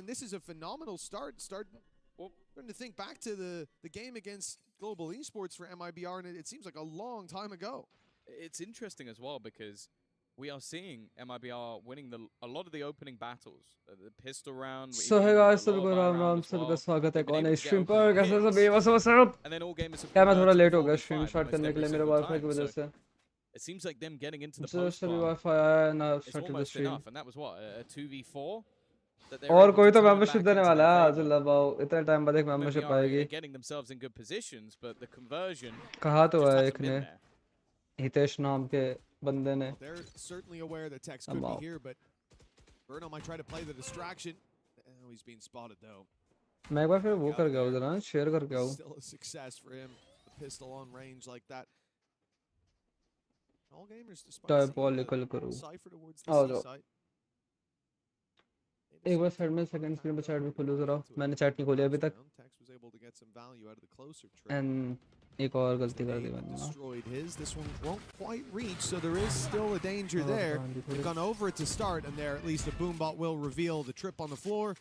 this is a phenomenal start. Starting to think back to the game against Global Esports for MIBR, and it seems like a long time ago. It's interesting as well because we are seeing MIBR winning a lot of the opening battles, the pistol round. So hey guys, सबको राम सबका स्वागत है कौन है stream पर कैसे सब ये what's up? क्या मैं थोड़ा लेट हो गया स्ट्रीम स्टार्ट करने के लिए मेरे वाईफाई की वजह से. It seems like them getting into the post bar. Wi-Fi आया ना started the stream. And that was what a 2v4. और कोई तो membership देने वाला है आज लगाओ इतना टाइम बाद एक membership आएगी. Getting themselves in good positions, but the conversion. कहा तो है एक ने हितेश नाम के बंदे ने. They're certainly aware that Tex could be here, but Bruno might try to play the distraction. Oh, he's being spotted though. मैं एक बार फिर वो कर गया उधर ना शेयर कर गया हूँ. Still a success for him. The pistol on range like that. All gamers despite diabolical करूँ. आओ जाओ. एक बार साइड में सेकंड स्क्रीन पे चैट भी खोलो जरा. मैंने चैट नहीं खोली अभी तक. And एक और गलती कर दी मैंने. Destroyed his. This one won't quite reach, so there is still a danger there. They've gone over it to start, and there at least a boombot will reveal the trip on the floor.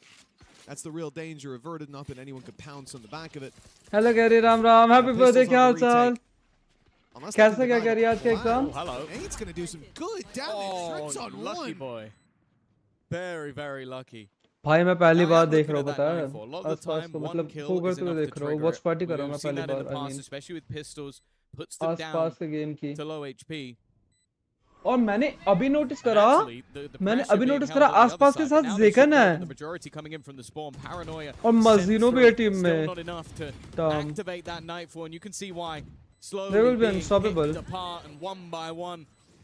That's the real danger averted. Not that anyone could pounce on the back of it. Hello Gary, Ram Ram. Happy birthday. क्या हाल चाल? कैसे क्या करी आज के exam? Hello. Nate's gonna do some good damage. Trips on lucky one. Boy. Very, very lucky. भाई मैं पहली बार देख रहा हूँ पता है आसपास को मतलब फोकस तो देख रहा हूँ वॉच पार्टी कर रहा हूँ मैं पहली बार आई मीन आसपास के गेम की और मैंने अभी नोटिस करा आसपास के साथ जेकन है और मजीनो भी है टीम में they will be unstoppable.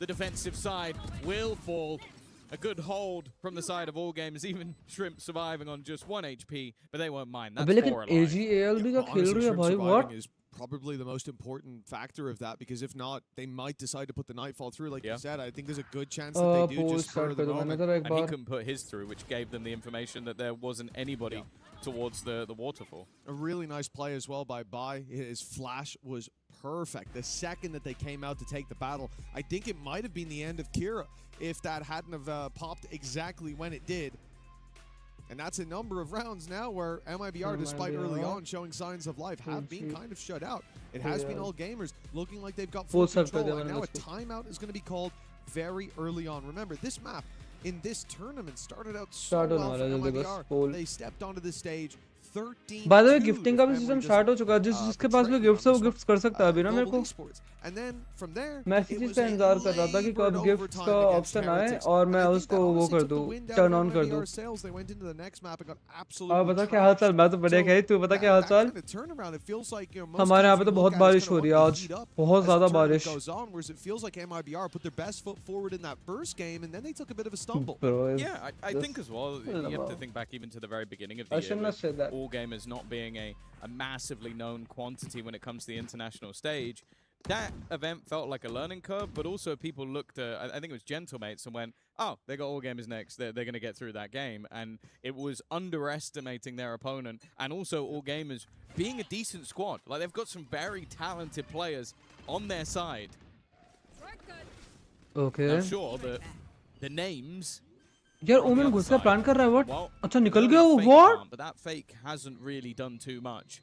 The defensive side will fall. A good hold from the side of all games, even Shrimp surviving on just 1 HP, but they won't mind. That's 4 alive. AGAL भी का खेल रही है भाई what? Is probably the most important factor of that because if not, they might decide to put the nightfall through. Like you said, I think there's a good chance that they do just for the moment. And he couldn't put his through, which gave them the information that there wasn't anybody towards the waterfall. A really nice play as well by Bai. His flash was perfect. The second that they came out to take the battle, I think it might have been the end of Kira if that hadn't have popped exactly when it did. And that's a number of rounds now where MIBR, despite early on showing signs of life, have been kind of shut out. It has been all gamers looking like they've got full control, and now a timeout is going to be called very early on. Remember, this map in this tournament started out so well for MIBR. They stepped onto the stage. By the way, gifting का भी system start हो चुका है जिसके पास भी gifts है वो gifts कर सकता है अभी ना मेरे को मैं इसी चीज का इंतजार कर रहा था कि कब गिफ्ट्स का ऑप्शन आए और मैं उसको वो कर दूं टर्न ऑन कर दूं और बता क्या हाल चाल मैं तो बढ़िया है तू बता क्या हाल चाल हमारे यहाँ पे तो बहुत बारिश हो रही है आज बहुत ज्यादा बारिश Yeah, I think as well you have to think back even to the very beginning of the year all gamers not being a massively known quantity when it comes to the international stage. That event felt like a learning curve, but also people looked at, I think it was Gentlemates, and went, oh, they got all gamers next, they're going to get through that game. And it was underestimating their opponent, and also all gamers being a decent squad. Like, they've got some very talented players on their side. Okay. Now, sure, the names... यार women घुस का plan कर रहा है what अच्छा निकल गया वो what but that fake hasn't really done too much.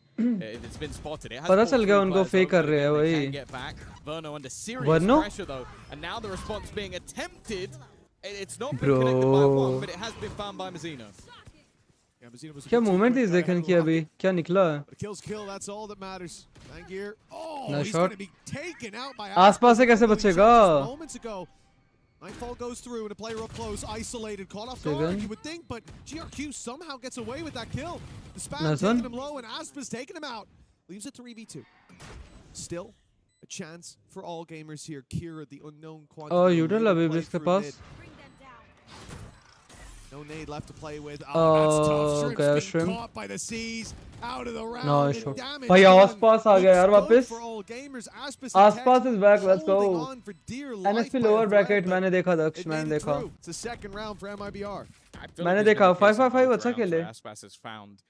It's been spotted. It has पता चल गया उनको फेक कर रहे हैं वही Verno under serious pressure though, and now the response being attempted. It's not been connected by one, but it has been found by Mazino. क्या movement थी देखन की अभी क्या निकला है ना शॉट आसपास से कैसे बचेगा Nightfall goes through and a player up close, isolated, caught off guard, you would think, but GRQ somehow gets away with that kill. The spam taking him low and Aspa's taking him out. Leaves it 3v2. Still, a chance for all gamers here. Kira, the unknown quantity. Oh, you don't love it, इसके पास. No nade left to play with. Oh, that's tough. Shrimp's being caught by the seas. Out of the round. No, sure. भाई आसपास आ गया यार वापस. आसपास is back. Let's go. NSP lower bracket मैंने देखा दक्ष मैंने देखा. It's the second round for MIBR. मैंने देखा 5-5-5 अच्छा खेले. Aspas has found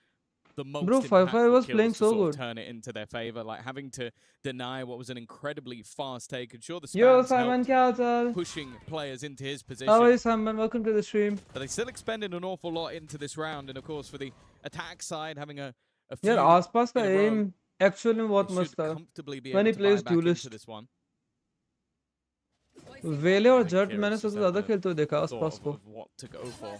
the most Bro, 5-5 was playing so good. Turn it into their favor, like having to deny what was an incredibly fast take. And sure, the Yo, spams Simon, helped pushing players into his position. How are you, Simon? Welcome to the stream. But they still expended an awful lot into this round, and of course, for the attack side, having a few. Yeah, आसपास का aim actually बहुत मस्त था. When he plays duelist. This one. वेले और जट मैंने सबसे ज़्यादा खेलते हुए देखा आसपास को. What to go for.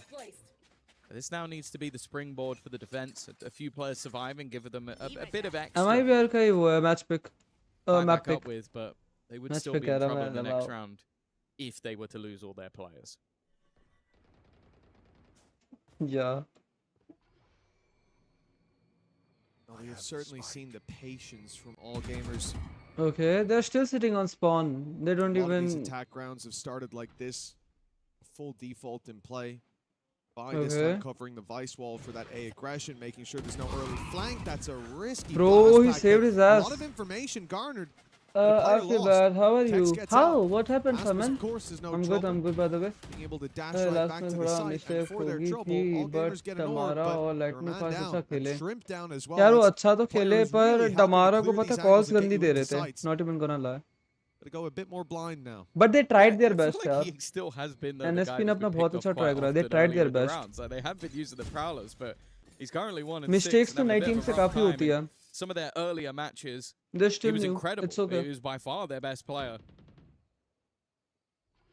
This now needs to be the springboard for the defense. A few players surviving, give them a bit of extra. MIBR का ही वो है match pick. Map pick. With, but they would still be in trouble in the next round if they were to lose all their players. Yeah. Well, we have certainly seen the patience from all gamers. Okay, they're still sitting on spawn. They don't even. These attack rounds have started like this. Full default in play. By this time covering the vice wall for that A aggression, making sure there's no early flank. That's a risky. Bro, he saved his ass. A lot of information garnered. I feel bad. How are you? How? What happened, Simon? No I'm good. I'm good, by the way. Being able to dash right back to the site and for their trouble, all gamers get an orb, but man down, shrimp down as well. यार वो अच्छा तो खेले पर डमारा को पता calls गंदी दे रहे थे. Not even gonna lie. To go a bit more blind now. But they tried their best, यार. He still has been the NSP ने अपना बहुत अच्छा try करा. They tried their best. So they have been using the prowlers, but he's currently 1-6. Mistakes तो नई team से काफी होती है. Some of their earlier matches, he was incredible. It's okay. He was by far their best player.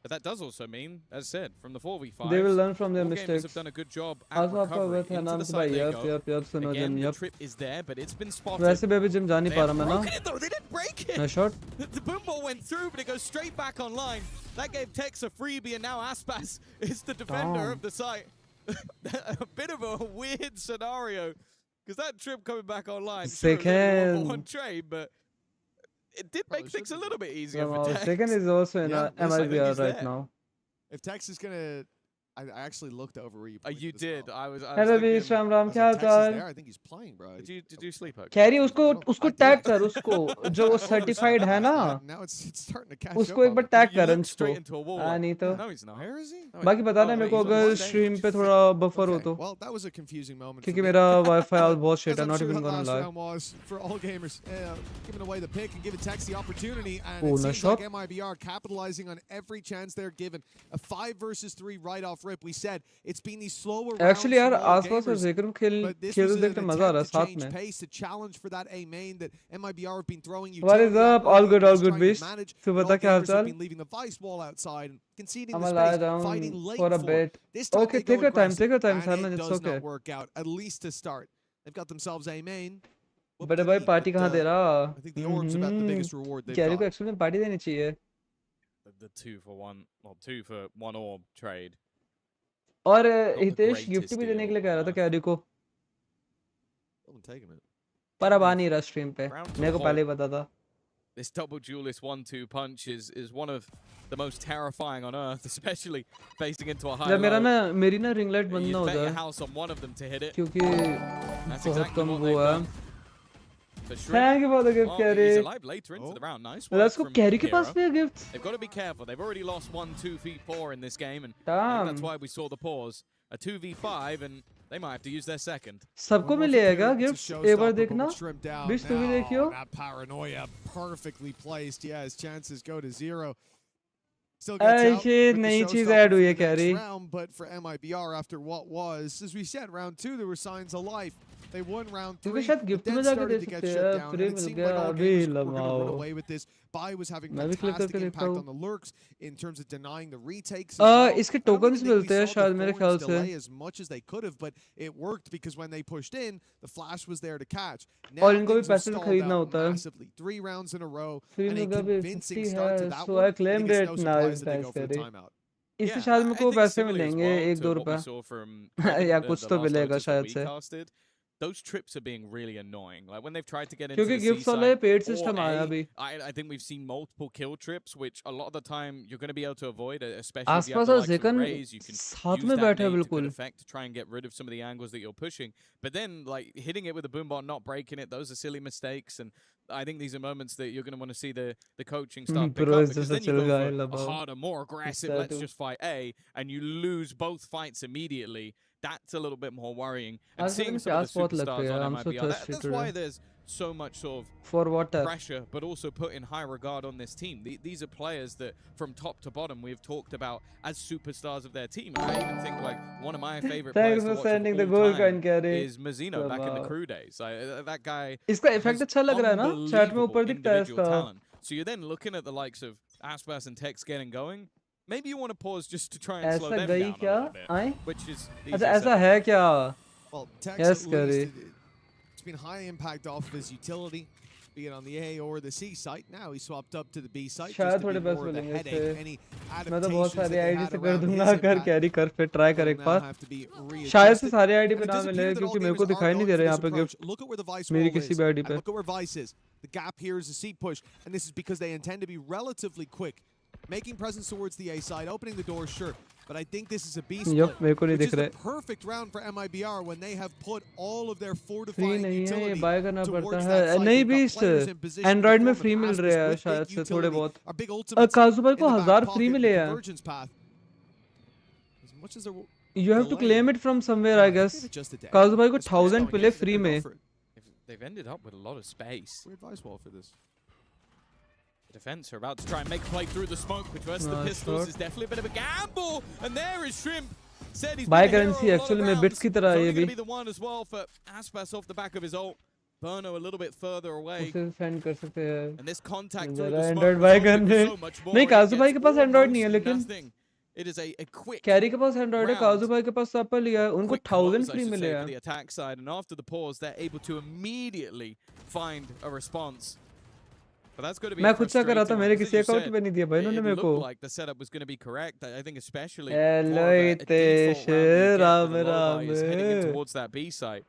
But that does also mean, as said, from the 4v5, they will learn from their mistakes. Have done a good job at recovery. Into the side they go. Again, the trip is there, but it's been spotted. वैसे भी अभी gym जा नहीं पा रहा मैं ना. They though. They didn't break it. Nice shot. The boom ball went through, but it goes straight back online. That gave Tex a freebie, and now Aspas is the defender of the site. A bit of a weird scenario, because that trip coming back online. Second. One trade, but it did make things a little bit easier for Tex. Second is also in MIBR right now. If Tex is gonna, I actually looked over where you played. You did. Well. I was Hello, Ram. क्या हाल है? I think he's playing, bro. Did you sleep? Okay? Carry उसको tag कर उसको जो certified है ना. Now it's starting to catch उसको एक बार tag कर उसको. नहीं तो. No, he's not. Where is he? बाकी बता ना मेरे को अगर stream पे थोड़ा buffer हो तो. Well, that was a confusing moment. क्योंकि मेरा Wi-Fi बहुत shit है. Not even gonna lie. Was for all gamers, giving away the pick and giving Tex the opportunity, and it seems like MIBR capitalizing on every chance they're given. A 5 versus 3 right off rip. We said it's been these slower rounds. Actually, यार आसपास और ज़िक्र खेल देखने मजा आ रहा है साथ में. Pace to challenge for that A main that MIBR have been throwing you. What is up? All good, beast. तू बता क्या हाल चाल? Been leaving the vice wall outside and conceding the space, fighting late for a bit. Okay, take your time, Simon. It's okay. Does not work out, at least to start. They've got themselves A main. बड़े भाई party कहाँ दे रहा? I think the orb's about the biggest reward they've got. Carry को actually में party देनी चाहिए. The 2 for 1 orb trade. और Hitesh gift भी देने के लिए कह रहा था कैरी को. पर अब आ नहीं रहा स्ट्रीम पे. मेरे को पहले ही पता था. This double duelist 1-2 punch is one of the most terrifying on earth, especially facing into a high low. मेरी ना रिंग लाइट बंद ना हो जाए. House on one of them to hit it. क्योंकि बहुत कम वो है. Thank you for the gift, Carry. He's alive later into the round. Nice one. Let's go. Carry के पास भी है gift. They've got to be careful. They've already lost 1-2v4 in this game, and that's why we saw the pause. A 2v5, and they might have to use their second. सबको मिलेगा gifts. एक बार देखना. बीच तू भी देखियो. That paranoia perfectly placed. Yeah, his chances go to 0. Still gets out. नई चीज add हुई है Carry. But for MIBR, after what was, as we said, round 2, there were signs of life. They won round 3. शायद gift में जाके दे सकते हैं. Free मिल गया. अभी लगाओ. Bai was having fantastic impact on the lurks in terms of denying the retakes. इसके tokens मिलते हैं शायद मेरे ख्याल से. As much as they could have, but it worked because when they pushed in, the flash was there to catch. और इनको भी पैसे खरीदना होता है. 3 rounds in a row. And a convincing start to that one. So I claimed it. Nice, इससे शायद मेरे को पैसे मिलेंगे 1-2 रुपए. या कुछ तो मिलेगा शायद से. Those trips are being really annoying. Like when they've tried to get into the seaside, वाला paid system आया अभी. I think we've seen multiple kill trips, which a lot of the time you're going to be able to avoid, especially if you have the likes of Raze. You can use that nade to good effect to try and get rid of some of the angles that you're pushing. But then, like hitting it with a boom bot, not breaking it, those are silly mistakes. And I think these are moments that you're going to want to see the coaching start pick up, because then you go for harder, more aggressive. Let's just fight A, and you lose both fights immediately that's a little bit more worrying. And seeing some of the superstars on MIBR, that's why there's so much sort of pressure, but also put in high regard on this team. These are players that, from top to bottom, we've talked about as superstars of their team. And I even think, like, one of my favorite players to watch of all time is Mazino back in the crew days. That guy has unbelievable individual talent. So you're then looking at the likes of Aspas and Tex getting going. Maybe you want to pause just to try and slow them down a little bit, which is well, Tex, it's been high impact off of his utility, be it on the A or the C site. Now he swapped up to the B site just to be more of a headache. Any adaptations that they had around his impact now have to be readjusted. Look at where the Vice wall is, and look at where Vice is. The gap here is a C push, and this is because they intend to be relatively quick. Making presence towards the A side, opening the door, sure. But I think this is a B split, which is the perfect round for MIBR when they have put all of their fortifying utility towards that side. They've got players in position to Android में form free an mill Aspas रहे हैं with शायद big से थोड़े utility, बहुत our big ultimates काजू भाई को in the 1000 back free pocket, मिले the हैं convergence path. As much as they're you have to claim it from somewhere I guess काजू भाई को 1000 मिले free में they've ended up with a lot of space. Weird Vice wall for this. The defense are about to try and make a play through the smoke, which versus the pistols is definitely a bit of a gamble. And there is Shrimp. Said he's buy currency actually में bits की तरह ये भी. Be the one as well for Aspas off the back of his ult. Burno a little bit further away. उसे defend कर सकते हैं. And this contact through the smoke Android buy करने. नहीं काजू भाई के पास Android नहीं है लेकिन. It is a quick. Carry के पास Android है, काजू भाई के पास सब पर लिया है. उनको 1000 free मिले हैं. The attack side, and after the pause, they're able to immediately find a response. But that's going to be मैं खुद से कर रहा था मेरे किसी अकाउंट पे नहीं दिया भाई इन्होंने मेरे को like the setup was going to be correct. I think especially Ram heading towards that B site,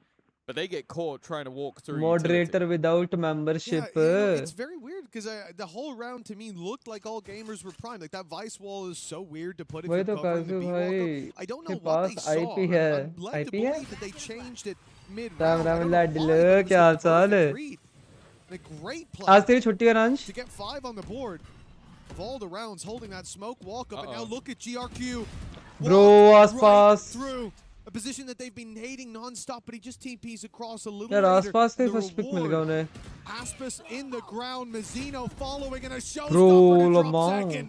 but they get caught trying to walk through moderator without membership. It's very weird because the whole round to me looked like all gamers were primed. Like that Vice wall is so weird to put if you're covering the B wall. I don't know what they saw. I'm led to believe that they changed it mid-round. क्या हाल है? A great play आज तेरी छुट्टी है रंज to get 5 on the board of all the rounds, holding that smoke walk up, and now look at GRQ. Bro, Aspas through a position that they've been hating non-stop, but he just TPs across a little यार later. Aspas से first pick मिल गया उन्हें. Aspas in the ground, Mazino following, and a showstopper Bro, to drop second.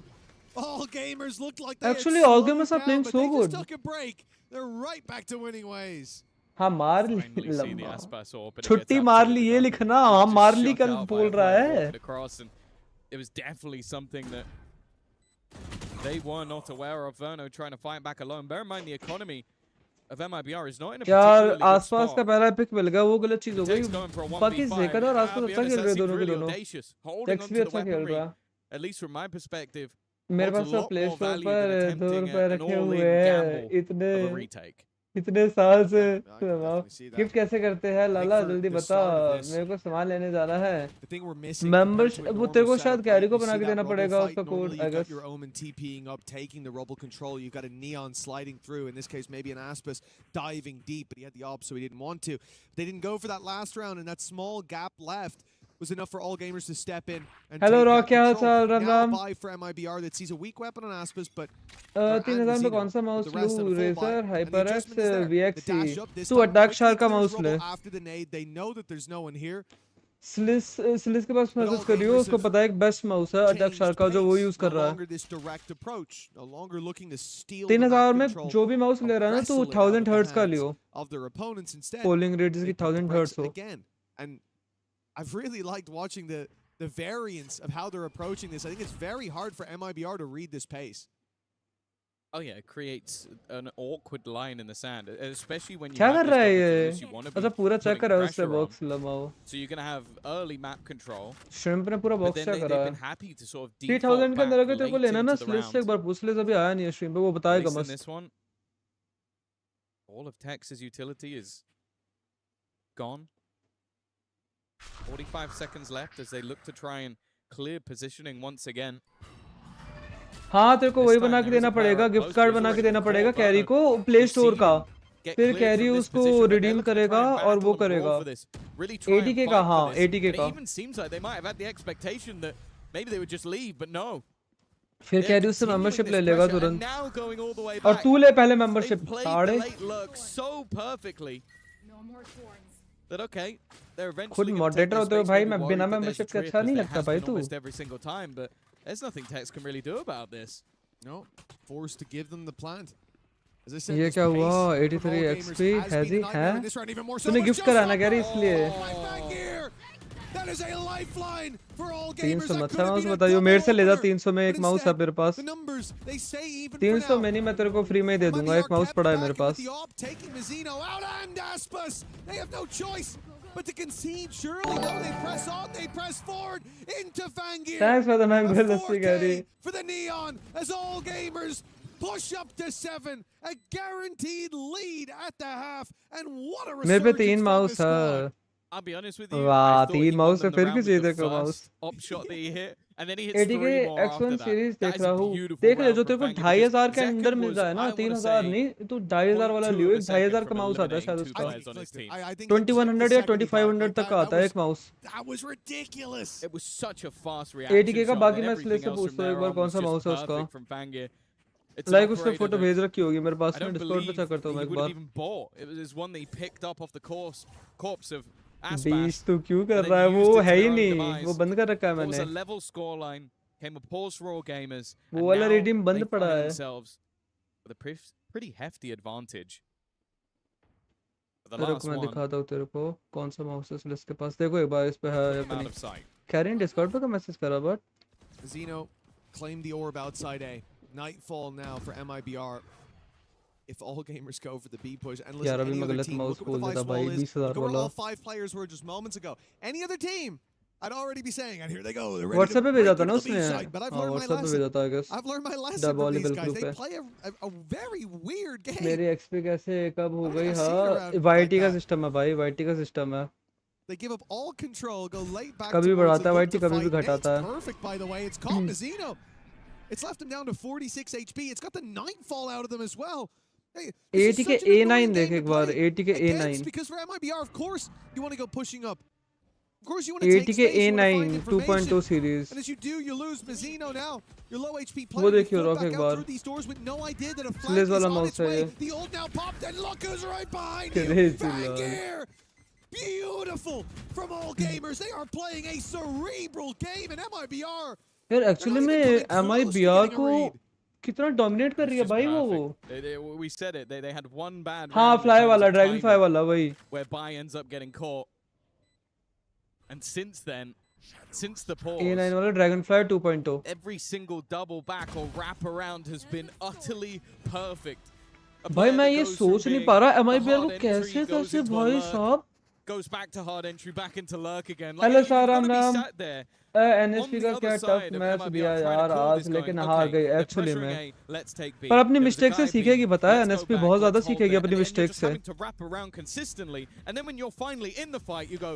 All gamers looked like they actually all gamers are playing so good. They just took a break. They're right back to winning ways. हाँ मार ली छुट्टी मार ली ये लिखना हाँ मार ली कल बोल रहा है. It was definitely something that they were not aware of. Verno trying to fight back alone. Bear in mind the economy of MIBR is not in a particularly good spot. आसपास का पहला पिक मिल गया वो गलत चीज हो गई. बाकी जेकर और आसपास अच्छा खेल रहे दोनों के दोनों. टेक्स भी अच्छा खेल रहा. At least from my perspective, मेरे पास तो प्ले स्टोर पर 2 रुपए रखे हुए हैं इतने साल से. गिफ्ट कैसे करते हैं लाला जल्दी बता मेरे को सामान लेने जाना है. मेंबर्स वो तेरे को शायद कैरी को बना के देना पड़ेगा उसका code I guess. your omen TPing up, taking the rubble control. You've got a Neon sliding through. In this case, maybe an Aspas diving deep, but he had the op, so he didn't want to. They didn't go for that last round, and that small gap left was enough for all gamers to step in and Hello, take Rock, that control. Ram Now Ram. buy for MIBR that sees a weak weapon on Aspas, but 3000 में कौन सा mouse लूं? Razor HyperX VXC तू attack shark का mouse ले. After the nade, they know that there's no one here. स्लिस के पास message करियो उसको पता है एक बेस्ट माउस है अटैक शार्क का जो वो यूज कर रहा है. 3000 में जो भी माउस ले रहा है ना तो 1000 हर्ट्ज का लियो. पोलिंग रेट जिसकी 1000 हर्ट्ज हो. And I've really liked watching the variance of how they're approaching this. I think it's very hard for MIBR to read this pace. Oh yeah, it creates an awkward line in the sand, especially when you क्या कर रहा है you ये? अच्छा पूरा check कर रहा है उससे बॉक्स लगाओ. So you're going to have early map control. Shrimp ने पूरा बॉक्स चेक करा है. happy to sort of 3000 के अंदर अगर तेरे को लेना ना स्लिस से एक बार पूछ ले अभी आया नहीं है Shrimp पे वो बताएगा बस. This one, all of Tex's utility is gone. 45 seconds left as they look to try and clear positioning once again. हाँ तेरे को वही बना के देना पड़ेगा गिफ्ट कार्ड बना के देना पड़ेगा कैरी को प्ले स्टोर का. फिर कैरी उसको रिडीम करेगा और वो करेगा 80k का. हाँ 80k का. It even seems like they might have had the expectation that maybe they would just leave, but no. फिर कह रही उससे मेंबरशिप ले लेगा तुरंत और तू ले पहले मेंबरशिप साड़े खुद मॉडरेटर होते हो भाई मैं बिना मेंबरशिप के अच्छा नहीं लगता भाई तू There's nothing Tex can really do about this. No, forced to give them the plant. As I said, ये क्या हुआ 83 XP हैजी है तूने गिफ्ट कराना कह रही इसलिए That is a lifeline for all 300 अच्छा माउस बताइयो मेरे से ले जा 300 में एक माउस है मेरे पास 300 में नहीं मैं तेरे को फ्री में ही दे दूंगा एक माउस पड़ा है मेरे पास But to concede, surely no, they press on, they press forward into Fangir. Thanks for the mango lassi Gary. For the Neon, as all gamers push up to 7, a guaranteed lead at the half, and what a resurgence मेरे पे 3 mouse है I'll be honest with you. वाह 3 mouse है फिर क्यों चाहिए तेरे को mouse op shot that he hit and then he hits 3 more after X1 that. Series देख रहा हूं देख ले जो तेरे को 2500 के अंदर मिल जाए ना 3000 नहीं तू 2500 वाला लियो 2500 का माउस आता है शायद उसका 2100 या 2500 तक आता है एक mouse That was ridiculous. It was such a fast reaction. 80k का बाकी मैं इसलिए से पूछता हूं एक बार कौन सा माउस है उसका लाइक उसने फोटो भेज रखी होगी मेरे पास में डिस्कॉर्ड पे चेक करता हूं मैं एक बार It was one that he picked up off the corpse of बीस तो क्यों कर रहा है वो है ही नहीं वो बंद कर रखा है मैंने वो वाला रिडीम बंद पड़ा है मैं दिखाता हूँ तेरे को कौन सा माउस है इसके पास देखो एक बार इस पे है अपनी कैरिन डिस्कॉर्ड पे का मैसेज करा but Zeno claimed the orb outside A. Nightfall now for MIBR. If all gamers go for the B push and listen, any other team, look what the vice wall is. Look where all 5 players were just moments ago. Any other team, I'd already be saying, and here they go. They're ready to break into the B side. But I've learned my lesson. I've learned my lesson from these guys. They play a very weird game. मेरी XP कैसे कब हो गई हाँ YT का system है भाई YT का सिस्टम है They give up all control, go late back कभी बढ़ाता है YT कभी भी घटाता है perfect by the way. It's called Zeno. It's left him down to 46 HP. It's got the Nightfall out of them as well. Hey, 80 के A9 देख एक बार 80 के A9 because for MIBR of course you want to go pushing up. Of course you want to take 80 के A9 2.2 series and as you do you lose Mazzino now. Your low HP player वो देखियो rock एक बार these doors with no idea that a flank is on its way. The ult now popped and look who's right behind you. Beautiful from all gamers. They are playing a cerebral game in MIBR. यार actually में MIBR को कितना dominate कर रही है भाई वो we said it they had one bad हाँ फ्लाई वाला ड्रैगन फ्लाई वाला वही where Bai ends up getting caught and since then since the pause A9 वाला dragon fly 2.0 every single double back or wrap around has been utterly perfect भाई मैं ये सोच नहीं पा रहा MIBR को कैसे भाई साहब goes back to hard entry back into lurk again hello साराम नाम एनएसपी का क्या टफ मैच दिया यार आज लेकिन हार गई एक्चुअली में पर अपनी मिस्टेक से सीखेगी बताया एनएसपी बहुत ज्यादा सीखेगी अपनी मिस्टेक से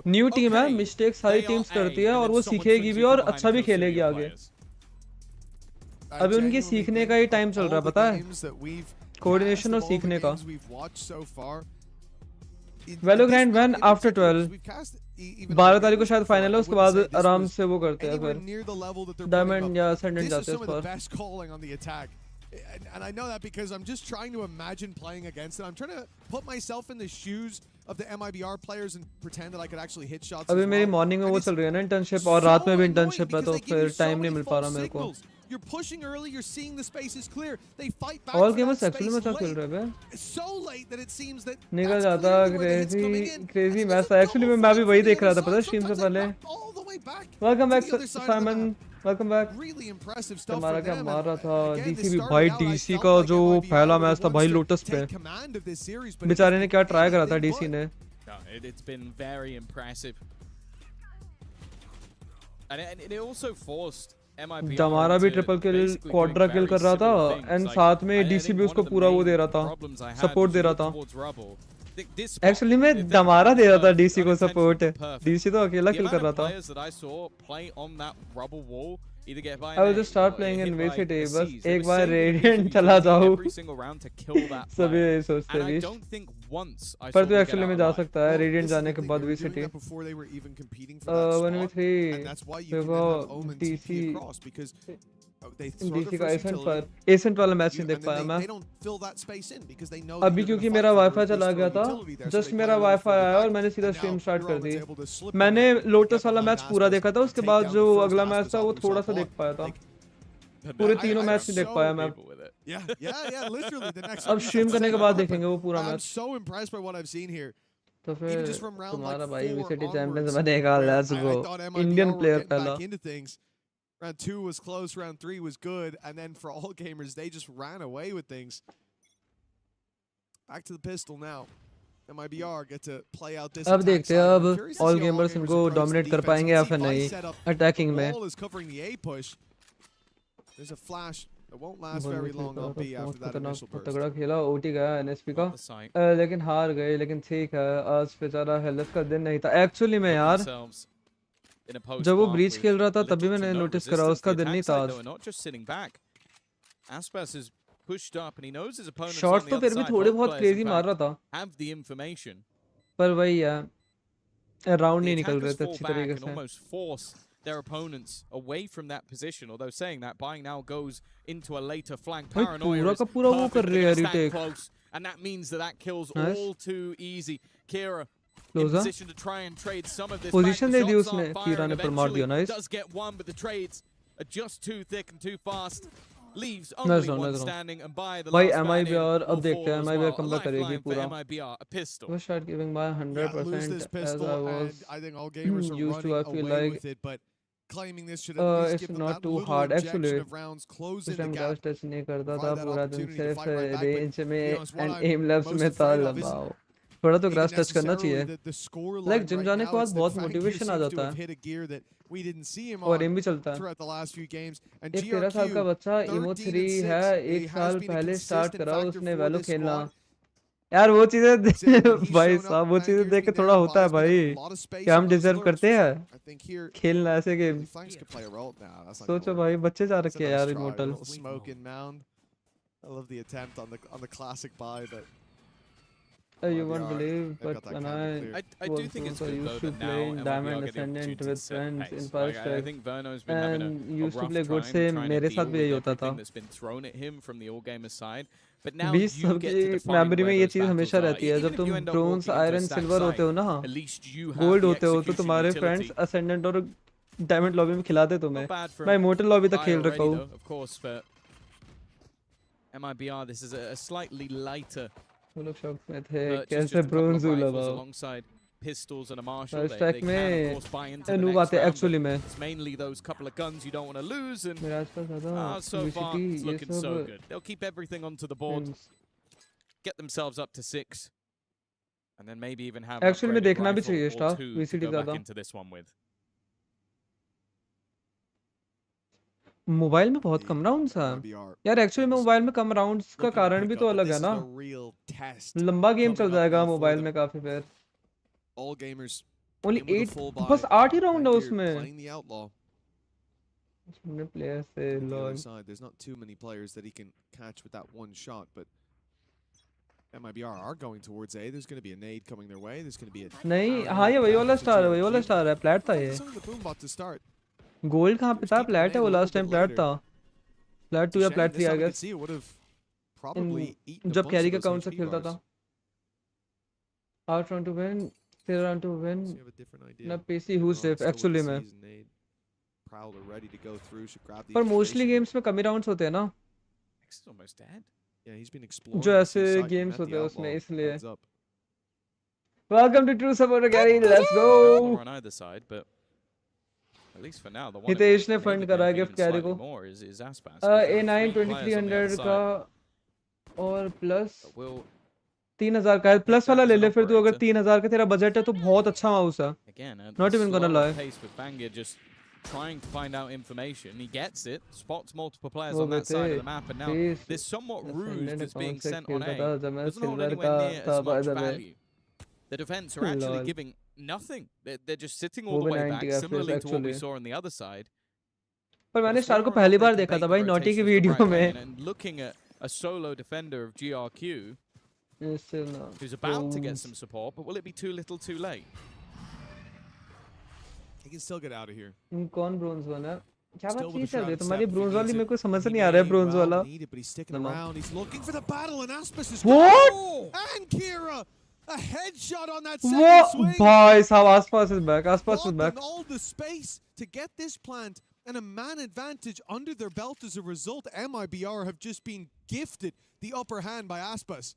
न्यू टीम है मिस्टेक सारी टीम्स करती है और वो सीखेगी भी और अच्छा भी खेलेगी आगे अभी उनकी सीखने का ही टाइम चल रहा है पता है कोऑर्डिनेशन और सीखने का Valorant when after 12 12 तारीख को शायद फाइनल है उसके बाद आराम से वो करते हैं फिर डायमंड या असेंडेंट जाते हैं उस पर And I know that because I'm just trying to imagine playing against it. I'm trying to put myself in the shoes of the MIBR players and pretend that I could actually hit shots. अभी मेरी morning में वो चल रही है ना internship और रात में भी इंटर्नशिप है तो फिर टाइम नहीं मिल पा रहा मेरे को You're pushing early, you're seeing the space is clear. They fight back. All gamers actually में क्या खेल रहे हैं? So late that it seems that निकल जाता crazy मैच था एक्चुअली मैं भी वही देख रहा था पता है स्ट्रीम से पहले Welcome back Simon Welcome back हमारा क्या मार रहा था डीसी भी भाई डीसी का जो पहला मैच था भाई लोटस पे बेचारे ने क्या ट्राई करा था डीसी ने It's been very impressive and it also forced हमारा भी ट्रिपल किल क्वाड्रा किल कर रहा था एंड साथ में डीसी भी उसको पूरा वो दे रहा था सपोर्ट दे रहा था एक्चुअली मैं दमारा दे रहा था डीसी को सपोर्ट डीसी तो अकेला किल कर रहा था I will just start playing in VCT बस एक बार रेडिएंट चला जाऊँ सभी यही सोचते हैं पर तो एक्चुअली में जा सकता है रेडिएंट जाने के बाद VCT 1v3 देखो TC डीसी का एसेंट वाला मैच नहीं देख पाया मैं अभी क्योंकि मेरा वाईफाई चला गया था जस्ट मेरा वाईफाई आया और मैंने सीधा स्ट्रीम स्टार्ट कर दी मैंने लोटस वाला मैच पूरा देखा था उसके बाद जो अगला मैच था वो थोड़ा सा देख पाया था पूरे तीनों मैच नहीं देख पाया मैं अब स्ट्रीम करने के बाद देखेंगे वो पूरा मैच तो फिर तुम्हारा भाई वीसीटी चैंपियंस बनेगा लेट्स गो इंडियन प्लेयर पहला Round 2 was close, round 3 was good, and then for all gamers, they just ran away with things. Back to the pistol now. MIBR get to play out this. अब देखते हैं अब all gamers इनको dominate कर पाएंगे या फिर नहीं attacking में. Wall is covering the A push. There's a flash. It won't last very long on B after that initial burst. तगड़ा खेला OT गया NSP का लेकिन हार गए लेकिन ठीक है आज बेचारा हेल्थ का दिन नहीं था एक्चुअली में यार जब वो ब्रीच खेल रहा था तभी मैंने नोटिस करा उसका दिन नहीं था आज शॉट्स तो फिर भी थोड़े बहुत क्रेजी मार रहा था पर वही है राउंड नहीं निकल रहे थे अच्छी तरीके से their opponents away from that position, although saying that buying now goes into a later flank. Paranoia is perfect, close, and that means that kills all too easy. Kira in position to try and trade some of this position back. The shots are firing, and eventually does get one, but the trades are just too thick and too fast. Leaves only one standing, and by the last MIBR अब देखते हैं MIBR comeback करेगी पूरा. MIBR a pistol. We start giving my 100% as I was used to. I feel like claiming this should it's not too hard actually इस time gross touch नहीं करता था पूरा दिन सिर्फ रेंज में एंड एम लैब्स में था लंबाओ थोड़ा तो ग्रास टच करना चाहिए लाइक जिम जाने के बाद बहुत मोटिवेशन आ जाता है और एम भी चलता है एक 13 साल का बच्चा इमो 3 है एक साल पहले स्टार्ट करा उसने वैलो खेलना यार वो चीजें भाई साहब वो चीजें देख के थोड़ा होता है भाई क्या हम डिजर्व करते हैं खेलना ऐसे गेम सोचो भाई बच्चे जा रखे हैं यार immortal You won't believe, but when I do think it's good used to play Diamond Ascendant with friends in First Strike and used to play good से मेरे साथ भी यही होता था 20 सबकी मेमोरी में ये चीज हमेशा रहती है जब तुम ब्रोंज आयरन सिल्वर होते हो ना गोल्ड होते हो तो तुम्हारे फ्रेंड्स असेंडेंट और डायमंड लॉबी में खिलाते तुम्हें मैं इमोर्टल लॉबी तक खेल रखा हूं MIBR this is a slightly lighter वो लोग शॉक में थे कैसे ब्रोंज लगाओ pistols and a marshal they can of course buy into the next round, it's mainly those couple of guns you don't want to lose and so far it's looking so good they'll keep everything onto the board get themselves up to 6 and then maybe even have actually में देखना भी चाहिए staff VCT ज्यादा into this one with mobile में बहुत कम rounds हैं यार actually में मोबाइल में कम राउंड्स का कारण भी तो अलग है ना लंबा गेम चल जाएगा मोबाइल में काफी फिर all gamers only 8 बस 8 ही राउंड है उसमें प्लेयर से log there's not too many players that he can catch with that one shot but MIBR are going towards A there's going to be a nade coming their way there's going to be a नहीं हां ये वही वाला star है plate था ये gold कहां पे था प्लेट है वो लास्ट टाइम प्लेट था प्लेट 2 या प्लेट 3 आई गेस जब कैरी का काउंट से खेलता था out round to win still round to win na PC who's safe actually में पर मोस्टली गेम्स में कम ही राउंड्स होते हैं ना जो ऐसे गेम्स होते हैं उसमें इसलिए welcome to True Supporter Gary let's go at least for now the one Hitesh ने फंड करा गिफ्ट कैरी को A9 2300 का और प्लस 3000 का है प्लस वाला ले ले फिर तू अगर 3000 का तेरा बजट है तो बहुत अच्छा माउस है not even gonna lie trying to find out information he gets it spots multiple players on that side of the map and now there's somewhat rouge that's being sent on A there's not anywhere near as much value the defense are actually giving nothing they're just sitting all the way back similarly to what we saw on the other side पर मैंने star को पहली बार देखा था भाई naughty की video में and looking at a solo defender of GRQ who's about to get some support, but will it be too little too late? He can still get out of here. कौन bronze 1 है? क्या बात की चल रही है तुम्हारी ब्रोंज वाली? मेरे को समझ नहीं आ रहा है ब्रोंज वाला। What? A headshot on that second swing. भाई साहब, आसपास is back. Aspas is back. All the space to get this plant and a man advantage under their belt as a result. MIBR have just been gifted the upper hand by Aspas.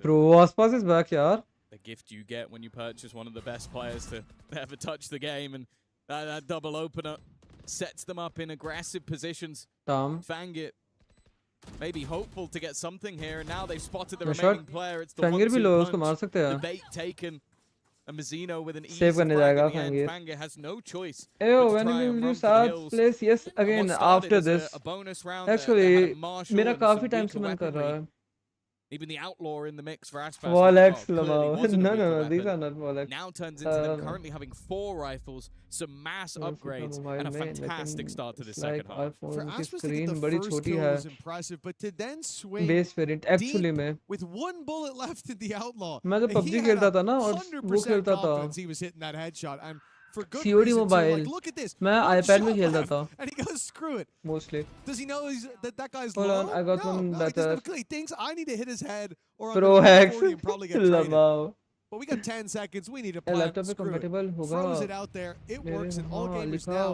Bro, Aspas is back, yaar. The gift you get when you purchase one of the best players to ever touch the game, and that double opener sets them up in aggressive positions. Fangit maybe hopeful to get something here, and now they've spotted the remaining player. It's the one-two punch. The bait taken. A Mazzino with an easy frag in the end. Fangit has no choice. When you start place, yes, again after this. A bonus round. Actually, मेरा काफी time से मन कर रहा है. Even the outlaw in the mix for Aspas. Wallx, no, these are not Wallx. Now turns into them currently having 4 rifles, some mass upgrades, and a fantastic start to the second half. For Aspas to get the first kill was impressive, but to then swing base variant actually में with 1 bullet left in the outlaw. मैं तो PUBG खेलता था ना, और वो खेलता था. He was hitting that headshot and for good COD reason. mobile. Like, look at this. मैं iPad में खेलता था. And he goes, screw it. Mostly. Does he know that guy's Hold low? on, I got one better. He thinks I need to hit his head or Pro I'm hacks. and probably get traded. But we got 10 seconds. We need a plan. Laptop पे compatible होगा. Throws it out there. It works in all gamers now.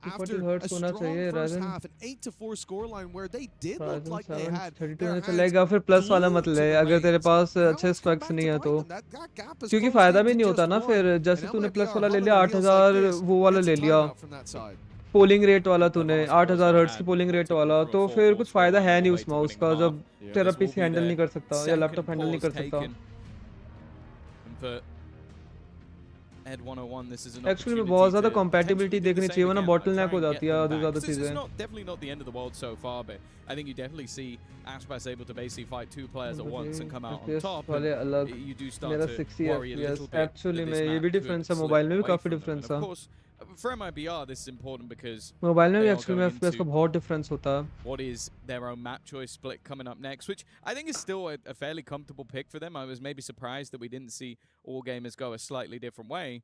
After a strong first half, an 8-4 scoreline where they did look like they had. 32 चलेगा, फिर plus वाला मत ले अगर तेरे पास अच्छे स्पेक्स नहीं है तो, क्योंकि फायदा भी नहीं होता ना फिर. जैसे तूने प्लस वाला ले लिया 8000, वो वाला ले लिया पोलिंग रेट वाला, तूने 8000 हर्ट्ज की पोलिंग रेट वाला, तो फिर कुछ फायदा है नहीं उस माउस का जब तेरा पीसी हैंडल नहीं कर सकता या लैपटॉप हैंडल नहीं कर सकता. एक्चुअली में बहुत ज्यादा compatibility देखनी चाहिए, वरना bottleneck हो जाती है आधी ज्यादा चीजें. This is definitely not the end of the world so far, but I think you definitely see Aspas able to basically fight 2 players at once and come out on top. You do start to worry a little bit. Actually में ये भी difference है, mobile में भी काफी difference है. For MIBR, this is important because mobile में भी actually में FPS का बहुत difference होता है. What is their own map choice split coming up next, which I think is still a fairly comfortable pick for them. I was maybe surprised that we didn't see all gamers go a slightly different way.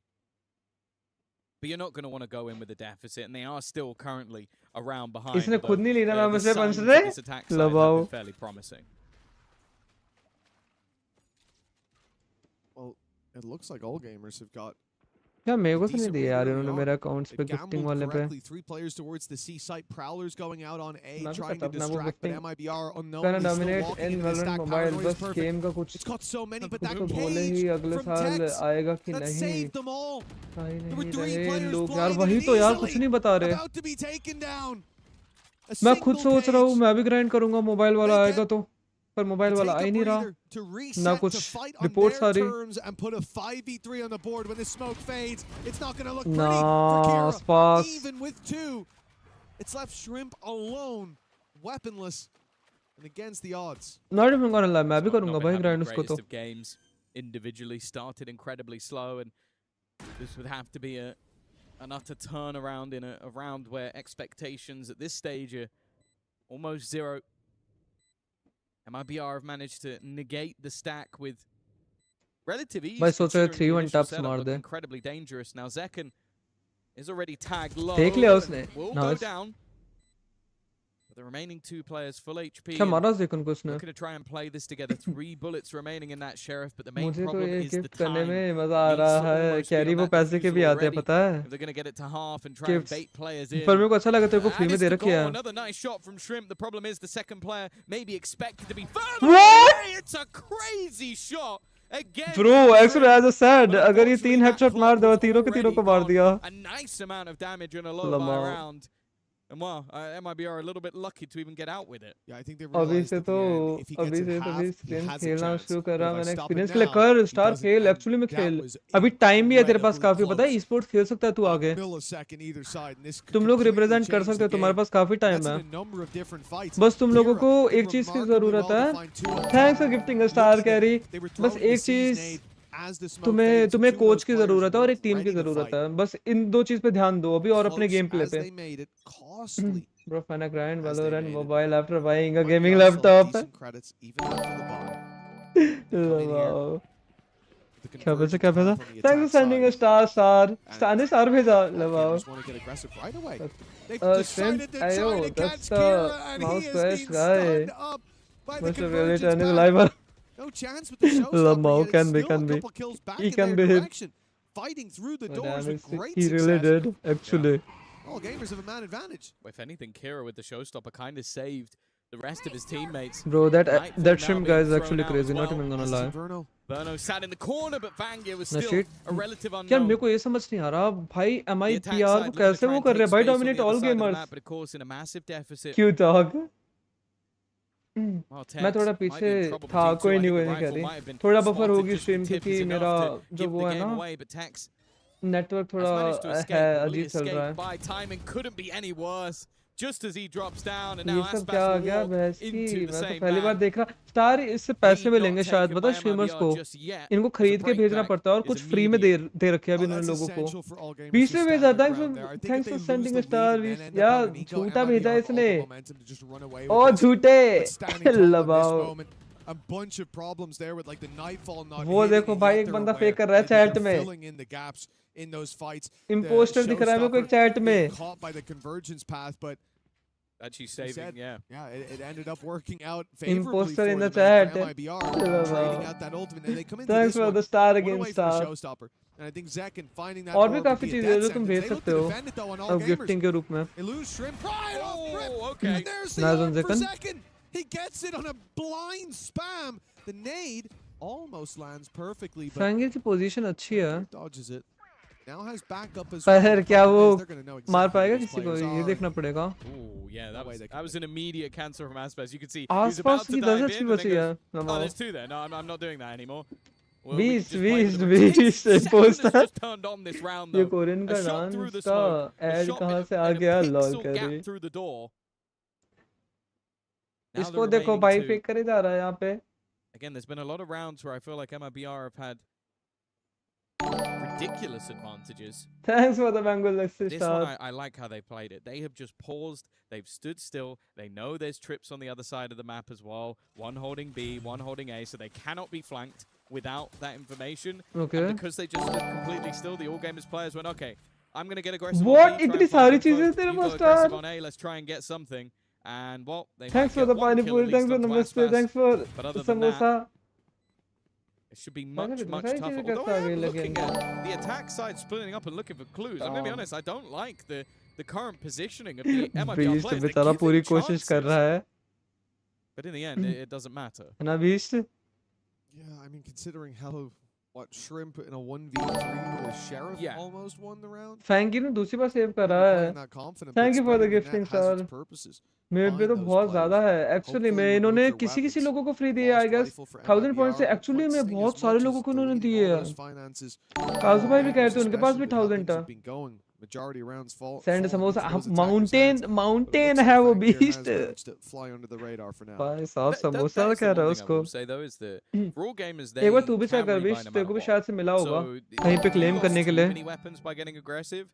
But you're not going to want to go in with a deficit, and they are still currently around behind. इसने खुद नहीं लीना ना मुझसे पंच रे लगाओ. Fairly promising. Well, it looks like all gamers have got. क्या मेरे को नहीं दिया यार इन्होंने मेरे अकाउंट्स पे गिफ्टिंग वाले पे. 3 players towards the C site. Prowlers going out on A, trying to distract, but MIBR unknown. Gonna dominate in Valorant Mobile. बस गेम का कुछ. It's got so many, but that बोले ही अगले साल आएगा कि नहीं. नहीं लोग यार वही तो यार कुछ नहीं बता रहे. मैं खुद सोच रहा हूँ मैं भी ग्राइंड करूँगा, मोबाइल वाला आएगा तो, पर मोबाइल वाला आ ही नहीं रहा ना, कुछ रिपोर्ट्स आ रही ना. Sparks It's left Shrimp alone, weaponless, and against the odds. Not even gonna lie, मैं भी करूँगा भाई ग्राइंड उसको तो. Games individually started incredibly slow, and this would have to be an utter turnaround in a round where expectations at this stage are almost zero. MIBR have managed to negate the stack with relative ease. भाई सोच रहे 3-1 taps मार दे. Incredibly dangerous. Now Zekken is already tagged low. देख लिया उसने. Will go down. But the remaining 2 players full HP. क्या मारा Zekken को उसने? Looking to try and play this together. 3 bullets remaining in that Sheriff, but the main मुझे problem तो is the gift करने time. में मजा आ रहा है. कैरी वो पैसे के भी आते हैं पता है. If they're going to get it to half and try and bait players in. पर मेरे को अच्छा लगा तेरे को फ्री में दे रखी है. Another nice shot from Shrimp. The problem is the second player may be expected to be further away. It's a crazy shot. Again, bro, actually as I said, अगर ये 3 हेडशॉट मार दो, तीनों के तीनों को मार दिया. A nice amount of damage in a low buy round. And well, MIBR are a little bit lucky to even get out with it. Yeah, I think they realized अभी से तो स्क्रीन खेलना शुरू कर रहा. मैंने एक्सपीरियंस के लिए कर स्टार खेल, एक्चुअली में खेल. अभी टाइम भी है तेरे पास काफी, पता है ई-स्पोर्ट्स खेल सकता है तू आगे. तुम लोग रिप्रेजेंट कर सकते हो, तुम्हारे पास काफी टाइम है. बस तुम लोगों को एक चीज की जरूरत है. Thanks for gifting a star carry. बस एक चीज, तुम्हें कोच की जरूरत है और एक टीम की जरूरत है. बस इन 2 चीज पे ध्यान दो अभी और अपने गेम प्ले पे. Bro, finna grind Valorant Mobile after buying a gaming laptop. the क्या conversion क्या come पैसा from the thanks for attack sending a side. star ने star भेजा लगाओ Gamers want to get aggressive right away. They've decided to try to catch that's Kira, and he mouse is crash being guy stunned up by the must have really convergence turning path. live No chance with the showstopper Lamau yet. It's can be still a couple kills back he in can their be direction. Fighting through the doors with great he really success. did actually All gamers have a man advantage. If anything, Kira with the showstopper kind of saved the rest of his teammates. Bro, that shrimp guy is actually crazy, not even gonna lie. Verno sat in the corner, but Vangia was still a relative unknown. यार मेरे को ये समझ नहीं आ रहा भाई MIBR को कैसे वो कर रहे हैं भाई dominate all gamers. But of course in a massive deficit. क्यों dog? मैं थोड़ा पीछे था कोई नहीं कह रही थोड़ा बफर होगी स्ट्रीम क्योंकि मेरा जो वो है ना नेटवर्क थोड़ा है अजीब चल रहा है timing couldn't be any worse. Just as he drops down and now ये सब क्या आ गया बहस की मैं तो पहली बार देख रहा स्टार इससे पैसे मिलेंगे शायद पता है स्ट्रीमर्स को इनको खरीद के भेजना पड़ता है और कुछ फ्री में दे रखे हैं अभी इन्होंने लोगों को 20 में भेजा thanks for sending a star यार झूठा भेजा इसने ओ झूठे लगाओ A bunch of problems there with like the nightfall not वो देखो भाई एक बंदा फेक कर रहा है चैट में in those fights. Imposter दिख रहा है मेरे को एक चैट में caught by the convergence path but actually saving it ended up working out favorably Imposter for in the them chat MIBR trading out that ultimate and they come into thanks this for one the star again star showstopper and I think Zekken finding that और भी काफी चीजें हैं जो तुम भेज सकते हो अब गिफ्टिंग के रूप में Elude shrimp right off rip okay and there's the ult for Zekken he gets it on a blind spam the nade almost lands perfectly but Fangir की पोजीशन अच्छी है dodges it now has backup as पर क्या वो मार पाएगा किसी को ये देखना पड़ेगा oh yeah that was an immediate cancel from Aspas you could see आसपास की 10 अच्छी बची है oh there's two there no I'm not doing that anymore 20 post just turned on this round ये कोरियन का डांस का ऐड कहां से आ गया लॉल करी through the door इसको देखो भाई फेक करे जा रहा है यहाँ पे again there's been a lot of rounds where I feel like MIBR have had ridiculous advantages. Thanks for the mango assist. This one I like how they played it. They have just paused. They've stood still. They know there's trips on the other side of the map as well. One holding B, one holding A, so they cannot be flanked without that information. Okay. And because they just stood completely still, the All Gamers players went, okay, I'm going to get aggressive what? on B. Itni sari cheezein tere pass aggressive on A. Let's try and get something. And well, they thanks for the pineapple. Thanks for the namaste. Thanks for samosa. It should be much tougher. Although I am looking at the attack side splitting up and looking for clues. I'm going to be honest, I don't like the current positioning of the MIBR players. बेचारा पूरी कोशिश कर रहा है. But in the end, it doesn't matter. ना Beast? Yeah, I mean, considering how Shrimp in a 1v3 with a Sheriff almost won the round. Fangir ने दूसरी बार save करा है. Thank you for the gifting, sir. मेरे पे तो बहुत ज्यादा है एक्चुअली में इन्होंने किसी लोगों को फ्री दिए आई गेस 1000 पॉइंट से एक्चुअली में बहुत सारे लोगों को इन्होंने दिए हैं काजू भाई भी कहते हैं उनके पास भी 1000 था सैंड समोसा माउंटेन है वो बीस्ट भाई साहब समोसा कह रहा है उसको एक बार तू भी चेक कर बीस्ट तेरे को भी शायद से मिला होगा कहीं पे क्लेम करने के लिए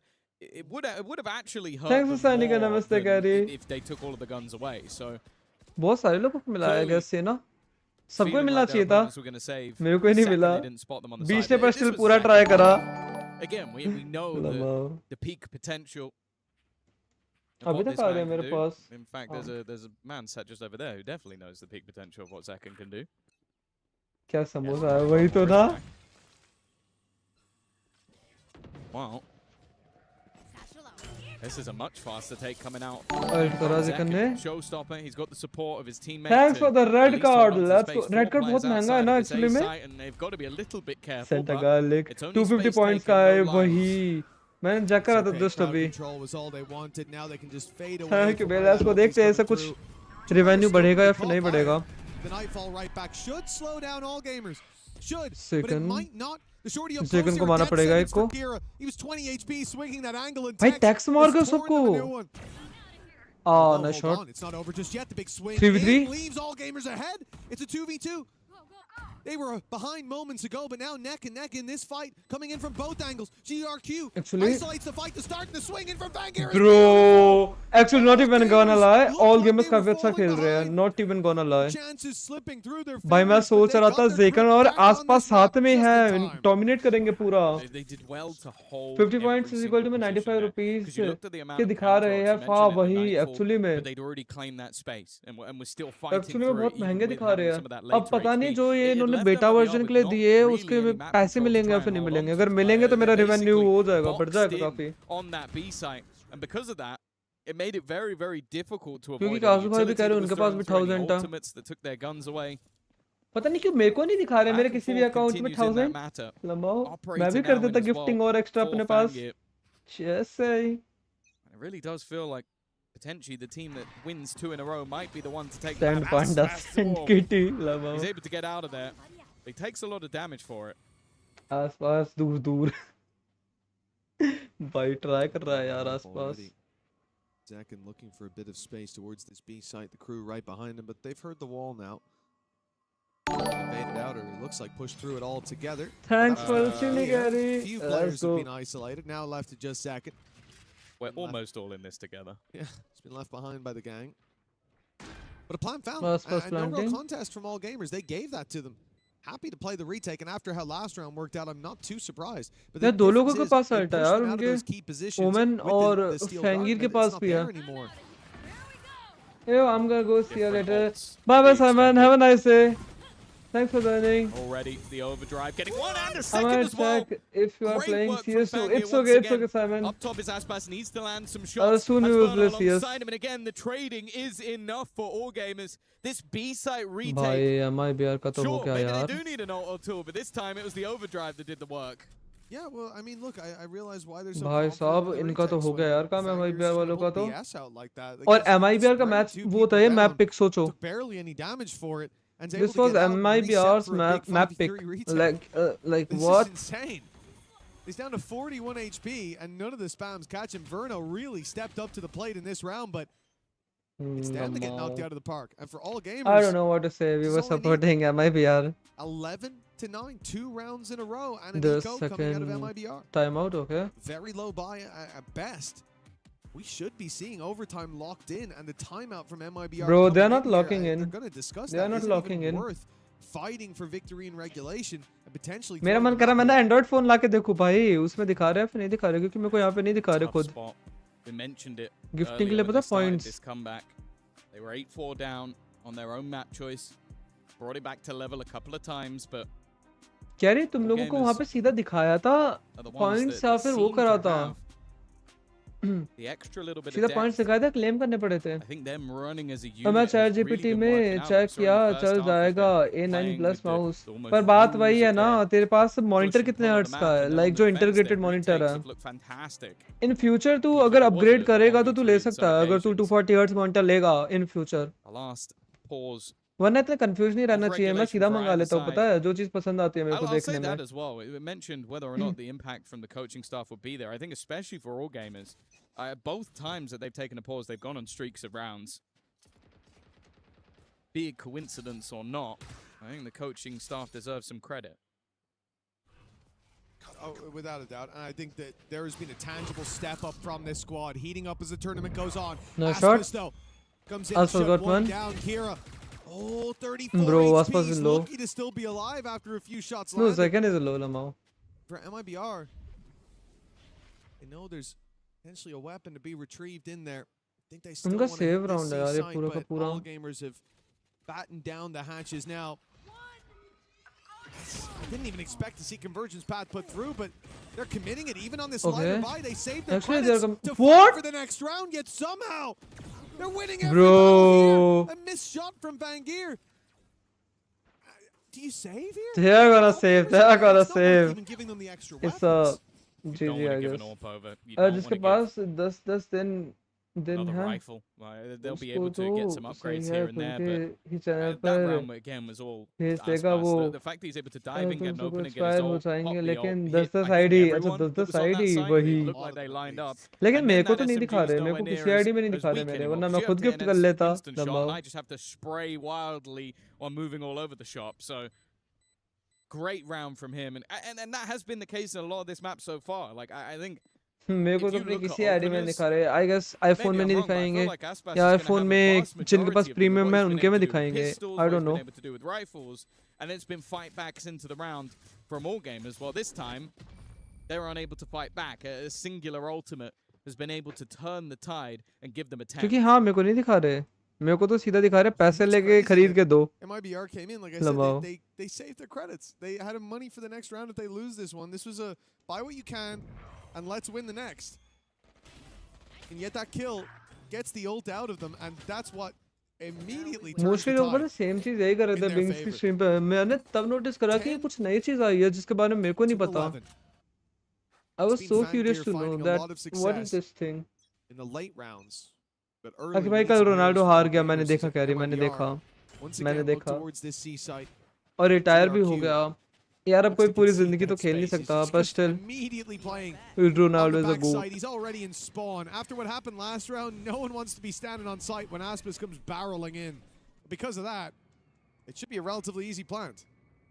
It would have actually hurt Thanks for sending a namaste, Gary. If they took all of the guns away. So बहुत सारे लोगों को मिला है कैसे ना सबको मिलना चाहिए था मेरे को ही नहीं मिला 20 ने पर स्टिल पूरा ट्राई करा Again we know the peak potential अभी तक आ रहे हैं मेरे पास In fact there's a man sat just over there who definitely knows the peak potential of what Zekken can do क्या समोसा है वही तो था Wow This is a much faster take coming out. Showstopper. He's got the support of his teammates. Thanks for the red card. Red card बहुत महंगा है ना actually में. And they've got to be a little bit careful. Sentagalic 250 points का है वही. मैंने check करा था just अभी. Thank you बेलास को देखते हैं ऐसा कुछ revenue बढ़ेगा या फिर नहीं बढ़ेगा. The nightfall right back should slow down all gamers. Should, but it might not. The shorty up close को मारना पड़ेगा एक को. He was 20 HP swinging that angle and भाई टैक्स मार गया सबको. Nice shot. It's not over just yet. The big swing 3v3 leaves all gamers ahead. It's a 2v2. They were behind moments ago, but now neck and neck in this fight, coming in from both angles. GRQ isolates the fight to start, and the swing in from Vanguard. Bro, actually not even gonna lie, all gamers काफी अच्छा खेल रहे हैं, not even gonna lie. भाई मैं सोच रहा था जेकन और आसपास साथ में है, dominate करेंगे पूरा. 50 points is equal to 95 rupees. के दिखा रहे हैं, हाँ वही actually में. Actually में बहुत महंगे दिखा रहे हैं. अब पता नहीं जो ये इन्होंने बेटा वर्जन के लिए दिए उसके पैसे मिलेंगे या फिर नहीं मिलेंगे. अगर मिलेंगे तो मेरा रेवेन्यू हो जाएगा, बढ़ जाएगा काफी. It made it very, very difficult to avoid क्योंकि काजू भाई भी कह रहे हैं उनके पास भी 1000 था. पता नहीं क्यों मेरे को नहीं दिखा रहे मेरे किसी भी अकाउंट में 1000. लंबाओ मैं भी कर देता गिफ्टिंग और एक्स्ट्रा अपने पास. जैसे it really does feel like potentially the team that wins 2 in a row might be the one to take the panda kitty. He's able to get out of there. He takes a lot of damage for it. आसपास दूर दूर भाई try कर रहा है यार आसपास. Zekin looking for a bit of space towards this B site. The crew right behind him, but they've heard the wall now. Baited out, or it looks like pushed through it all together. Thanks for listening, Gary. Few players have been isolated. Now left to just Zekin. We're almost all in this together. Yeah, it's been left behind by the gang. But a plan found. And no real contest from all gamers. They gave that to them. Happy to play the retake, and after how last round worked out, I'm not too surprised. But यार दो लोगों के पास alt है यार उनके women और फैंगीर के पास भी है. Yo, I'm gonna go see you later. Bye bye Simon, have a nice day. Thanks for joining. Already the overdrive, getting one and a second as well. If you are playing CS, so it's okay Simon. Up top is Aspas, needs to land some shots. Soon we will play CS. And again, the trading is enough for all gamers. This B-site retake. भाई MIBR का तो हो गया यार. Maybe they do need an auto tool, but this time it was the overdrive that did the work. Yeah, well, I mean, look, I realize why there's so. भाई साहब इनका तो हो गया यार काम MIBR वालों का तो. और MIBR का मैच वो था ये मैप पिक सोचो. Barely any damage for it. This was MIBR's map pick. Like what? This is insane. He's down to 41 HP, and none of the spams catch him. Verno really stepped up to the plate in this round, but it's them to get knocked out of the park. And for all gamers, I don't know what to say. We were supporting MIBR. 11-9, 2 rounds in a row, and an the eco coming out of MIBR. Timeout, okay. Very low buy at best. We should be seeing overtime locked in, and the timeout from MIBR. Bro, they're not locking in. They're going to discuss they are not locking in. Worth fighting for victory in regulation and potentially. मेरा मन कर रहा मैं ना Android phone लाके देखूं भाई उसमें दिखा रहे हैं फिर नहीं दिखा रहे क्योंकि मेरे को यहाँ पे नहीं दिखा रहे खुद. We mentioned it. Gifting के लिए पता points. This comeback. They were 8-4 down on their own map choice. Brought it back to level a couple of times, but. क्या रे तुम लोगों को वहाँ पे सीधा दिखाया था points या फिर वो करा था. The extra little bit सीधा पॉइंट्स दिखाया था क्लेम करने पड़े थे. I think them running as a unit. तो मैं चैट जीपीटी में चेक किया चल जाएगा A9 प्लस माउस पर बात वही है ना तेरे पास मॉनिटर कितने हर्ट्ज का है लाइक जो इंटीग्रेटेड मॉनिटर है. इन फ्यूचर तू अगर अपग्रेड करेगा तो तू ले सकता है अगर तू 240 हर्ट्ज मॉनिटर लेगा इन फ्यूचर. वरना इतना कंफ्यूज नहीं रहना चाहिए. मैं सीधा मंगा लेता हूँ पता है जो चीज पसंद आती है मेरे को देखने में. As well. We mentioned whether or not the impact from the coaching staff would be there. I think especially for all gamers, both times that they've taken a pause, they've gone on streaks of rounds. Be it coincidence or not, I think the coaching staff deserves some credit. Oh, without a doubt. And I think that there has been a tangible step up from this squad, heating up as the tournament goes on. No shot. Though, comes in, also got one down. Kira. Oh, 34 Bro, HP. He's lucky to still be alive after a few shots landed. No, second is a low lamau. For MIBR, I know there's potentially a weapon to be retrieved in there. I think they still want to save round site, but all gamers have battened down the hatches now. I didn't even expect to see Convergence Path put through, but they're committing it even on this lighter buy. They saved their credits to fight for the next round, yet somehow they're winning every battle here. A missed shot from Vanguard. Do you save here? They're gonna save. They're gonna save. Even giving them the extra it's GG, I guess. जिसके पास 10 then another rifle. They'll be able to get some upgrades here and there, but that round again was all the fact that he's able to dive and get an open and get his ult लेकिन 10 ID अच्छा 10 ID वही looked like they lined up. लेकिन मेरे को तो नहीं दिखा रहे मेरे को किसी आईडी में नहीं दिखा रहे मेरे वरना मैं खुद गिफ्ट कर लेता. I just have to spray wildly while moving all over the shop. So great round from him, and that has been the case in a lot of this map so far. Like I think मेरे को तो अपने किसी ID में दिखा रहे, I guess iPhone में नहीं दिखाएंगे या आईफोन में जिनके पास प्रीमियम है उनके में दिखाएंगे, I don't know. And it's been fight backs into the round from all gamers. Well, this time they're unable to fight back. A singular ultimate has been able to turn the tide and give them a 10. क्योंकि हाँ मेरे को नहीं दिखा रहे, मेरे को तो सीधा दिखा रहे पैसे लेके खरीद के दो. MIBR came in, like I said, they saved their credits. They had money for the next round if they lose this one. This was a buy what you can and let's win the next. And yet that kill gets the ult out of them, and that's what immediately turns mostly लोग बड़ा same चीज यही कर रहे थे बिंग्स की stream पे. मैंने तब नोटिस करा कि कुछ नई चीज आई है जिसके बारे में मेरे को नहीं पता. I was so curious to know that what is this thing. In the late rounds. अरे भाई कल रोनाल्डो हार गया, मैंने देखा कैरी, मैंने देखा और रिटायर भी हो गया. यार अब कोई पूरी जिंदगी तो खेल नहीं सकता, पर still Ronaldo is a goat. He's already in spawn. After what happened last round, no one wants to be standing on site when Aspas comes barreling in. Because of that, it should be a relatively easy plant.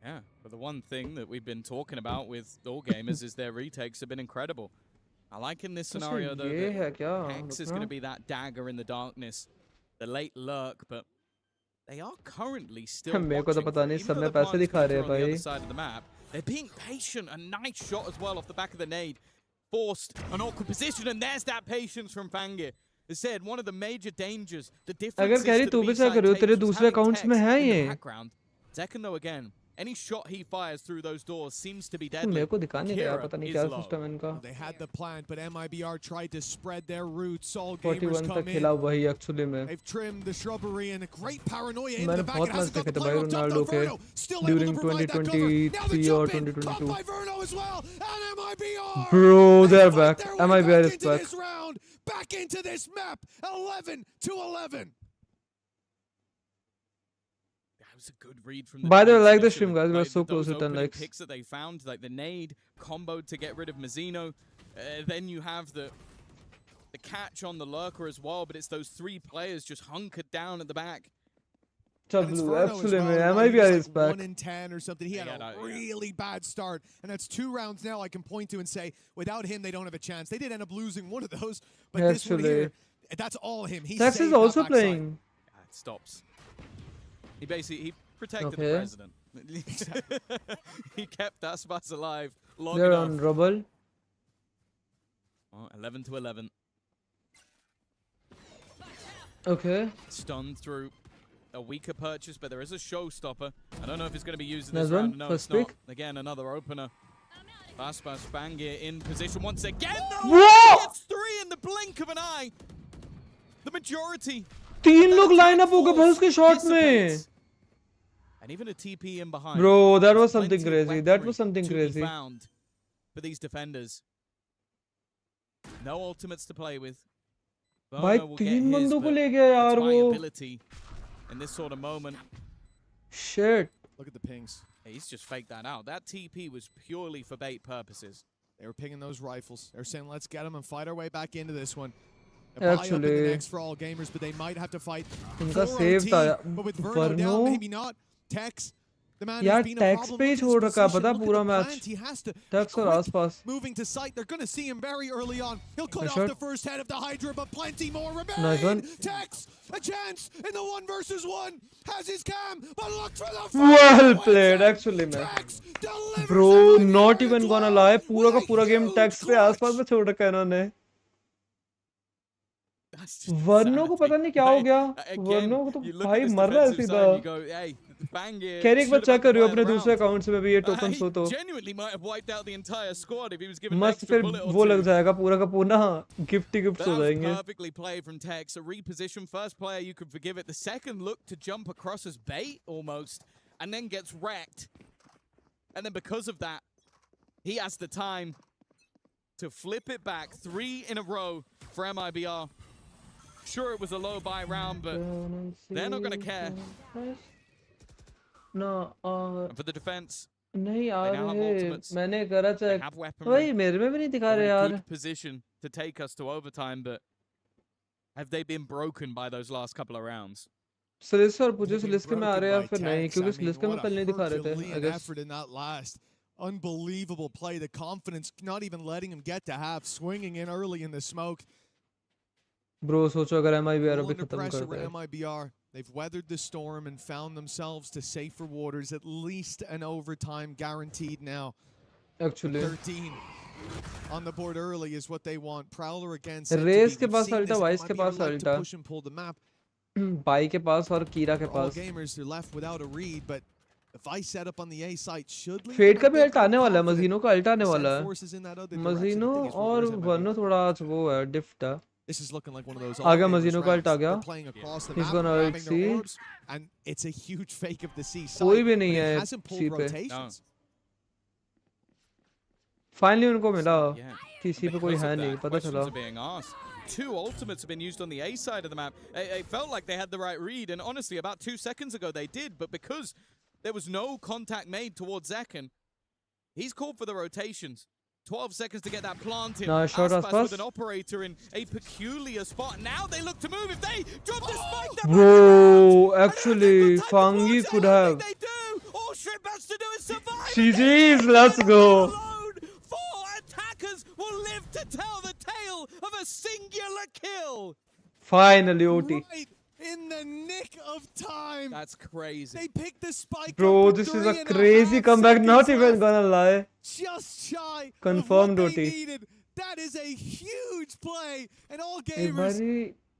Yeah, but the one thing that we've been talking about with all gamers is their retakes have been incredible. I like in this scenario though that Hex is going to be that dagger in the darkness, the late lurk, but they are currently still watching from even the advanced picture on the other side of the map. They're being patient. A nice shot as well off the back of the nade. Forced an awkward position, and there's that patience from Fangir. As said, one of the major dangers, the difference is that the B-side takes in the background. Second though again, any shot he fires through those doors seems to be deadly. मेरे को दिखा नहीं रहा, पता नहीं क्या system है इनका. They had the plant, but MIBR tried to spread their roots. All gamers 41 come तक in. खिला वही एक्चुअली में. They've trimmed the shrubbery and a great paranoia into मैंने the back. बहुत मैच देखे थे भाई रोनाल्डो के during 2023 or 2022. Bro, they're back. MIBR is back. Back into this map. 11-11. Was a good read from the By the way, like the stream, guys. We're so close to 10 likes. Picks that they found, like the nade comboed to get rid of Mazzino. Then you have the catch on the lurker as well, but it's those three players just hunkered down at the back. Absolutely, MIBR is back. 1 in 10 or something. He had a really bad start, and that's 2 rounds now I can point to and say, without him, they don't have a chance. They did end up losing one of those, but this one here, that's all him. Tex is also playing. Yeah, it stops. He protected the president. He kept that spot alive long enough. They're on rubble. 11-11. Okay. Stunned through a weaker purchase, but there is a showstopper. I don't know if it's going to be used in this round. No, it's not. Again, another opener. Aspas Fangir in position once again. No! It's 3 in the blink of an eye. The majority. 3 लोग line up हो गए भाई उसके shot में. And even a TP in behind. Bro, that was something crazy. That was something crazy. Found for these defenders. No ultimates to play with. भाई 3 बंदों को ले गया यार वो. In this sort of moment. Shit. Look at the pings. He's just faked that out. That TP was purely for bait purposes. They were pinging those rifles. They were saying, let's get them and fight our way back into this one. Actually, buy up in the next for all gamers, but they might have to fight. But with Verno down, maybe not. Tex, the man यार who's been a problem पे with छोड़ रखा है पता पूरा match. He has to Tex और आसपास. Moving to site, they're going to see him very early on. He'll cut off the first head of the Hydra, but plenty more remain. Nice one. Tex, a chance in the 1 versus 1. Has his cam, but look for the well played, actually, man. Bro, not even gonna lie, पूरा का पूरा game Tex पे आसपास में छोड़ रखा है इन्होंने. वर्नो को पता नहीं क्या हो गया. वर्नो को तो भाई मर रहा है सीधा. कैरी एक बार चेक करियो अपने दूसरे अकाउंट से भी ये टोकन्स हो तो मस्त फिर वो लग जाएगा पूरा का पूरा गिफ्ट ही गिफ्ट्स हो जाएंगे. Perfectly played from Tex. A reposition first player you could forgive it. The second look to jump across as bait almost and then gets wrecked. And then because of that he has the time to flip it back. 3 in a row for MIBR. Sure, it was a low buy round, but they're not going to care. No, and for the defense, नहीं यार मैंने करा check भाई मेरे में भी नहीं दिखा रहे यार. Good position to take us to overtime, but have they been broken by those last couple of rounds? Sliss और पूछे Sliss के में आ रहे हैं फिर नहीं क्योंकि Sliss के में कल नहीं दिखा रहे थे I guess. Effort in that last unbelievable play, the confidence not even letting him get to half, swinging in early in the smoke. Bro, सोचो अगर MIBR अभी खत्म करता है. MIBR, they've weathered the storm and found themselves to safer waters. At least an overtime guaranteed now. Actually. 13 on the board early is what they want. Prowler against. Race के पास अल्टा, Vice के पास अल्टा. Push and pull the map. Bai के पास और Kira के All pass. gamers are left without a read, but if I set up on the A site, should Fade का भी अल्टा आने वाला है, Mazino का अल्टा आने वाला है. Mazino और Verno थोड़ा आज वो है, diff था. This is looking like one of those. आ गया Mazino का अल्टा आ गया. He's gonna see. And it's a huge fake of the C site. कोई भी नहीं है C पे. Finally उनको मिला. कि C पे कोई है नहीं, पता चला. Two ultimates have been used on the A side of the map. It felt like they had the right read, and honestly, about 2 seconds ago they did, but because there was no contact made towards Zekken, he's called for the rotations. 12 seconds to get that planted. No, short Aspas with an operator in a peculiar spot. Now they look to move. If they drop the spike, bro, actually, Fangi could have. They do. All Shrimp has to do is survive. GG's, let's go. Four attackers will live to tell the tale of a singular kill. Finally, OT. Right in the nick of time. That's crazy. They picked the spike. Bro, this is a crazy comeback. Not even gonna lie. Just shy. Confirmed of what OT. they needed. That is a huge play, and all gamers.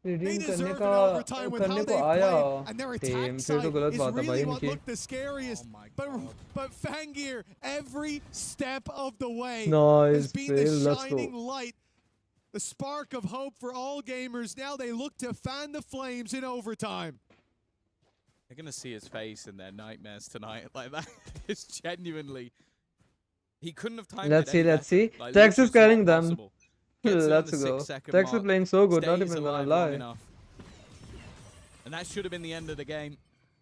They deserve an overtime with how they played, and their attack side is really what looked the scariest. But Fangir, every step of the way, has been the shining light, the spark of hope for all gamers. Now they look to fan the flames in overtime. They're gonna see his face in their nightmares tonight. Like that is genuinely. He couldn't have timed Let's it. Let's see. Like, Tex is carrying them. Possible. Let's go. Tex is playing so good, not even gonna lie. And that should have been the end of the game.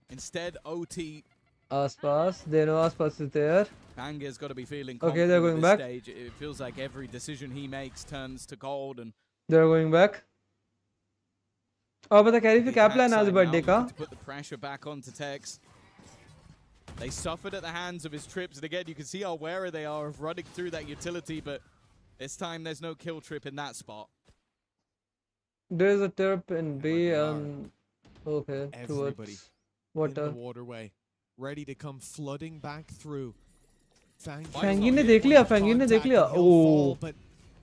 Instead, OT. Aspas, they know Aspas is there. Fangir's got to be feeling okay, they're going back. Stage. It feels like every decision he makes turns to gold, and they're going back. Oh, but the carry for क्या plan आज birthday का? To put the pressure back onto Tex. They suffered at the hands of his trips, and again, you can see how wary they are of running through that utility, but this time there's no kill trip in that spot. There's a trip in B and okay, everybody water. In the waterway, ready to come flooding back through. Fangi ने देख लिया, Fangi ने देख लिया. Oh, but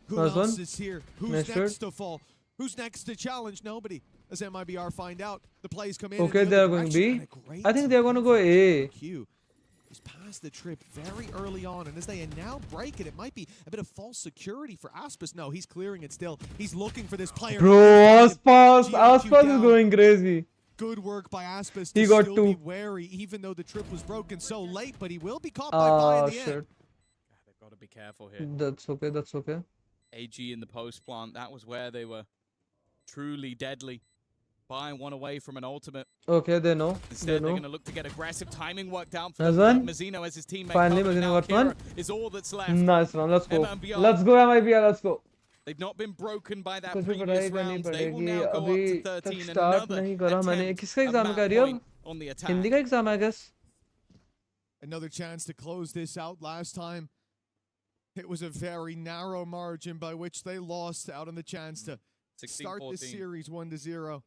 who else is here? Who's next to fall? Who's next to challenge? Nobody. As MIBR find out, the plays come in. Okay, they're going B. I think they're going to go A. He's passed the trip very early on, and as they now break it, it might be a bit of false security for Aspas. No, he's clearing it still. He's looking for this player. Bro, Aspas is going crazy. Good work by Aspas to still be wary, even though the trip was broken so late, but he will be caught by Bai in the end. They've got to be careful here. That's okay, that's okay. AG in the post plant, that was where they were truly deadly. Bai one away from an ultimate. Okay, they know. Instead, they're going to look to get aggressive timing worked out for Mazino as his teammate. Finally, Mazino got one. Is all that's left. Nice one, let's go. Let's go, MIBR, let's go. They've not been broken by that previous round. They will now go up to 13 and another attempt on the attack. Hindi ka exam, I guess. Another chance to close this out. Last time, it was a very narrow margin by which they lost out on the chance to start the series 1-0.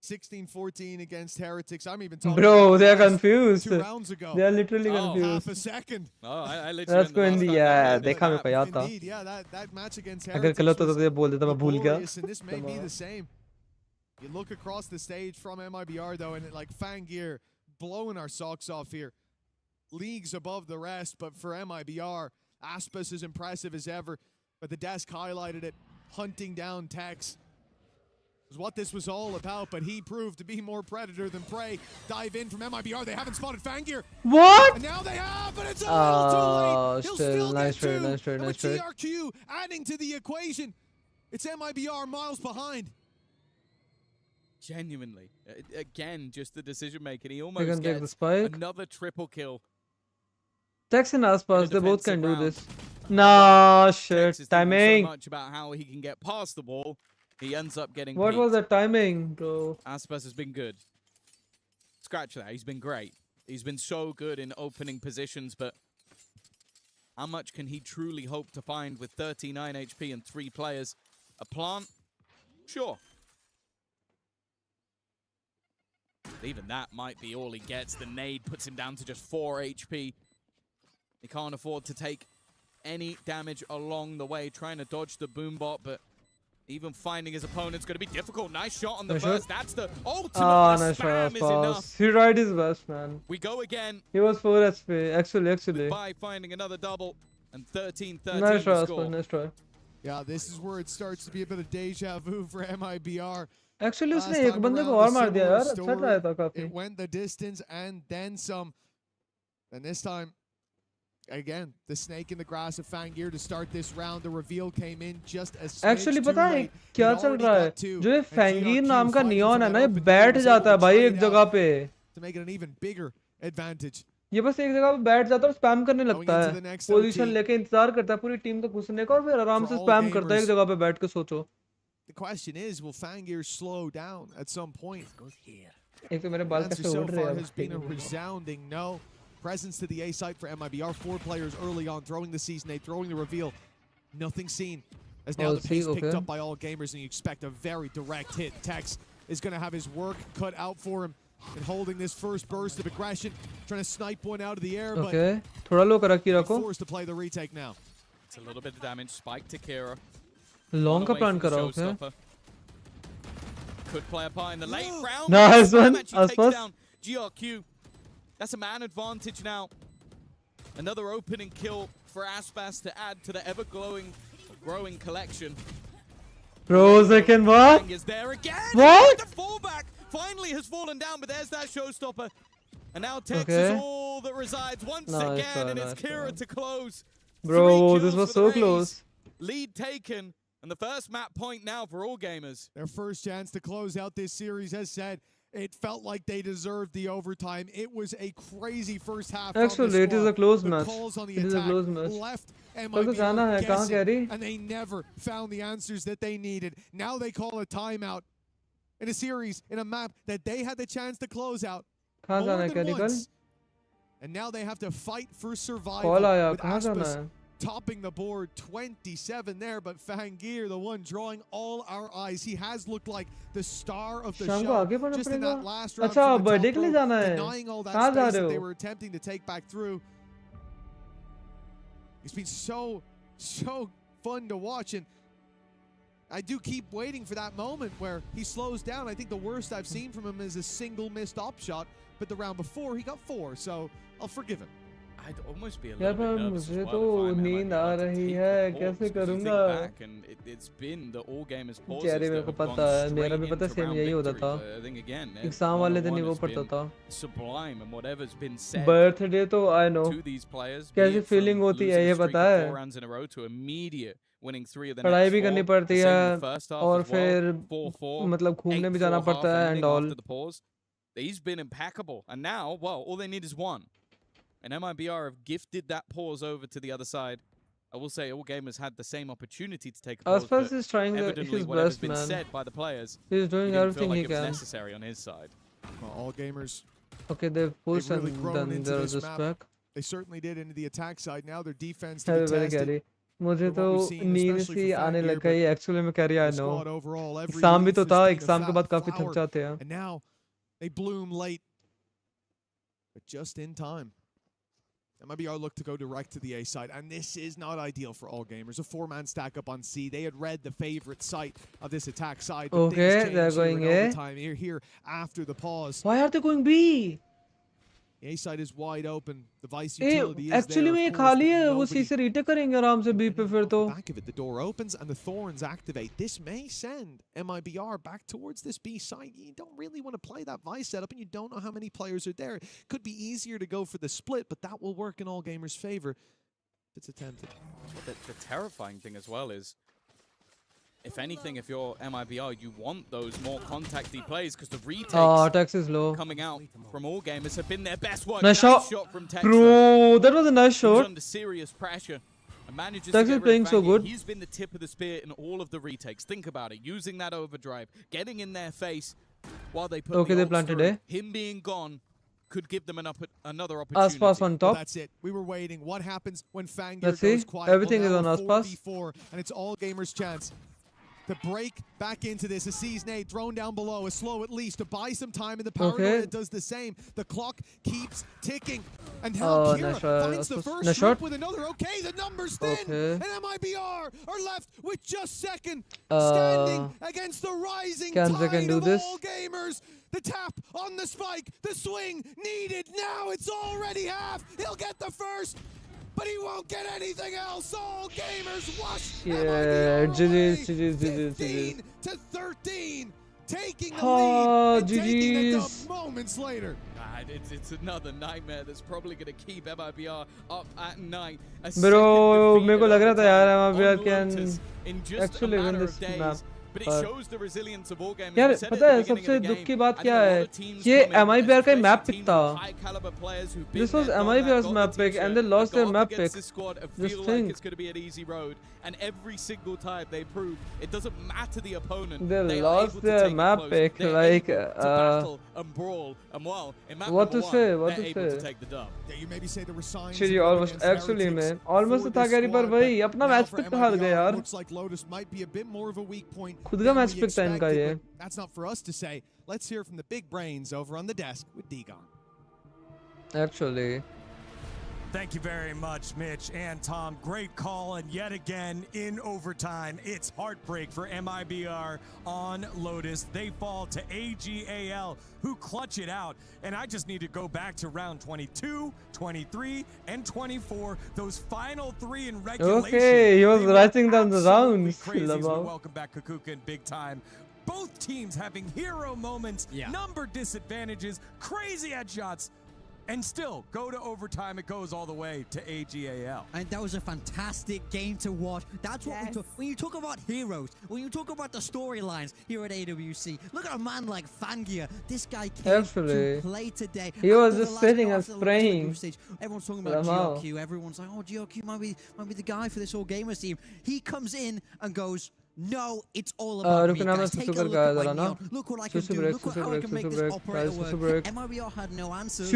16-14 against Heretics. I'm even talking. Bro, they're confused. 2 rounds ago. They're literally confused. Half a second. Oh, I literally. Let's go in the देखा मेरे को याद था. Indeed, yeah, that match against Heretics. अगर कल होता तो ये बोल देता मैं भूल गया. And this may be the same. You look across the stage from MIBR though, and like Fangir blowing our socks off here. Leagues above the rest, but for MIBR, Aspas is impressive as ever. But the desk highlighted it, hunting down Tex. Was what this was all about, but he proved to be more predator than prey. Dive in from MIBR. They haven't spotted Fangir. What? And now they have, but it's a little too late. He'll still nice get two. Nice trade. TRQ adding to the equation. It's MIBR miles behind. Genuinely. Again, just the decision making. He almost gets another triple kill. Tex and Aspas, they both can do this. Nah, shit. Timing. So much about how he can get past the wall. He ends up getting What peaked. was the timing, bro? Aspas has been good. scratch that. He's been great. He's been so good in opening positions, but how much can he truly hope to find with 39 HP and 3 players? A plant? Sure. Even that might be all he gets. The nade puts him down to just 4 HP. He can't afford to take any damage along the way, trying to dodge the boombot, but even finding his opponent's going to be difficult. Nice shot on the first. That's the ultimate. Nice spam is enough. He tried his best, man. We go again. He was 4 HP, actually. By finding another double and 13-13 nice try, score. Nice try. Yeah, this is where it starts to be a bit of deja vu for MIBR. Actually, उसने एक बंदे को और मार दिया यार. अच्छा try था काफी. It went the distance and then some. And this time, again, the snake in the grass of Fangir to start this round. The reveal came in just as Actually, पता है क्या चल रहा है? जो ये Fangir नाम का नियॉन है ना, ये बैठ जाता है भाई एक जगह पे. To make it an even bigger advantage. ये बस एक जगह पे बैठ जाता है और स्पैम करने लगता है. पोजीशन लेके इंतजार करता है पूरी टीम तक घुसने का और फिर आराम से स्पैम करता है एक जगह पे बैठ के. सोचो. The question is, will Fangir slow down at some point? एक तो मेरे बाल कैसे उड़ रहे हैं. Has been a resounding no. Presence to the A site for MIBR. 4 players early on throwing the season 8, throwing the reveal. Nothing seen. As now the pace picked up by all gamers, and you expect a very direct hit. Tex is going to have his work cut out for him and holding this first burst of aggression, trying to snipe one out of the air, but थोड़ा लो करा की रखो. Forced to play the retake now. It's a little bit of damage. Spike to Kira. Long का plan करा. Okay. Could play a part in the late round. Nice one. Takes down GRQ. That's a man advantage now. Another opening kill for Aspas to add to the growing collection. Bro, second what? Is there again? What? The fallback finally has fallen down, but there's that showstopper. And now Tex is all that resides once again, and it's Kira to close. Bro, this was so close. Lead taken, and the first map point now for all gamers. Their first chance to close out this series, as said. It felt like they deserved the overtime. It was a crazy first half. Actually, it is a close match. It is a close match. Left MIBR guessing, and they never found the answers that they needed. Now they call a timeout in a series, in a map that they had the chance to close out more than once. And now they have to fight for survival with Aspas topping the board. 27 there, but Fangir, the one drawing all our eyes. He has looked like the star of the show just in that last round from the top row, denying all that space that they were attempting to take back through. It's been so fun to watch, and I do keep waiting for that moment where he slows down. I think the worst I've seen from him is a single missed op shot, but the round before he got 4, so I'll forgive him. I'd almost be a little bit nervous as well तो नींद आ रही है कैसे करूँगा it's been the all gamers pauses चेहरे मेरे को पता है मेरा भी पता सेम यही होता था एग्जाम वाले दिन ही वो पड़ता था sublime and whatever's been said birthday तो I know to these players कैसी फीलिंग होती है ये पता है पढ़ाई भी करनी पड़ती है और फिर मतलब घूमने भी जाना पड़ता है and all. He's been impeccable, and now well all they need is one. And MIBR have gifted that pause over to the other side. I will say all gamers had the same opportunity to take a pause, but is trying evidently his whatever's best, been man. said by the players, he's doing everything like he can. Necessary on his side. Well, all gamers. Okay, they've pushed really and then there's this back. They certainly did into the attack side. Now their defense to be tested. मुझे तो नींद सी आने लग गई actually मैं कह रही I know exam भी तो था एग्जाम के बाद काफी थक जाते हैं and now they bloom late but just in time. MIBR look to go direct to the A side, and this is not ideal for all gamers. A 4-man stack up on C. They had read the favorite site of this attack side. Okay, they're going A. Here after the pause. Why are they going B? The A side is wide open. The vice utility is actually there. में खाली है वो C से retake करेंगे आराम से B पे फिर तो. Back of it, the door opens and the thorns activate. This may send MIBR back towards this B side. You don't really want to play that vice setup, and you don't know how many players are there. Could be easier to go for the split, but that will work in all gamers' favor if it's attempted. Well, the terrifying thing as well is, if anything, if you're MIBR, you want those more contacty plays because the retakes Tex is low. coming out from all gamers have been their best work. Nice shot from Tex. Bro, that was a nice shot. He's under serious pressure. And manages Tex to is playing so good. He's been the tip of the spear in all of the retakes. Think about it. Using that overdrive, getting in their face. while they put the they ults planted through. Him being gone could give them another opportunity. Aspas on top. Well, that's it. We were waiting. What happens when Fangir goes quiet? Everything is on Aspas. 4v4, and it's all gamers' chance to break back into this. A seize nade thrown down below, a slow at least to buy some time, and the power grid does the same. The clock keeps ticking, and now Kira finds the first shot with another. Okay, the number's thin, and MIBR are left with just second, standing against the rising tide of all gamers. The tap on the spike, the swing needed. Now it's already half. He'll get the first, but he won't get anything else. All gamers wash. Yeah, GG's. 15 to 13, taking the lead and taking the dub moments later. It's another nightmare that's probably going to keep MIBR up at night. Bro, मेरे को लग रहा था यार MIBR can actually win this map. But it shows the resilience of all gamers. यार पता है सबसे दुख की बात क्या है ये MIBR का मैप पिक था. This was MIBR's map pick and they lost their map pick. Just think. It's going to be an easy road, and every single time they prove it doesn't matter the opponent. They lost their map pick like battle and brawl and well. What to say? What to say? You maybe say there were signs. Chiri almost actually man almost था Gary पर भाई अपना match pick हार गए यार. Looks like Lotus might be a bit more of a weak point. खुद का match pick था इनका ये. That's not for us to say. Let's hear from the big brains over on the desk with Digon. Actually. Thank you very much, Mitch and Tom. Great call, and yet again in overtime, it's heartbreak for MIBR on Lotus. They fall to AGAL, who clutch it out. And I just need to go back to round 22, 23, and 24. Those final three in regulation. Okay, he was writing down the rounds. Welcome back, Kukuka, and big time. Both teams having hero moments, number disadvantages, crazy headshots. And still, go to overtime. It goes all the way to AGAL. And that was a fantastic game to watch. That's what we talk. When you talk about heroes, when you talk about the storylines here at AWC, look at a man like Fangir. This guy came to play today. He was just sitting and spraying. Everyone's talking about GRQ. Everyone's like, oh, GRQ might be the guy for this all gamers team. He comes in and goes, no, it's all about me, guys. Take a look at my neon. Look what I can do. Look how I can make this operator work. MIBR had no answers.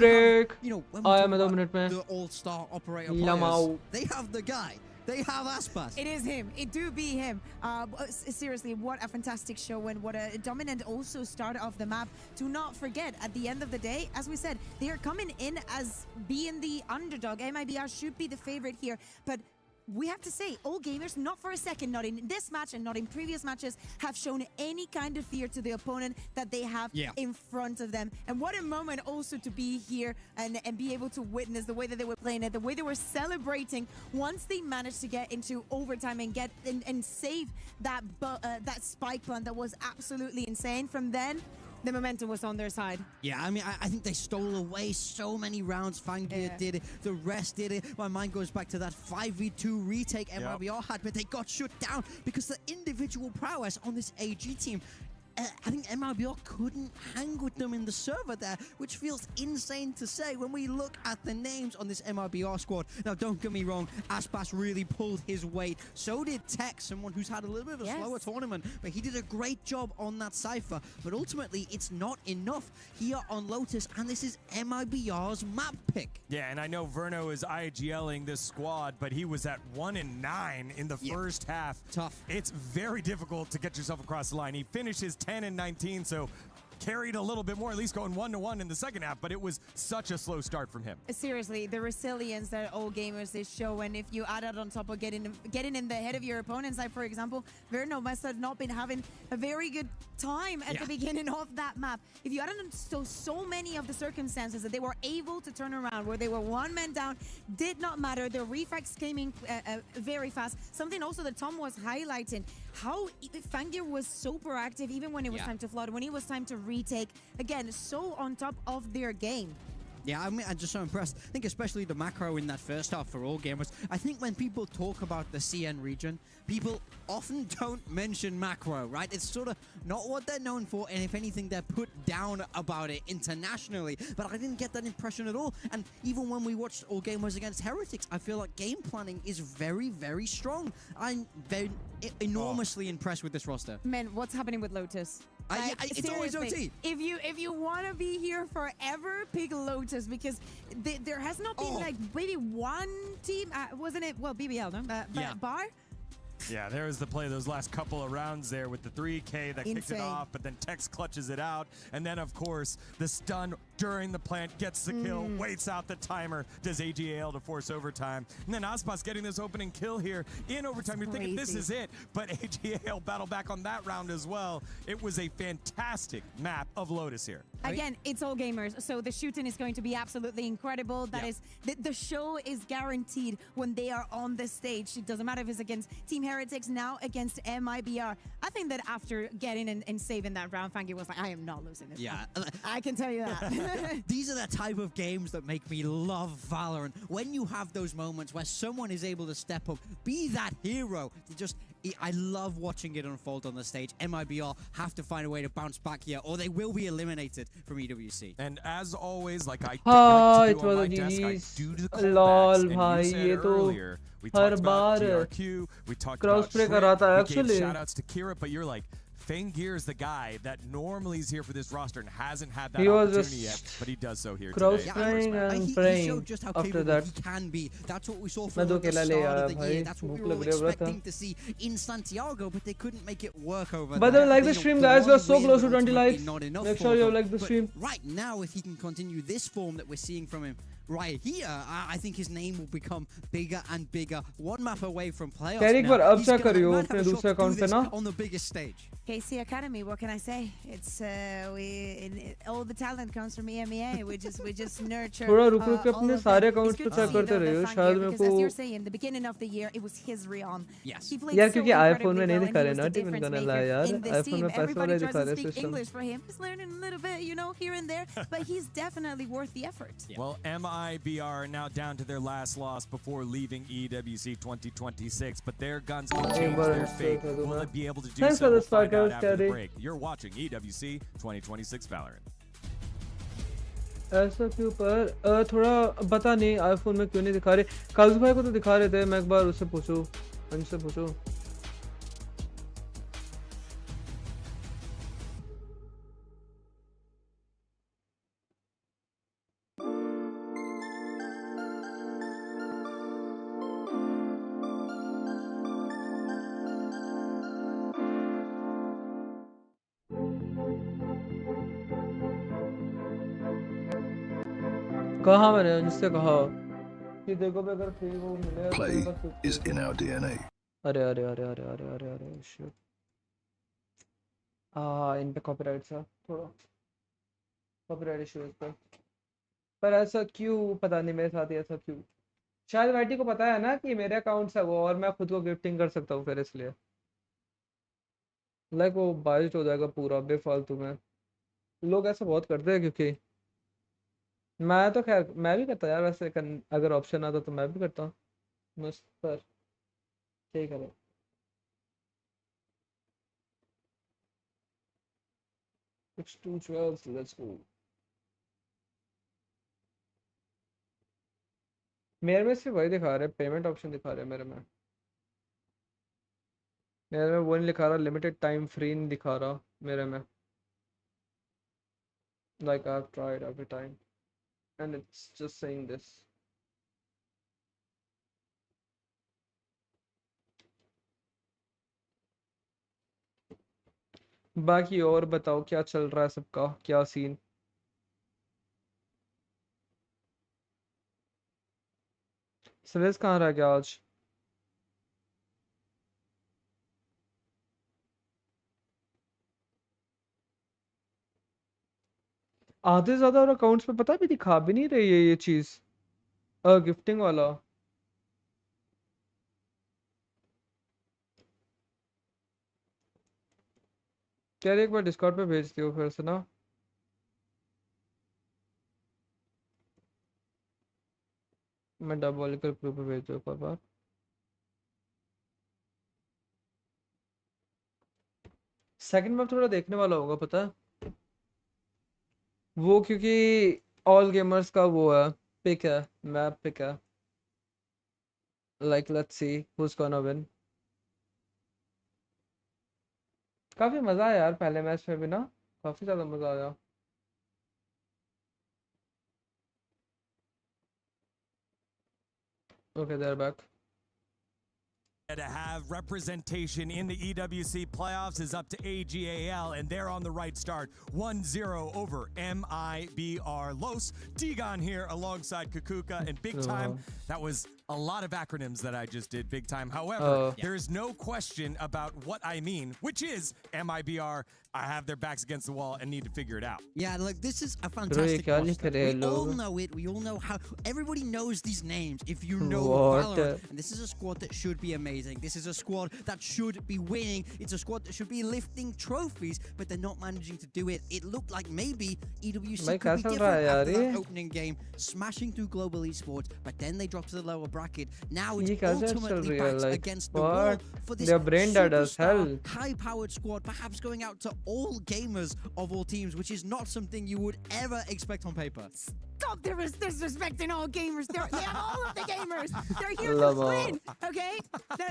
Break. You know, when we talk about the all-star operator players, they have the guy. They have Aspas. It is him. It do be him. Seriously, what a fantastic show and what a dominant also start of the map. Do not forget, at the end of the day, as we said, they are coming in as being the underdog. MIBR should be the favorite here, but we have to say, all gamers, not for a second, not in this match and not in previous matches, have shown any kind of fear to the opponent that they have in front of them. And what a moment also to be here and be able to witness the way that they were playing it, the way they were celebrating once they managed to get into overtime and get and save that spike plant that was absolutely insane. From then, the momentum was on their side. Yeah, I mean, I think they stole away so many rounds. Fangir did it. The rest did it. My mind goes back to that 5v2 retake MIBR had, but they got shut down because the individual prowess on this AG team. I think MIBR couldn't hang with them in the server there, which feels insane to say when we look at the names on this MIBR squad. Now, don't get me wrong, Aspas really pulled his weight. So did Tech, someone who's had a little bit of a slower tournament, but he did a great job on that Cypher. But ultimately, it's not enough here on Lotus, and this is MIBR's map pick. Yeah, and I know Verno is IGLing this squad, but he was at 1-9 in the first half. Tough. It's very difficult to get yourself across the line. He finishes 10-19, so carried a little bit more, at least going 1-1 in the second half, but it was such a slow start from him. Seriously, the resilience that all gamers is show, and if you add that on top of getting in the head of your opponents, like for example, Verno must have not been having a very good time at the beginning of that map. If you add on so many of the circumstances that they were able to turn around, where they were one man down, did not matter. The refrags came in very fast. Something also that Tom was highlighting, how Fangir was so proactive even when it was time to flood, when it was time to retake. Again, so on top of their game. Yeah, I mean, I'm just so impressed. I think especially the macro in that first half for all gamers. I think when people talk about the CN region, people often don't mention macro, right? It's sort of not what they're known for, and if anything, they're put down about it internationally. But I didn't get that impression at all. And even when we watched all gamers against Heretics, I feel like game planning is very, very strong. I'm very enormously impressed with this roster. Man, what's happening with Lotus? It's always OT. If you want to be here forever, pick Lotus, because there has not been like maybe one team, wasn't it? Well, BBL, no? Yeah. Bar? Yeah, there was the play those last couple of rounds there with the 3K that kicked it off, but then Tex clutches it out. And then, of course, the stun during the plant gets the kill, waits out the timer, does AGAL to force overtime. And then Aspas getting this opening kill here in overtime. You're thinking this is it, but AGAL battled back on that round as well. It was a fantastic map of Lotus here. Again, it's all gamers, so the shooting is going to be absolutely incredible. That is, the show is guaranteed when they are on the stage. It doesn't matter if it's against Team Heretics, now against MIBR. I think that after getting and saving that round, Fangi was like, I am not losing this. Yeah. I can tell you that. These are the type of games that make me love Valorant. When you have those moments where someone is able to step up, be that hero, I love watching it unfold on the stage. MIBR have to find a way to bounce back here, or they will be eliminated from EWC. And as always, like I like to do on my desk, I do the callbacks. And you said earlier, we talked about DRQ, we talked about Trick, we gave shout-outs to Kira, but you're like, Fangir is the guy that normally is here for this roster and hasn't had that opportunity yet, but he does so here today. He showed just how capable he can be. That's what we saw from the start of the year. That's what we were all expecting to see in Santiago, but they couldn't make it work over there. But then like the stream, guys, we're so close to 20 likes. Make sure you like the stream. Right now, if he can continue this form that we're seeing from him right here, I think his name will become bigger and bigger. One map away from playoffs now. He's gonna have a shot to do this on the biggest stage. KC Academy, what can I say? It's all the talent comes from EMEA. We just nurture all of them. It's good to see because as you're saying, the beginning of the year, it was his Rion. Yes. He played so incredibly well, and he was the difference maker in this team. Everybody tries to speak English for him. He's learning a little bit, here and there, but he's definitely worth the effort. Well, MIBR now down to their last loss before leaving EWC 2026, but their guns can change their fate. Will they be able to do so? We'll find out after the break. You're watching EWC 2026 Valorant. ऐसा क्यों पर थोड़ा पता नहीं iPhone में क्यों नहीं दिखा रहे काजू भाई को तो दिखा रहे थे मैं एक बार उससे पूछूं उनसे पूछूं कहा मैंने उनसे कहा कि देखो भी अगर फ्री वो मिले Play is in our DNA. अरे अरे अरे अरे अरे अरे अरे शिट इन पे कॉपीराइट था थोड़ा कॉपीराइट इश्यूज पर ऐसा क्यों पता नहीं मेरे साथ ही ऐसा क्यों शायद वाईटी को पता है ना कि मेरे अकाउंट से वो और मैं खुद को गिफ्टिंग कर सकता हूँ फिर इसलिए लाइक वो बाइट हो जाएगा पूरा बेफालतू में लोग ऐसा बहुत करते हैं क्योंकि मैं तो खैर मैं भी करता यार वैसे अगर ऑप्शन आता तो मैं भी करता हूँ मस्त पर ठीक है It's 212 let's go मेरे में सिर्फ वही दिखा रहे पेमेंट ऑप्शन दिखा रहे मेरे में वो नहीं लिखा रहा लिमिटेड टाइम फ्री नहीं दिखा रहा मेरे में like I've tried every time and it's just saying this बाकी और बताओ क्या चल रहा है सबका क्या सीन सुरेश कहाँ रह गया आज आधे ज्यादा और अकाउंट्स पे पता भी दिखा भी नहीं रही है ये चीज गिफ्टिंग वाला क्या एक बार डिस्कॉर्ड पे भेज दियो फिर से ना मैं डायबॉलिकल ग्रुप पे भेज दूँ पापा। सेकंड मैप थोड़ा देखने वाला होगा पता वो क्योंकि ऑल गेमर्स का वो है पिक है मैप पिक है like let's see who's gonna win। काफी मजा आया यार पहले मैच में भी ना काफी ज्यादा मजा आया। Okay, they're back. To have representation in the EWC playoffs is up to AGAL, and they're on the right start. 1-0 over MIBR. Los Digon here alongside Kukuka, and Big Time. That was a lot of acronyms that I just did, Big Time. However, there is no question about what I mean, which is MIBR. I have their backs against the wall and need to figure it out. Yeah, look, this is a fantastic roster. We all know it. We all know how. Everybody knows these names. If you know Valorant, and this is a squad that should be amazing. This is a squad that should be winning. It's a squad that should be lifting trophies, but they're not managing to do it. It looked like maybe EWC could be different after that opening game, smashing through global esports, but then they dropped to the lower bracket. Now it's ultimately back against the wall for this superstar, high-powered squad, perhaps going out to all gamers of all teams, which is not something you would ever expect on paper. Stop disrespecting all gamers. They're all of the gamers. They're here to win. Okay?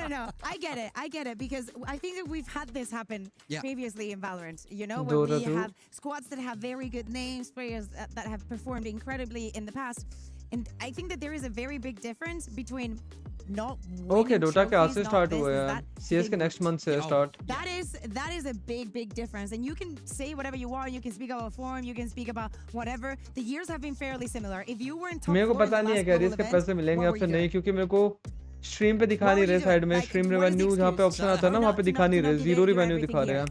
No. I get it because I think that we've had this happen previously in Valorant. You know, where we have squads that have very good names, players that have performed incredibly in the past. And I think that there is a very big difference between not winning Dota के आज से start हुआ है CS के next month से start that is a big difference and you can say whatever you want you can speak about form you can speak about whatever the years have been fairly similar if you were in top 4 मेरे को पता नहीं है क्या इसके पैसे मिलेंगे अब से नहीं क्योंकि मेरे को स्ट्रीम पे दिखा नहीं रहे साइड में स्ट्रीम रिवेन्यू जहाँ पे ऑप्शन आता है ना वहाँ पे दिखा नहीं रहे जीरो रिवेन्यू दिखा रहे हैं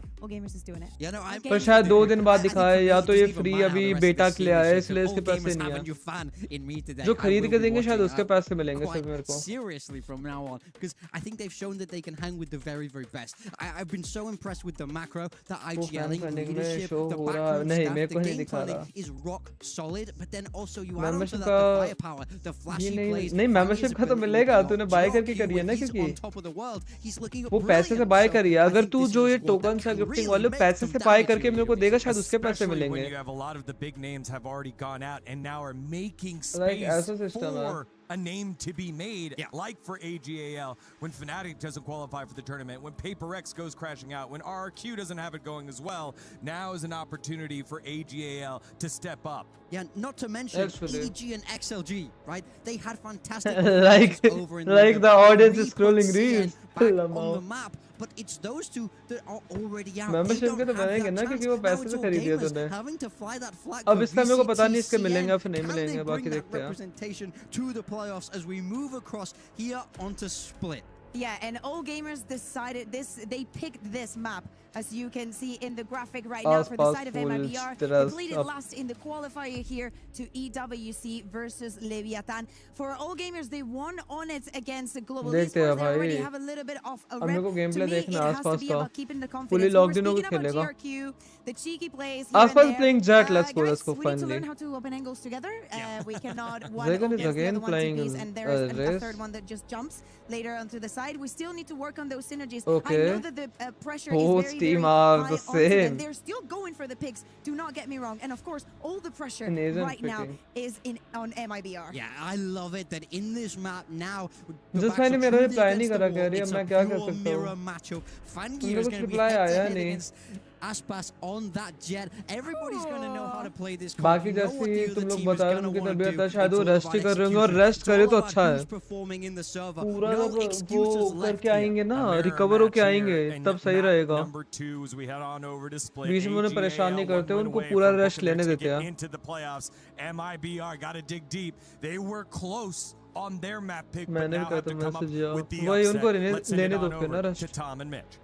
पर शायद 2 दिन बाद दिखाए या तो ये फ्री अभी बेटा के लिए आया इसलिए इसके पैसे नहीं है जो खरीद के देंगे शायद उसके पैसे मिलेंगे सिर्फ मेरे को seriously from now on because I think they've shown that they can hang with the very best. I've been so impressed with the macro, the IGLing leadership, the backroom staff, the game planning is rock solid but then also you add on to that the firepower, the flashy plays. नहीं membership का तो मिलेगा तूने bye करके करी है ना क्योंकि वो पैसे से बाय करी है अगर तू जो ये टोकन है गिफ्टिंग वाले पैसे से बाय करके मेरे को देगा शायद उसके पैसे मिलेंगे a name to be made, like for AGAL, when Fnatic doesn't qualify for the tournament, when PaperX goes crashing out, when RRQ doesn't have it going as well, now is an opportunity for AGAL to step up. Yeah, not to mention EG and XLG, right? They had fantastic over in the audience is scrolling reels on the map. But it's those two that are already out. Membership के तो बनाएंगे ना क्योंकि वो पैसे से खरीद दिया तूने अब इसका मेरे को पता नहीं इसके मिलेंगे फिर नहीं मिलेंगे बाकी देखते हैं representation to the playoffs as we move across here onto Split. Yeah, and all gamers decided this. They picked this map, as you can see in the graphic right now for the side of MIBR. They completed last in the qualifier here to EWC versus Leviathan. For all gamers, they won on it against the global esports. They already have a little bit of a rep. To me, it has to be about keeping the confidence. We're speaking about GRQ, the cheeky plays here and there. Playing Jet, let's go we finally. need to learn how to open angles together. We cannot one against the other one to piece, and there's a third one that just jumps later onto the side. We still need to work on those synergies. I know that the pressure is very high onto them. They're still going for the picks. Do not get me wrong. And of course, all the pressure right now is on MIBR. Yeah, I love it that in this map now, just मैंने मेरा reply नहीं करा कह रही है मैं क्या कर सकता हूँ mirror matchup. Fangi is going to be head-to-head against Aspas on that Jet. Everybody's going to know how to play this card. बाकी जैसे तुम लोग बता रहे हो उनकी तबीयत है शायद वो रेस्ट ही कर रहे होंगे और रेस्ट करे तो अच्छा है पूरा वो करके आएंगे ना रिकवर होके आएंगे तब सही रहेगा बीच में उन्हें परेशान नहीं करते उनको पूरा रेस्ट लेने देते हैं MIBR got to dig deep. They were close on their map pick, but मैंने now भी have to come up with the वही उनको upset. Let's send लेने it दो on फिर ना over rest to Tom and Mitch.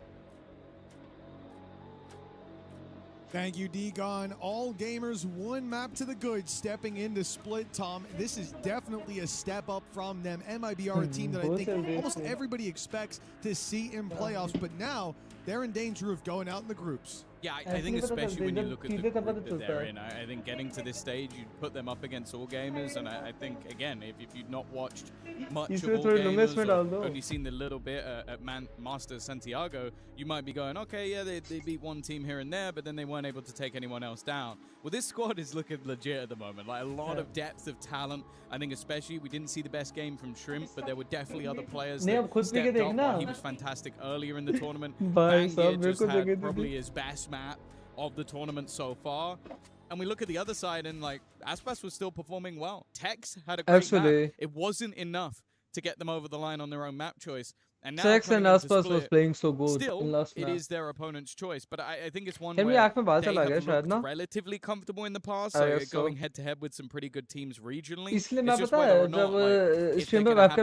Thank you, D-Gon. All gamers, one map to the good, stepping into Split, Tom. This is definitely a step up from them. MIBR, a team that I think almost everybody expects to see in playoffs, but now they're in danger of going out in the groups. Yeah, I think especially when you look at the group that they're in, I think getting to this stage, you put them up against all gamers, and I think, again, if you've not watched much of all gamers or only seen the little bit at Master Santiago, you might be going, okay, yeah, they beat one team here and there, but then they weren't able to take anyone else down. Well, this squad is looking legit at the moment, like a lot of depth of talent. I think especially we didn't see the best game from Shrimp, but there were definitely other players that stepped up while he was fantastic earlier in the tournament. Bangir just had probably his best map of the tournament so far. And we look at the other side and like Aspas was still performing well. Tex had a great map. It wasn't enough to get them over the line on their own map choice. And now Tex and Aspas was playing so good. Still, it is their opponent's choice. But I think it's one where they have looked relatively comfortable in the past. So going head to head with some pretty good teams regionally. It's just whether or not if they're gonna have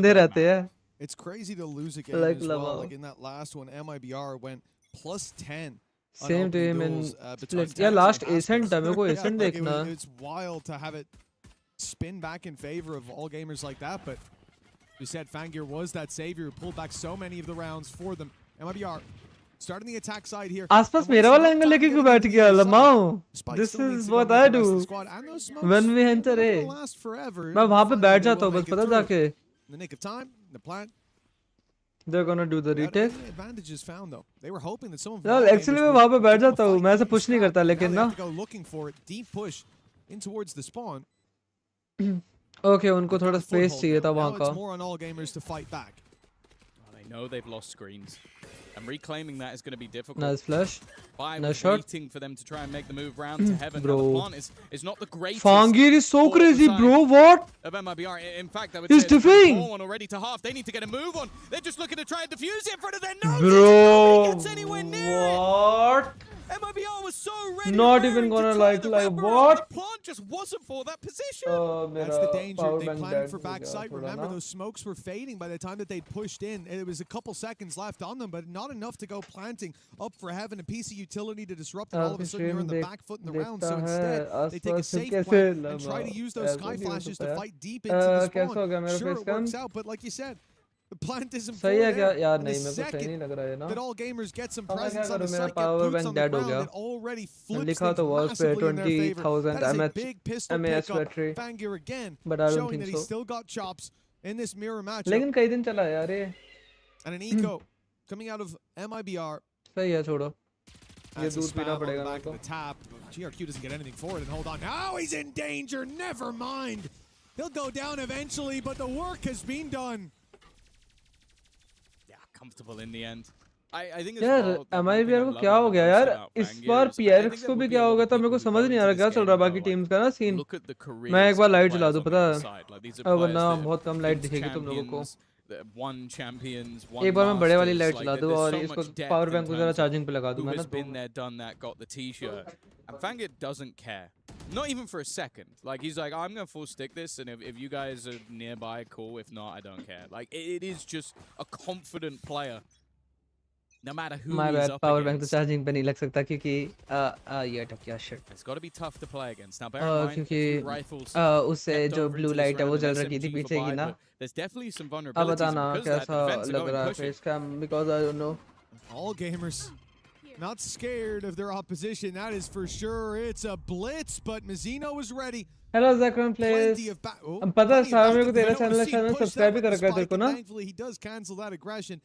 enough. It's crazy to lose a game as well. Like in that last one, MIBR went +10. Same team in split. Yeah, last Ascent मेरे को Ascent देखना. It's wild to have it spin back in favor of all gamers like that, but we said Fangir was that savior who pulled back so many of the rounds for them. MIBR starting the attack side here. आसपास मेरा वाला angle लेके क्यों बैठ गया लमाओ? This is what I do when we enter A. मैं वहाँ पे बैठ जाता हूँ बस पता जाके. In the nick of time, the plant. They're gonna do the retake. Advantages found though. They were hoping that some of them. Actually मैं वहाँ पे बैठ जाता हूँ. मैं ऐसे push नहीं करता लेकिन ना. Go looking for it, deep push in towards the spawn. Okay, उनको थोड़ा space चाहिए था वहाँ का. It's more on all gamers to fight back. Well, they know they've lost screens. And reclaiming that is going to be difficult. Nice flash. Nice shot. Waiting for them to try and make the move round to heaven. Bro. Now the plant is not the greatest. Fangir is so crazy, bro. What? Of MIBR. In fact, I would say it's one already to half. They need to get a move on. They're just looking to try and defuse it in front of their nose. Bro. Nobody gets anywhere near what? MIBR was so ready. Not even gonna like what? The plant just wasn't for that position. That's the danger. They planned for backside. Remember, those smokes were fading by the time that they pushed in. It was a couple seconds left on them, but not enough to go planting up for heaven. A piece of utility to disrupt, and all of a sudden you're on the back foot in the round. So instead, they take a safe point and try to use those sky flashes to fight deep into the spawn. Sure, it works out, but like you said, the plant isn't full there. And the second that all gamers get some presence on the site, get boots on the ground, it already flips things massively in their favor. That is a big pistol pickup. Fangir again, showing that he's still got chops in this mirror matchup. And an eco coming out of MIBR. Back to the tap. GRQ doesn't get anything for it, and hold on. Now he's in danger. Never mind. He'll go down eventually, but the work has been done. Comfortable in the end. I think यार MIBR को क्या हो गया यार इस बार PRX को भी क्या हो गया था मेरे को समझ नहीं आ रहा क्या चल रहा बाकी टीम्स का ना सीन मैं एक बार लाइट जला दूं पता है वरना बहुत कम लाइट दिखेगी तुम लोगों को एक बार मैं बड़े वाली लाइट जला दूं और इसको पावर बैंक को जरा चार्जिंग पे लगा दूं मैं ना And Fangir doesn't care. Not even for a second. Like, he's like, I'm going to full stick this, and if you guys are nearby, cool. If not, I don't care. Like, it is just a confident player. No matter who he's up against. Power bank to charging पे नहीं लग सकता क्योंकि ये टक क्या shit. It's got to be tough to play against. Now, bear in mind, क्योंकि rifles उससे जो blue light है वो जल रही थी पीछे की ना. There's definitely some vulnerabilities. अब बताना कैसा लग रहा है face cam because I don't know. All gamers not scared of their opposition, that is for sure. It's a blitz, but Mizzino was ready. Hello, Zakran plays. I'm पता है सारे मेरे को तेरा channel subscribe भी कर रखा है तेरे को ना. Thankfully, he does cancel that aggression.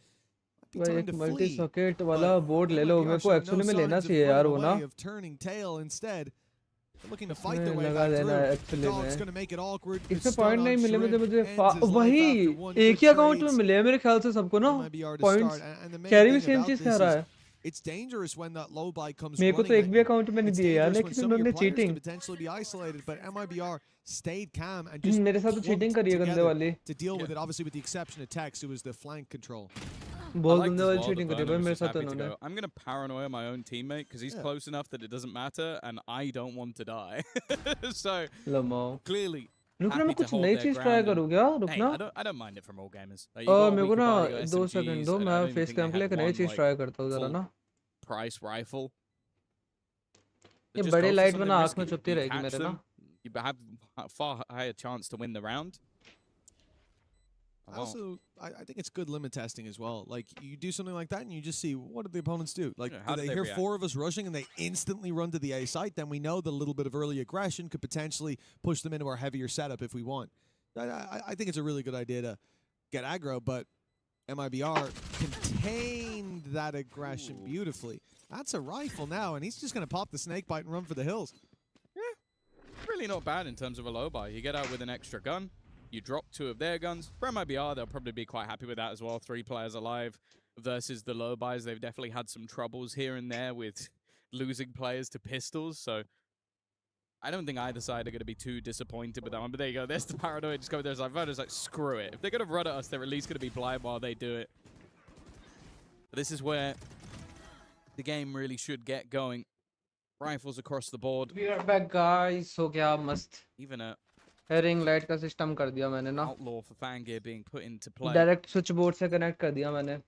भाई एक multi socket वाला board ले लो मेरे को actually में लेना चाहिए यार वो ना. Turning tail instead. Looking to fight their way back through. Dog's going to make it awkward. इसमें point नहीं मिले मुझे वही एक ही account में मिले मेरे ख्याल से सबको ना points. Carry भी same चीज कर रहा है. It's dangerous when that low buy comes मेरे को तो एक भी अकाउंट में नहीं दिए यार लेकिन उन्होंने cheating potentially be isolated, but MIBR stayed calm and just मेरे साथ तो चीटिंग करी है गंदे वाली to deal with it, obviously with the exception of Tex, who was the flank control. बहुत गंदे वाली चीटिंग करी भाई मेरे साथ उन्होंने. I'm going to paranoia my own teammate because he's close enough that it doesn't matter and I don't want to die. So clearly रुकना मैं कुछ नई चीज ट्राई करूँ क्या रुकना I don't mind it from all gamers. मेरे को ना 2 सेकंड दो मैं फेस कैम के लिए एक नई चीज ट्राई करता हूँ जरा ना. Price rifle. ये बड़े लाइट बना आँख में चुभती रहेगी मेरे ना. You have a far higher chance to win the round. Also, I think it's good limit testing as well. Like, you do something like that and you just see, what do the opponents do? Like, do they hear react? 4 of us rushing and they instantly run to the A site? Then we know that a little bit of early aggression could potentially push them into our heavier setup if we want. I think it's a really good idea to get aggro, but MIBR contained that aggression beautifully. That's a rifle now, and he's just going to pop the snake bite and run for the hills. Yeah, really not bad in terms of a low buy. You get out with an extra gun. You drop 2 of their guns. For MIBR, they'll probably be quite happy with that as well. 3 players alive versus the low buys. They've definitely had some troubles here and there with losing players to pistols, so I don't think either side are going to be too disappointed with that one. But there you go. There's the paranoid. Just go there. Like, voters like, screw it. If they're going to run at us, they're at least going to be blind while they do it. But this is where the game really should get going. Rifles across the board. We are back, guys. So kya must. Even a ring light का system कर दिया मैंने ना. Outlaw for Fangir being put into play. Direct switchboard से connect कर दिया मैंने.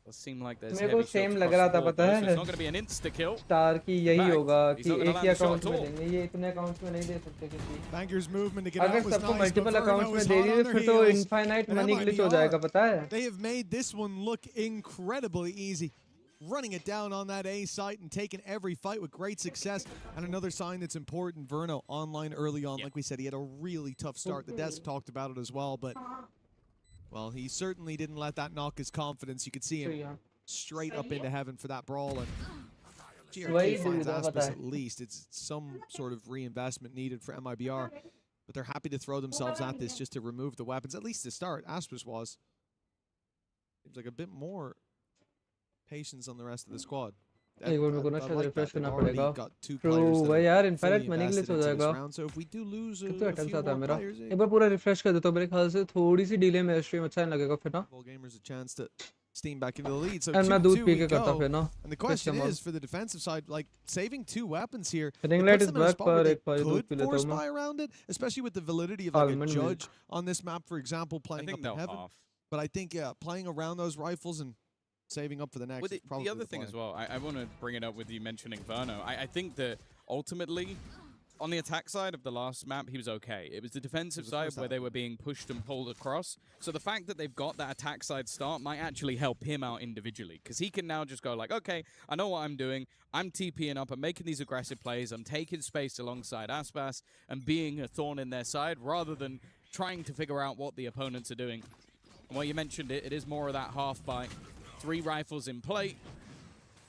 It seemed like there's मेरे को सेम लग रहा था पता है. It's not going to be an insta kill. Star की यही होगा कि एक ही अकाउंट में देंगे. ये इतने अकाउंट्स में नहीं दे सकते किसी. Fangir's movement to get out was nice. अगर सबको मल्टीपल अकाउंट्स में दे दिए फिर तो infinite money glitch हो जाएगा पता है. They have made this one look incredibly easy. Running it down on that A site and taking every fight with great success. And another sign that's important, Verno online early on. Like we said, he had a really tough start. The desk talked about it as well, but well, he certainly didn't let that knock his confidence. You could see him straight up into heaven for that brawl, and GRT finds Aspis at least. It's some sort of reinvestment needed for MIBR, but they're happy to throw themselves at this just to remove the weapons, at least to start. Aspis was. Seems like a bit more patience on the rest of the squad. एक बार मेरे को ना शायद refresh करना पड़ेगा. True, भाई यार infinite money glitch हो जाएगा. So if we do lose a कितना few attempts आता है more मेरा. players, एक बार पूरा रिफ्रेश कर देता हूँ. मेरे ख्याल से थोड़ी सी डिले में स्ट्रीम अच्छा नहीं लगेगा फिर ना. All gamers a chance to steam back into the lead. So and मैं दूध 2-2 पी we के करता go. फिर ना. And the question is for the defensive side, like saving 2 weapons here. Ring light is back पर एक बार दूध P लेता force हूँ मैं. buy around it, especially with the validity of like a judge on this map, for example, playing up in heaven. But I think playing around those rifles and saving up for the next. Well, the other thing as well, I want to bring it up with you mentioning Verno. I think that ultimately, on the attack side of the last map, he was okay. It was the defensive side where they were being pushed and pulled across. So the fact that they've got that attack side start might actually help him out individually, because he can now just go like, okay, I know what I'm doing. I'm TPing up. I'm making these aggressive plays. I'm taking space alongside Aspas and being a thorn in their side rather than trying to figure out what the opponents are doing. And while you mentioned it, it is more of that half bite. 3 rifles in play.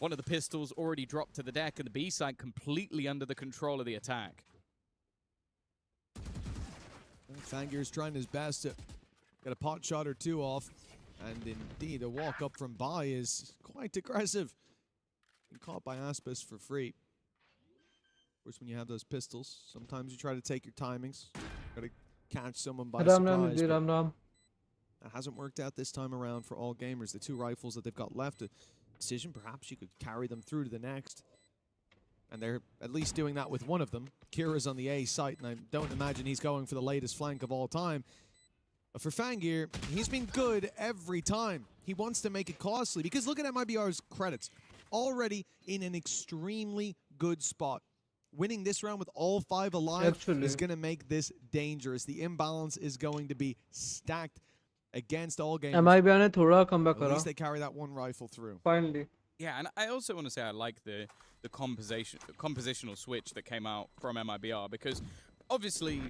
One of the pistols already dropped to the deck, and the B side completely under the control of the attack. Fangir's trying his best to get a pot shot or 2 off. And indeed, a walk up from Bai is quite aggressive. Being caught by Aspis for free. Of course, when you have those pistols, sometimes you try to take your timings. Got to catch someone by surprise. That hasn't worked out this time around for all gamers. The 2 rifles that they've got left, a decision, perhaps you could carry them through to the next. And they're at least doing that with one of them. Kira's on the A site, and I don't imagine he's going for the latest flank of all time. But for Fangir, he's been good every time. He wants to make it costly, because look at MIBR's credits. Already in an extremely good spot. Winning this round with all 5 alive is going to make this dangerous. The imbalance is going to be stacked against all gamers. MIBR ने थोड़ा comeback At least they carry that 1 rifle through. Finally. Yeah, and I also want to say I like the compositional switch that came out from MIBR, because obviously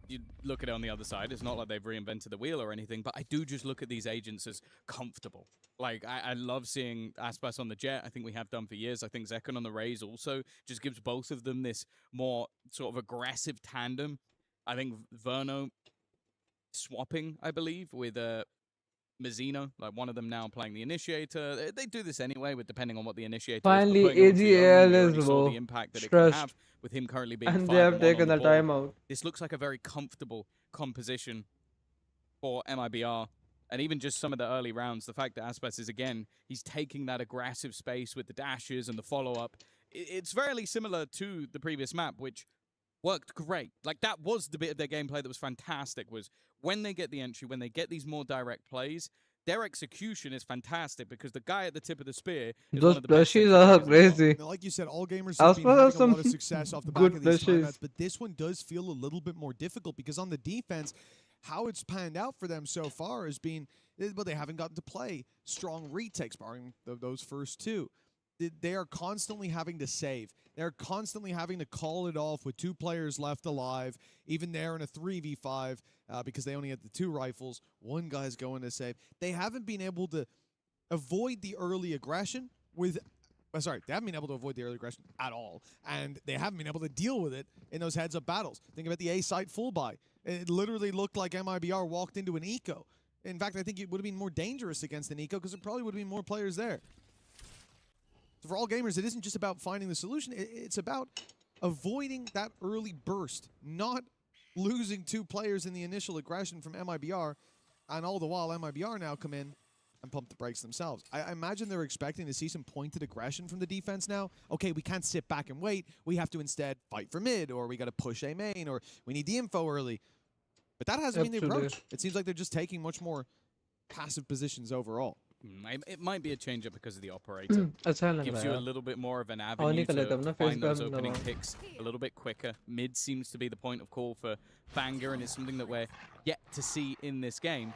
you look at it on the other side, it's not like they've reinvented the wheel or anything, but I do just look at these agents as comfortable. Like, I love seeing Aspas on the Jet. I think we have done for years. I think Zekon on the Rays also just gives both of them this more sort of aggressive tandem. I think Verno swapping, I believe, with Mazzino, like one of them now playing the Initiator. They do this anyway, with depending on what the Initiator finally, is. AGAL is saw the impact that it can have with him currently being and they have taken the timeout. This looks like a very comfortable composition for MIBR. And even just some of the early rounds, the fact that Aspas is, again, he's taking that aggressive space with the dashes and the follow-up. It's very similar to the previous map, which worked great. Like, that was the bit of their gameplay that was fantastic, was when they get the entry, when they get these more direct plays, their execution is fantastic, because the guy at the tip of the spear is those plushies are crazy. Like you said, all gamers have been having a lot of success off the back of these timouts, but this one does feel a little bit more difficult, because on the defense, how it's panned out for them so far has been, well, they haven't gotten to play strong retakes, barring those first two. They are constantly having to save. They're constantly having to call it off with 2 players left alive, even there in a 3v5, because they only had the 2 rifles. 1 guy's going to save. They haven't been able to avoid the early aggression with... Sorry, they haven't been able to avoid the early aggression at all, and they haven't been able to deal with it in those heads-up battles. Think about the A-site full buy. It literally looked like MIBR walked into an eco. In fact, I think it would have been more dangerous against an eco because there probably would have been more players there. So for all gamers, it isn't just about finding the solution. It's about avoiding that early burst, not losing 2 players in the initial aggression from MIBR, and all the while MIBR now come in and pump the brakes themselves. I imagine they're expecting to see some pointed aggression from the defense now. Okay, we can't sit back and wait. We have to instead fight for mid, or we got to push A main, or we need the info early. But that hasn't been the approach. It seems like they're just taking much more passive positions overall. It might be a change-up because of the operator. Gives you a little bit more of an avenue to find those opening picks a little bit quicker. Mid seems to be the point of call for Banger, and it's something that we're yet to see in this game.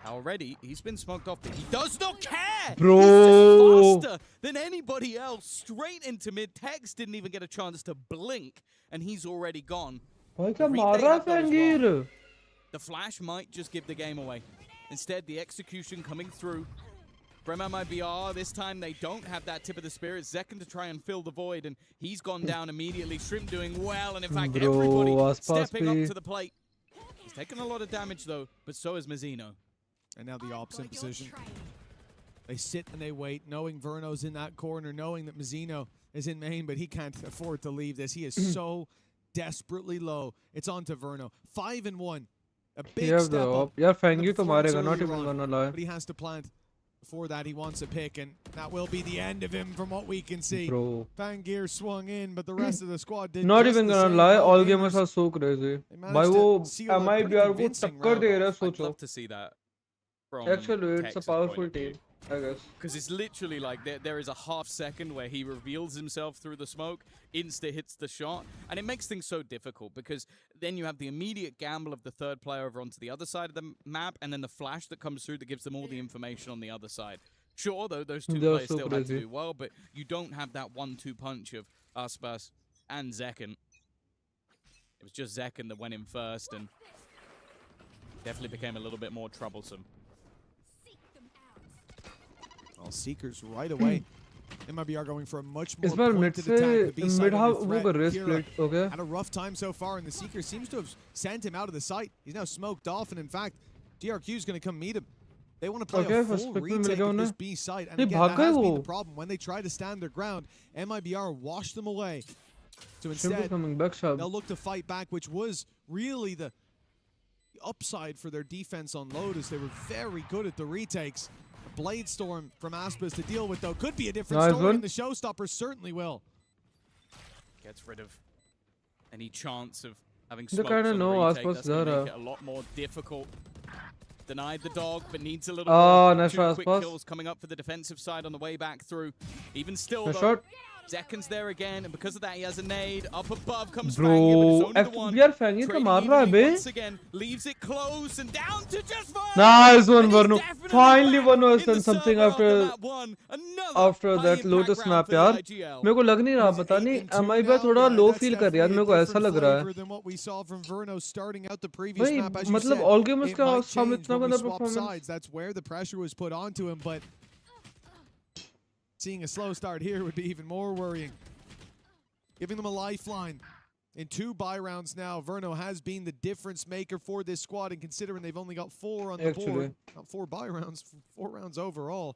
Already, he's been smoked off, but he does not care! Bro! He's just faster than anybody else. Straight into mid. Tex didn't even get a chance to blink, and he's already gone. The The flash might just give the game away. Instead, the execution coming through from MIBR. This time, they don't have that tip of the spear. Zekken to try and fill the void, and he's gone down immediately. Shrimp doing well, and in fact, everybody stepping up to the plate. He's taken a lot of damage, though, but so is Mazzino. And now the ops in position. They sit and they wait, knowing Verno's in that corner, knowing that Mazzino is in main, but he can't afford to leave this. He is so desperately low. It's on to Verno. 5-1. A big step up. Yeah, Fangi to marega, not even gonna lie. But he has to plant. Before that, he wants a pick, and that will be the end of him from what we can see. Bro. Fangir swung in, but the rest of the squad did not even gonna lie, all gamers are so crazy. Bhai wo MIBR ko takkar de raha hai, socho. I'd love to see that. Actually, it's a powerful team, I guess. Because it's literally like there is a half second where he reveals himself through the smoke, insta hits the shot, and it makes things so difficult because then you have the immediate gamble of the 3rd player over onto the other side of the map, and then the flash that comes through that gives them all the information on the other side. Sure, though, those 2 players still have to do well, but you don't have that 1-2 punch of Aspas and Zekken. It was just Zekken that went in first and definitely became a little bit more troublesome. All Seekers right away. MIBR going for a much more pointed attack. The B-side of the threat. Okay. Had a rough time so far, and the Seeker seems to have sent him out of the site. He's now smoked off, and in fact, DRQ is going to come meet him. They want to play a full retake of this B site, and again, that has been the problem. When they try to stand their ground, MIBR washed them away. So instead, they'll look to fight back, which was really the upside for their defense on Lotus. They were very good at the retakes. Blade Storm from Aspas to deal with, though. Could be a different story, and the showstopper certainly will. Gets rid of any chance of having smokes on the retake. That's going to make it a lot more difficult. Denied the dog, but needs a little more. Nice 2 quick kills coming up for the defensive side on the way back through. Even still, though, Zekken's there again, and because of that, he has a nade. Up above comes Fangir, but it's only the one. Fangir to maar raha hai, once again, leaves it close and down to just Verno. Nice one, Verno. Finally, Verno has done something after that Lotus map, yaar. मेरे को लग नहीं रहा, पता नहीं, MIBR थोड़ा low feel कर रहा है, मेरे को ऐसा लग रहा है. भाई, मतलब all gamers का सामने इतना गंदा performance. That's where the pressure was put onto him, but seeing a slow start here would be even more worrying. Giving them a lifeline. In 2 buy rounds now, Verno has been the difference maker for this squad, and considering they've only got 4 on the board, not 4 buy rounds, 4 rounds overall.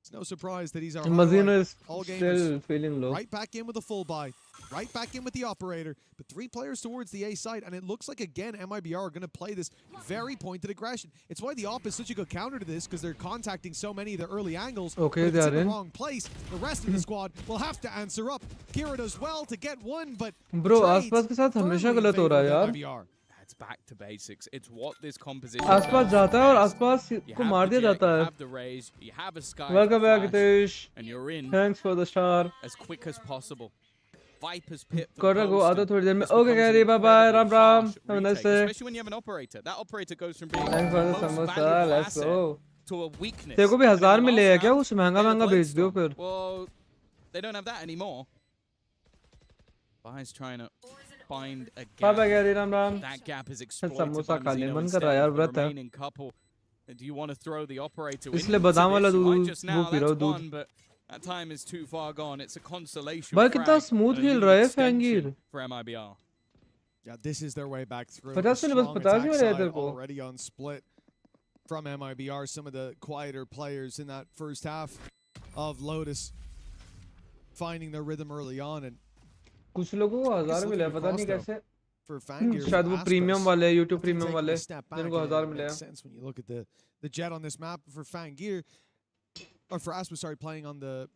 It's no surprise that he's our Mazzino is all still feeling low. Right back in with a full buy. Right back in with the operator, but 3 players towards the A site, and it looks like, again, MIBR are going to play this very pointed aggression. It's why the op is such a good counter to this, because they're contacting so many of the early angles. Okay, they're in the wrong place. The rest of the squad will have to answer up. Kira does well to get one, but bro, Aspas ke saath hamesha galat ho raha hai, yaar. It's back to basics. It's what this composition. Aspas jata hai aur Aspas ko maar diya jata hai. You have the raise, you have a sky. Welcome back, Hitesh. And you're in. Thanks for the star. As quick as possible. Viper's pit. Gotta go out थोड़ी देर में. Okay, Gary, bye bye. Ram ram. Have a nice day. Especially when you have an operator. That operator goes from being Thanks for the samosa. Let's go. To a weakness. तेरे को भी 1000 मिले हैं क्या? उस महंगा भेज दो फिर. Well, they don't have that anymore. Bai's trying to find a gap. Bye bye, Gary. Ram ram. That gap is exploited. samosa खाने मन कर रहा है यार व्रत है. Do you want to throw the operator इसलिए बादाम वाला दूध वो पी रहा हूँ दूध. But that time is too far gone. It's a consolation. भाई कितना स्मूथ खेल रहा है फैंगीर. For MIBR. Yeah, this is their way back through. 50 ने बस 50 ही हो रहा है तेरे को. Already on split from MIBR, some of the quieter players in that first half of Lotus finding their rhythm early on, and कुछ लोगों को 1000 मिले पता नहीं कैसे. For Fangir, शायद वो प्रीमियम वाले YouTube प्रीमियम वाले जिनको 1000 मिले हैं. When you look at the jet on this map for Fangir, or for Aspas, sorry, playing on the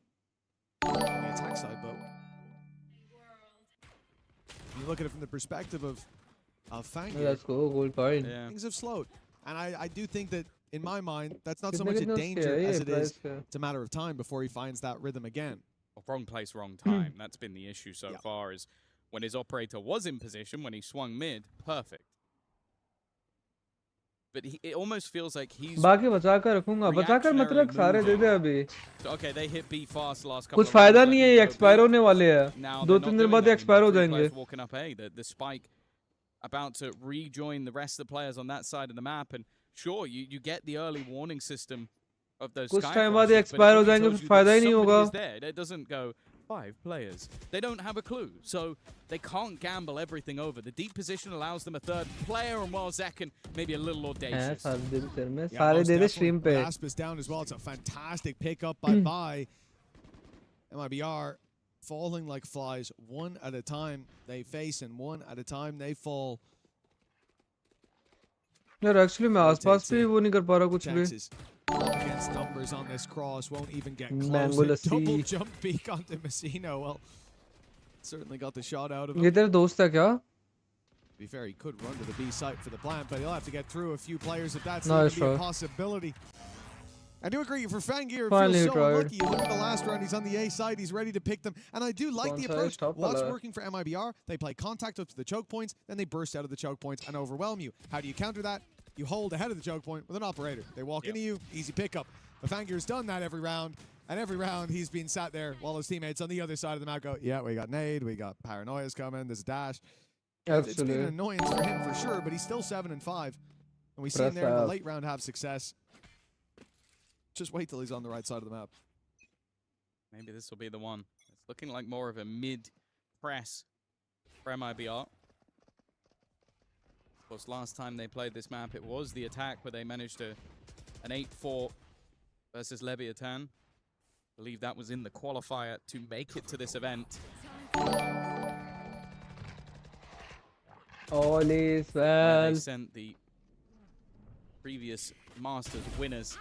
attack side, but you look at it from the perspective of Fangir. Let's go, gold point. Yeah. Things have slowed, and I do think that in my mind that's not so much a danger as it is. It's a matter of time before he finds that rhythm again. Wrong place, wrong time. That's been the issue so far. Is when his operator was in position, when he swung mid, perfect. But it almost feels like he's. बाकी बचा कर रखूँगा. बचा कर मतलब सारे दे दे अभी. So, okay, they hit B fast last couple. कुछ फायदा नहीं है ये एक्सपायर होने वाले हैं. 2-3 दिन बाद एक्सपायर हो जाएंगे. Walking up A, the spike about to rejoin the rest of the players on that side of the map, and sure, you get the early warning system of those. कुछ time बाद expire हो जाएंगे फिर फायदा ही नहीं होगा. It doesn't go 5 players. They don't have a clue, so they can't gamble everything over. The deep position allows them a third player, and while Zekken maybe a little audacious. सारे दे दे stream पे. Aspas down as well. It's a fantastic pickup by Bai. MIBR falling like flies, one at a time they face, and one at a time they fall. यार actually मैं आसपास भी वो नहीं कर पा रहा कुछ भी. Against numbers on this cross, won't even get close. Double jump peek onto Messino. Well, certainly got the shot out of him. ये तेरा दोस्त है क्या? To be fair, he could run to the B site for the plant, but he'll have to get through a few players if that's nice a possibility. I do agree for Fangir. It feels so unlucky. You look at the last round, he's on the A side, he's ready to pick them. And I do like the approach. What's working for MIBR? They play contact up to the choke points, then they burst out of the choke points and overwhelm you. How do you counter that? You hold ahead of the choke point with an operator. They walk into you, easy pickup. But Fangir's done that every round, and every round he's been sat there while his teammates on the other side of the map go, yeah, we got nade, we got paranoias coming, there's a dash. It's been an annoyance for him for sure, but he's still 7-5. And we see him there in the late round have success. Just wait till he's on the right side of the map. Maybe this will be the one. It's looking like more of a mid-press for MIBR. Of course, last time they played this map, it was the attack where they managed an 8-4 versus Leviathan. I believe that was in the qualifier to make it to this event. All is well. They sent the previous Masters winners.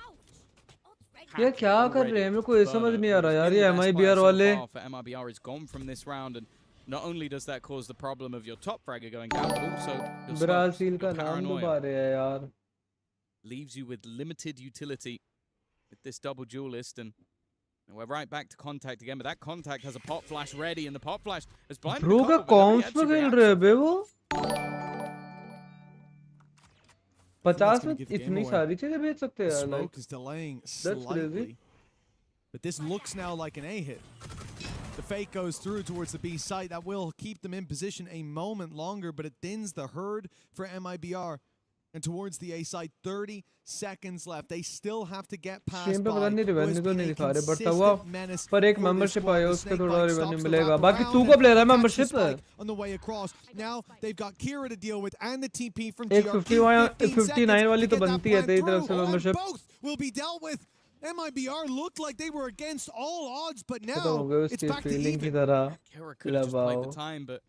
ये क्या कर रहे हैं? मेरे को ये समझ नहीं आ रहा यार. ये MIBR वाले. MIBR is gone from this round, and not only does that cause the problem of your top fragger going down, but also Brazil का नाम डुबा रहे हैं यार. Leaves you with limited utility with this double duelist, and we're right back to contact again. But that contact has a pop flash ready, and the pop flash has blinded. Bro का comps पे खेल रहे हैं बे वो. 50 में इतनी सारी चीजें भेज सकते हैं. Smoke is delaying slightly, but this looks now like an A hit. The fake goes through towards the B site. That will keep them in position a moment longer, but it thins the herd for MIBR. And towards the A site, 30 seconds left. They still have to get past पे पता नहीं revenue तो नहीं दिखा रहे, बढ़ता हुआ पर एक membership आया उसके थोड़ा revenue मिलेगा. बाकी तू कब ले रहा है membership? On the way across, now they've got Kira to deal with and the TP from एक 59 वाली तो बनती है तेरी तरफ से membership. Both will be dealt with. MIBR looked like they were against all odds, but now it's back to even. Kira could have just played the time, but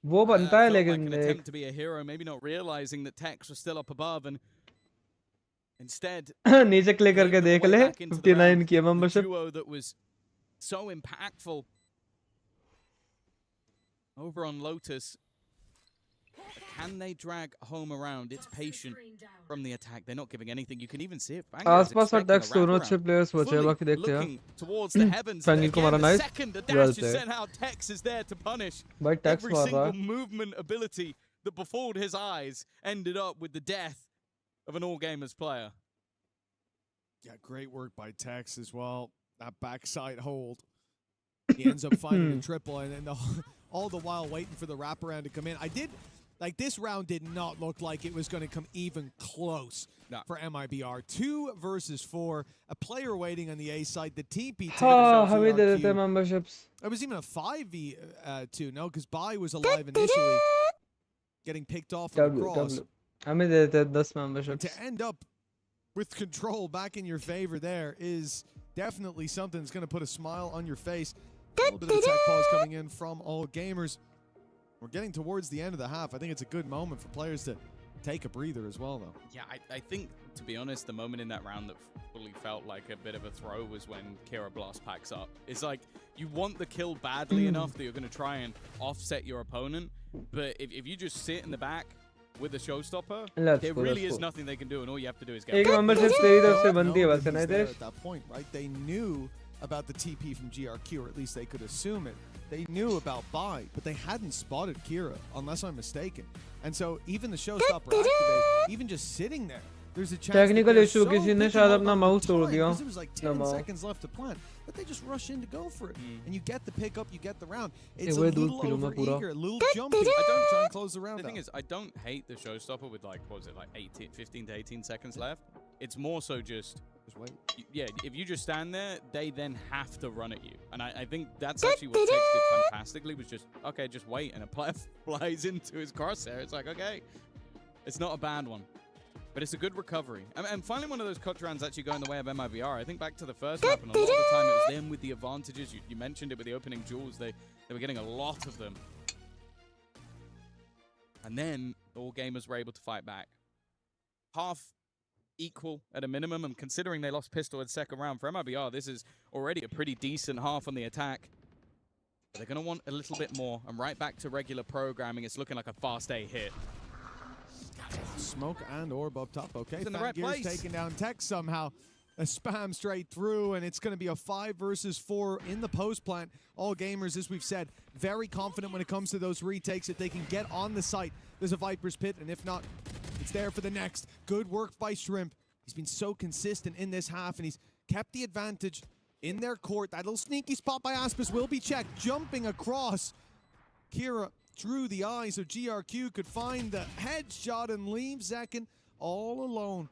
वो बनता है लेकिन like an attempt to be a hero, maybe not realizing that Tex was still up above, and instead नीचे click करके देख ले 59 की membership. Duo that was so impactful over on Lotus. Can they drag home around? It's patient from the attack. They're not giving anything. You can even see it. आसपास attacks दोनों अच्छे players बचे हैं बाकी देखते हैं. Towards the heavens. Fangir को मारा nice. Second, the dash is sent out. Tex is there to punish. Every single movement ability that befooled his eyes ended up with the death of an All Gamers player. Yeah, great work by Tex as well. That backside hold. He ends up finding a triple, and then all the while waiting for the wraparound to come in. This round did not look like it was going to come even close for MIBR. 2 versus 4. A player waiting on the A side. The TP. Memberships. It was even a 5v2, no? Because Bai was alive initially. Getting picked off on the cross. Memberships. To end up with control back in your favor there is definitely something that's going to put a smile on your face. A little bit of attack pause coming in from All Gamers. We're getting towards the end of the half. I think it's a good moment for players to take a breather as well, though. Yeah, I think, to be honest, the moment in that round that fully felt like a bit of a throw was when Kira Blast packs up. It's like, you want the kill badly enough that you're going to try and offset your opponent, but if you just sit in the back with the showstopper, there really is nothing they can do, and all you have to do is get at that point, right? They knew about the TP from GRQ, or at least they could assume it. They knew about Bai, but they hadn't spotted Kira, unless I'm mistaken. And so even the showstopper activated, even just sitting there, there's a chance technical issue किसी ने शायद अपना mouse तोड़ दिया. Because it was like 10 seconds left to plant, but they just rush in to go for it, and you get the pickup, you get the round. It's a little over-eager, a little jumpy. I don't try and close the round. The thing is, I don't hate the showstopper with like, what was it, like 15 to 18 seconds left. It's more so just wait. Yeah, if you just stand there, they then have to run at you, and I think that's actually what Tex did fantastically. Was just okay, just wait, and a player flies into his crosshair. It's like, okay, it's not a bad one. But it's a good recovery. And finally, one of those clutch rounds actually going the way of MIBR. I think back to the first map, and a lot of the time it was them with the advantages. You mentioned it with the opening duels. They were getting a lot of them. And then All Gamers were able to fight back. Half equal at a minimum, and considering they lost pistol in second round for MIBR, this is already a pretty decent half on the attack. But they're going to want a little bit more. And right back to regular programming, it's looking like a fast A hit. Smoke and orb up top. Okay, Fangir's taking down Tex somehow. A spam straight through, and it's going to be a 5 versus 4 in the post plant. All Gamers, as we've said, very confident when it comes to those retakes that they can get on the site. There's a Viper's Pit, and if not, it's there for the next. Good work by Shrimp. He's been so consistent in this half, and he's kept the advantage in their court. That little sneaky spot by Aspis will be checked. Jumping across. Kira, through the eyes of GRQ, could find the headshot and leave Zekken all alone.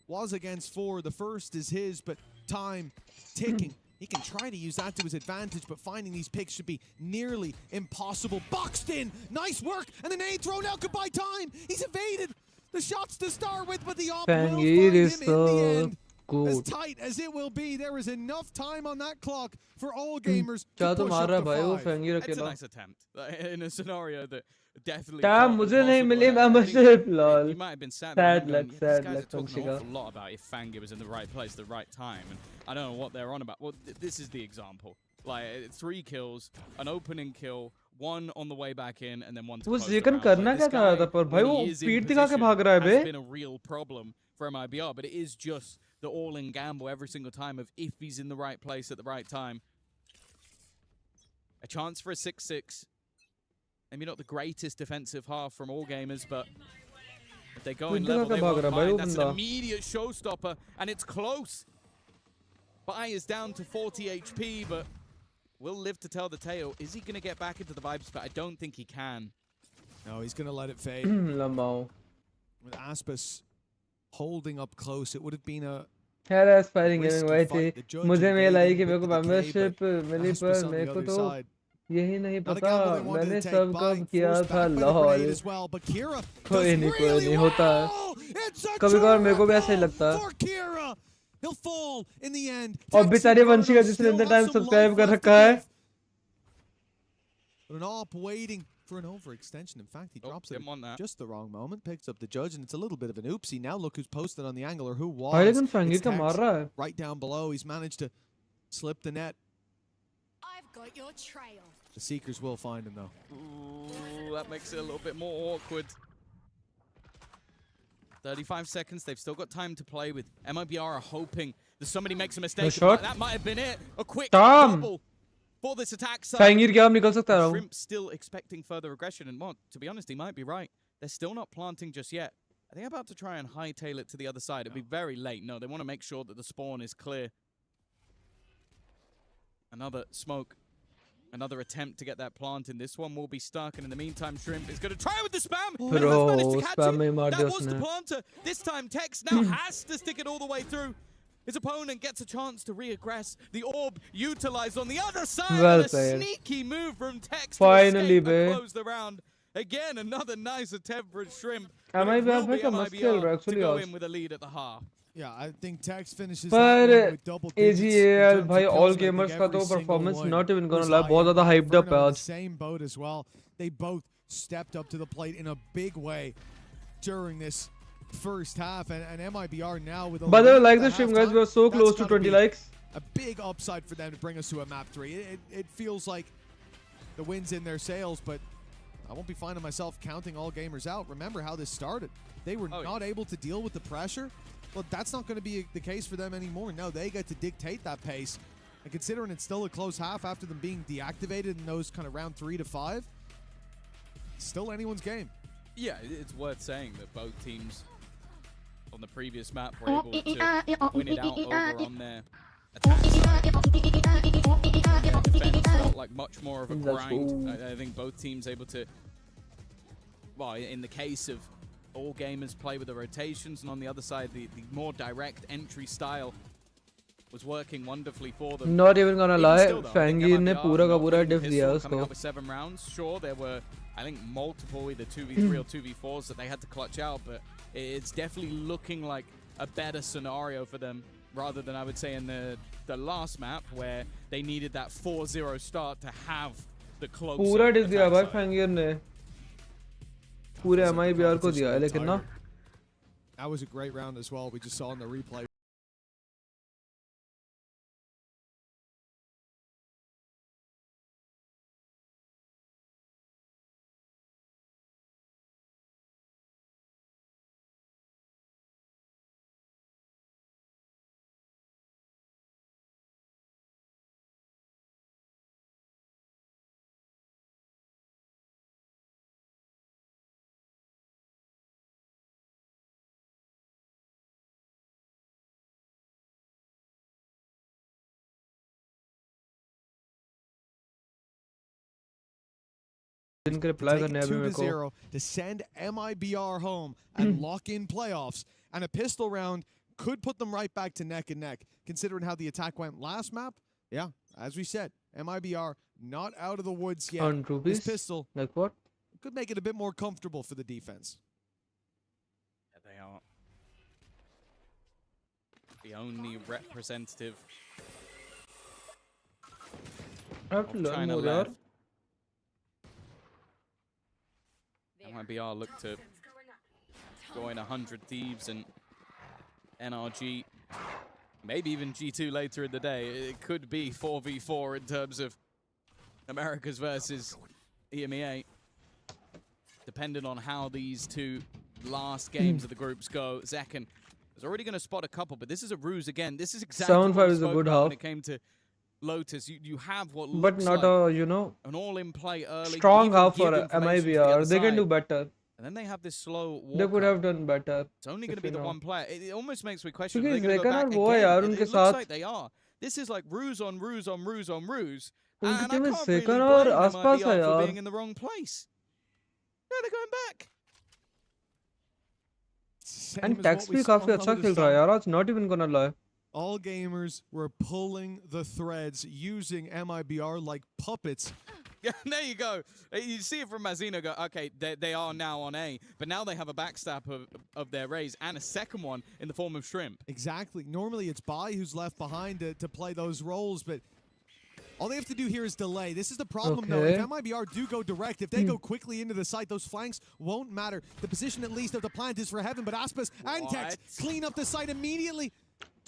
Was against 4. The first is his, but time ticking. He can try to use that to his advantage, but finding these picks should be nearly impossible. Boxed in! Nice work! And the nade thrown out. Goodbye time! He's evaded the shots to start with, but the op will find him in the end. Good. As tight as it will be, there is enough time on that clock for All Gamers to push up to 5. It's a nice attempt in a scenario that definitely. मुझे नहीं मिली membership, lol. You might have been sad luck. These guys are talking an awful lot about if Fangir was in the right place, the right time, and I don't know what they're on about. Well, this is the example. Like 3 kills, an opening kill, 1 on the way back in, and then 1 to close the round. करना क्या था पर भाई वो speed दिखा के भाग रहा है बे. It's been a real problem for MIBR, but it is just the all-in gamble every single time of if he's in the right place at the right time. A chance for a 6-6. Maybe not the greatest defensive half from All Gamers, but if they go in level, they won't mind. That's an immediate showstopper, and it's close. Bai is down to 40 HP, but will live to tell the tale. Is he going to get back into the vibes? But I don't think he can. No, he's going to let it fade. With Aspis holding up close, it would have been a fighting getting हुई थी. मुझे mail आई कि मेरे को membership मिली पर मेरे को तो यही नहीं पता. मैंने सब कब किया था लाहौर. कोई नहीं होता. कभी-कभार मेरे को भी ऐसा ही लगता. और बेचारे वंशी का जिसने इतना टाइम सब्सक्राइब कर रखा है. For an overextension. In fact, he drops it at just the wrong moment, picks up the judge, and it's a little bit of an oopsie. Now look who's posted on the angle, or who was. It's right down below. He's managed to slip the net. I've got your trail. The Seekers will find him, though. Ooh, that makes it a little bit more awkward. 35 seconds. They've still got time to play with. MIBR are hoping that somebody makes a mistake. That might have been it. A quick double for this attack side. Shrimp still expecting further aggression. And to be honest, he might be right. They're still not planting just yet. I think about to try and hightail it to the other side. It'd be very late. No, they want to make sure that the spawn is clear. Another smoke. Another attempt to get that plant in. This one will be stuck, and in the meantime, Shrimp is going to try with the spam. That was the planter. This time, Tex now has to stick it all the way through. His opponent gets a chance to re-aggress. The orb utilized on the other side. A sneaky move from Tex to escape and close the round. Again, another nice attempt for Shrimp. MIBR to go in with a lead at the half. Yeah, I think Tex finishes with double digits. AGAL, bhai, all gamers ka to performance not even gonna lie, bahut zyada hyped up hai aaj. Same boat as well. They both stepped up to the plate in a big way during this first half, and MIBR now with a By the way, like the stream, guys, we are so close to 20 likes. A big upside for them to bring us to a map 3. It feels like the wind's in their sails, but I won't be finding myself counting all gamers out. Remember how this started. They were not able to deal with the pressure. Well, that's not going to be the case for them anymore. No, they get to dictate that pace. And considering it's still a close half after them being deactivated in those kind of round 3 to 5, still anyone's game. Yeah, it's worth saying that both teams on the previous map were able to win it out over on their attack side. Defense felt like much more of a grind. I think both teams able to, well, in the case of all gamers play with the rotations, and on the other side, the more direct entry style was working wonderfully for them. Not even gonna lie, Fangir ne pura ka pura diff diya usko. Coming up with 7 rounds. Sure, there were, I think, multiple either 2v3 or 2v4s that they had to clutch out, but it's definitely looking like a better scenario for them rather than, I would say, in the last map where they needed that 4-0 start to have the close. Pura diff diya bhai Fangir ne. पूरे MIBR को दिया है लेकिन ना that was a great round as well. We just saw in the replay. Take 2-0 to send MIBR home and lock in playoffs, and a pistol round could put them right back to neck and neck. Considering how the attack went last map, yeah, as we said, MIBR not out of the woods yet. This pistol like what could make it a bit more comfortable for the defense. Yeah, they are the only representative of China left. MIBR look to join 100 Thieves and NRG, maybe even G2 later in the day. It could be 4v4 in terms of Americas versus EMEA, depending on how these two last games of the groups go. Zekken is already going to spot a couple, but this is a ruse again. This is exactly what we spoke about when it came to Lotus. You have what looks but not like a, you know, an all-in play early. Strong half for MIBR. They can do better. And then they have this slow walk. They could have done better. It's only going to be the one player. It almost makes me question. Because they go back again? It looks like they are. This is like ruse on ruse on ruse on ruse. And I can't really blame MIBR for being in the wrong place. No, they're going back. And Tex bhi काफी अच्छा खेल रहा है यार. It's not even gonna lie. All gamers were pulling the threads using MIBR like puppets. Yeah, there you go. You see it from Mazino go, okay, they are now on A, but now they have a backstab of their raise and a second one in the form of Shrimp. Exactly. Normally it's Bai who's left behind to play those roles, but all they have to do here is delay. This is the problem, though. If MIBR do go direct, if they go quickly into the site, those flanks won't matter. The position, at least, of the plant is for heaven, but Aspas and Tex clean up the site immediately.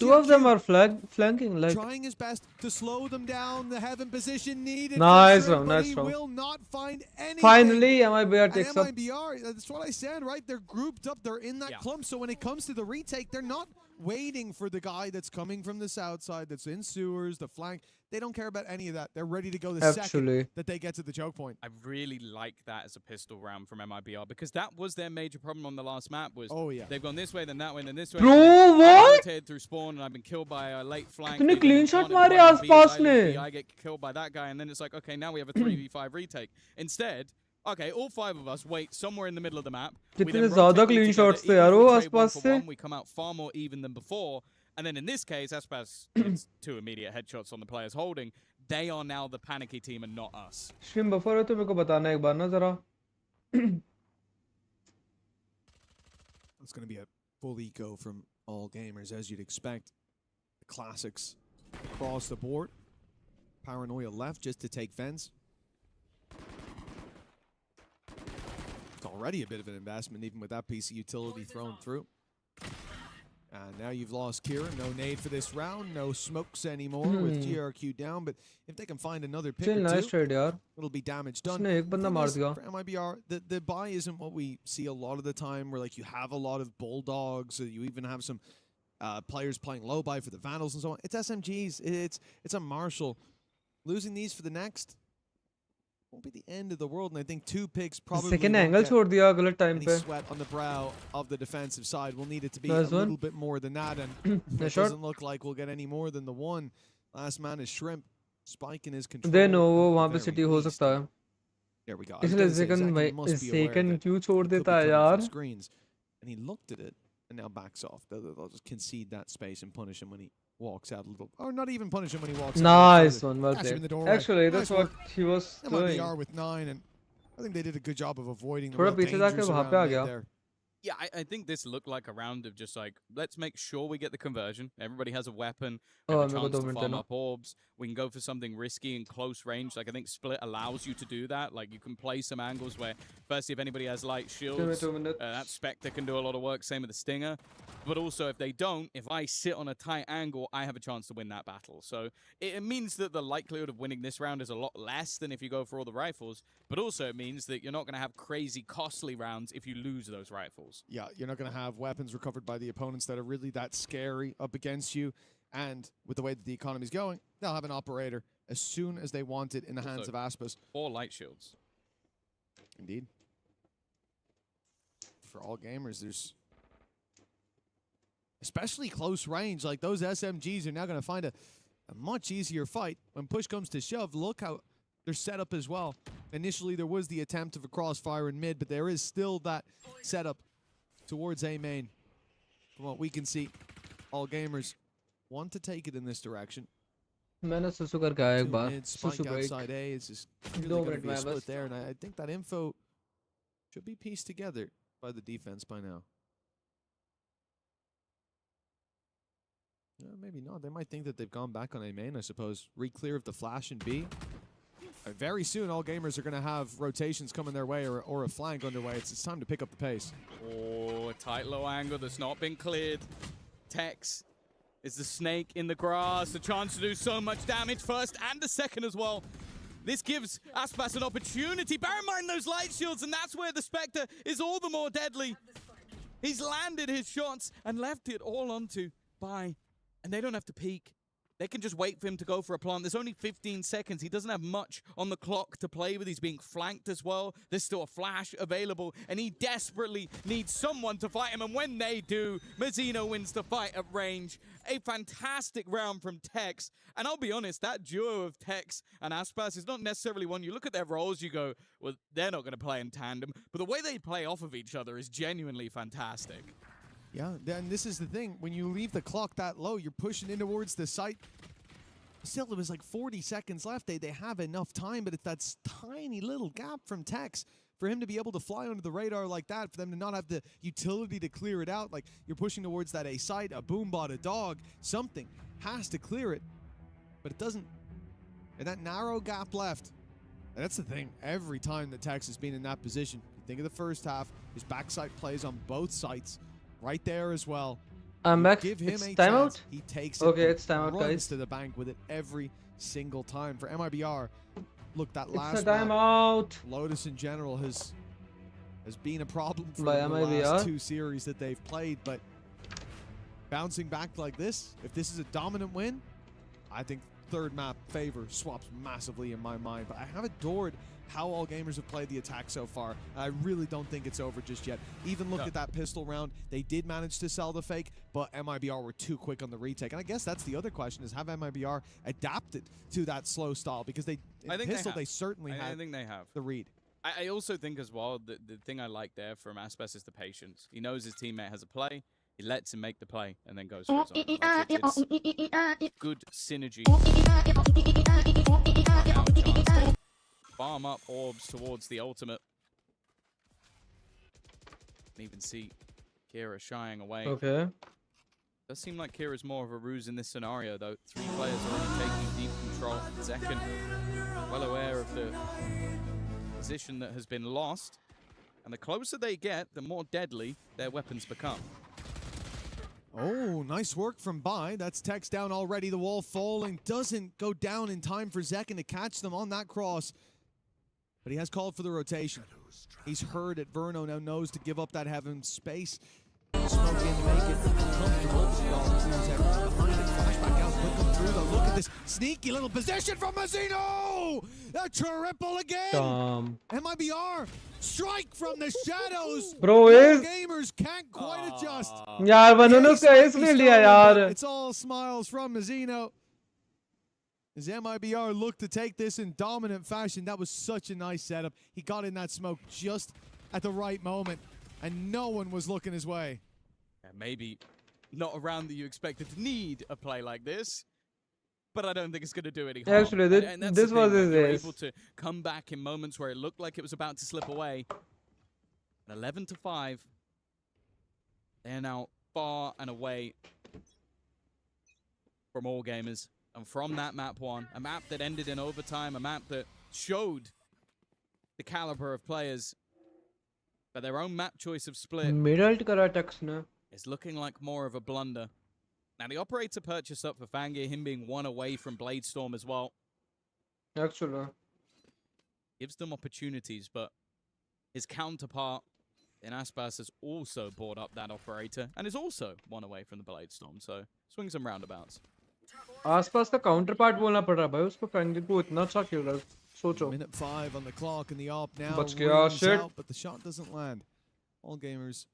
Two of them are flanking, like trying his best to slow them down. The heaven position needed. Nice round, round, nice he round. will not find anything. Finally, MIBR takes up. MIBR, that's what I said, right? They're grouped up. They're in that clump. So when it comes to the retake, they're not waiting for the guy that's coming from the south side, that's in sewers, the flank. They don't care about any of that. They're ready to go the second that they get to the choke point. I really like that as a pistol round from MIBR because that was their major problem on the last map was they've gone this way, then that way, then this way. Bro, what? I through spawn and I've been killed by a late flank. इतने clean shot मारे आसपास ने. I get killed by that guy and then it's like, okay, now we have a 3v5 retake. Instead, okay, all 5 of us wait somewhere in the middle of the map. कितने ज़्यादा clean shots थे यार वो आसपास से. We come out far more even than before. And then in this case, Aspas gets 2 immediate headshots on the players holding. They are now the panicky team and not us. Stream buffer हो तो मेरे को बताना एक बार ना जरा. It's going to be a full eco from all gamers, as you'd expect. The classics across the board. Paranoia left just to take fence. It's already a bit of an investment, even with that piece of utility thrown through. And now you've lost Kira. No nade for this round. No smokes anymore with GRQ down. But if they can find another pick or two, it'll be damage done. For MIBR, the buy isn't what we see a lot of the time, where like you have a lot of bulldogs, or you even have some players playing low buy for the Vandals and so on. It's SMGs. It's a Marshall. Losing these for the next won't be the end of the world, and I think 2 picks probably second angle छोड़ दिया गलत time पे. Sweat on the brow of the defensive side. We'll need it to be a little bit more than that, and it doesn't look like we'll get any more than the 1. Last man is Shrimp. Spike in his control. They know वो वहाँ पे city हो सकता है. There we go. इसलिए second क्यों छोड़ देता है यार? Screens, and he looked at it and now backs off. They'll just concede that space and punish him when he walks out a little, or not even punish him when he walks out. Nice one, well played. Actually, that's what he was doing. MIBR with 9, and I think they did a good job of avoiding the थोड़ा पीछे जाके वहाँ पे आ गया. there. Yeah, I think this looked like a round of just like, let's make sure we get the conversion. Everybody has a weapon, have a chance to farm up orbs. We can go for something risky in close range. Like, I think Split allows you to do that. Like, you can play some angles where, firstly, if anybody has light shields, that Spectre can do a lot of work. Same with the Stinger. But also, if they don't, if I sit on a tight angle, I have a chance to win that battle. So it means that the likelihood of winning this round is a lot less than if you go for all the rifles. But also, it means that you're not going to have crazy, costly rounds if you lose those rifles. Yeah, you're not going to have weapons recovered by the opponents that are really that scary up against you. And with the way that the economy's going, they'll have an operator as soon as they want it in the hands of Aspas. 4 light shields. Indeed. For all gamers, there's... especially close range, like those SMGs are now going to find a much easier fight. When push comes to shove, look how they're set up as well. Initially, there was the attempt of a crossfire in mid, but there is still that setup towards A main. From what we can see, all gamers want to take it in this direction. मैंने सुसु करके आया एक बार. Spike outside A. It's just really going to be a split there, and I think that info should be pieced together by the defense by now. Maybe not. They might think that they've gone back on A main, I suppose. Re-clear of the flash in B. Very soon, all gamers are going to have rotations coming their way or a flank underway. It's time to pick up the pace. Oh, a tight low angle that's not been cleared. Tex is the snake in the grass. The chance to do so much damage first and the second as well. This gives Aspas an opportunity. Bear in mind those light shields, and that's where the Spectre is all the more deadly. He's landed his shots and left it all onto Bai. And they don't have to peek. They can just wait for him to go for a plant. There's only 15 seconds. He doesn't have much on the clock to play with. He's being flanked as well. There's still a flash available, and he desperately needs someone to fight him. And when they do, Mazzino wins the fight at range. A fantastic round from Tex. And I'll be honest, that duo of Tex and Aspas is not necessarily one. You look at their roles, you go, well, they're not going to play in tandem. But the way they play off of each other is genuinely fantastic. Yeah, and this is the thing. When you leave the clock that low, you're pushing in towards the site. Still, there was like 40 seconds left. They have enough time, but it's that tiny little gap from Tex for him to be able to fly under the radar like that, for them to not have the utility to clear it out. Like, you're pushing towards that A site, a boombot, a dog, something has to clear it, but it doesn't. And that narrow gap left. And that's the thing. Every time that Tex has been in that position, you think of the first half, his backside plays on both sites. Right there as well. I'm back. Give him it's a timeout. He takes it. Okay, it's timeout, runs guys. to the bank with it every single time for MIBR. Look, that last it's a timeout. Lotus in general has been a problem for By the MIBR. last 2 series that they've played, but bouncing back like this, if this is a dominant win, I think third map favor swaps massively in my mind. But I have adored how all gamers have played the attack so far. I really don't think it's over just yet. Even look at that pistol round. They did manage to sell the fake, but MIBR were too quick on the retake. And I guess that's the other question, is have MIBR adapted to that slow style? Because they certainly have. I think they have the read. I also think as well, the thing I like there from Aspas is the patience. He knows his teammate has a play, he lets him make the play, and then goes for his own. It's good synergy. Farm up orbs towards the ultimate. And even see Kira shying away. Okay. Does seem like Kira's more of a ruse in this scenario, though. 3 players already taking deep control. Second, well aware of the position that has been lost. And the closer they get, the more deadly their weapons become. Oh, nice work from Bai. That's Tex down already. The wall falling. Doesn't go down in time for Zekken to catch them on that cross. But he has called for the rotation. He's heard it. Verno now knows to give up that heaven space. Smoke in to make it comfortable. Behind it. Flashback out. Put them through though. Look at this sneaky little position from Mazzino. A triple again. MIBR strike from the shadows. Bro, gamers can't quite adjust. यार वनोनो का इस ले लिया यार. It's all smiles from Mazzino. As MIBR looked to take this in dominant fashion. That was such a nice setup. He got in that smoke just at the right moment, and no one was looking his way. Yeah, maybe not a round that you expected to need a play like this, but I don't think it's going to do any harm. Actually, this was his ace. Able to come back in moments where it looked like it was about to slip away. 11-5. They're now far and away from all gamers. And from that map 1, a map that ended in overtime, a map that showed the caliber of players, but their own map choice of split is looking like more of a blunder. Now, the operator purchased up for Fangir, him being 1 away from Bladestorm as well. Actually. Gives them opportunities, but his counterpart in Aspas has also bought up that operator and is also 1 away from the Bladestorm, so swings and roundabouts. आसपास का counterpart बोलना पड़ रहा भाई उसको Fangir को इतना अच्छा खेल रहा है सोचो. Minute 5 on the clock and the op now. बच गया shit. Out, but the shot doesn't land. All gamers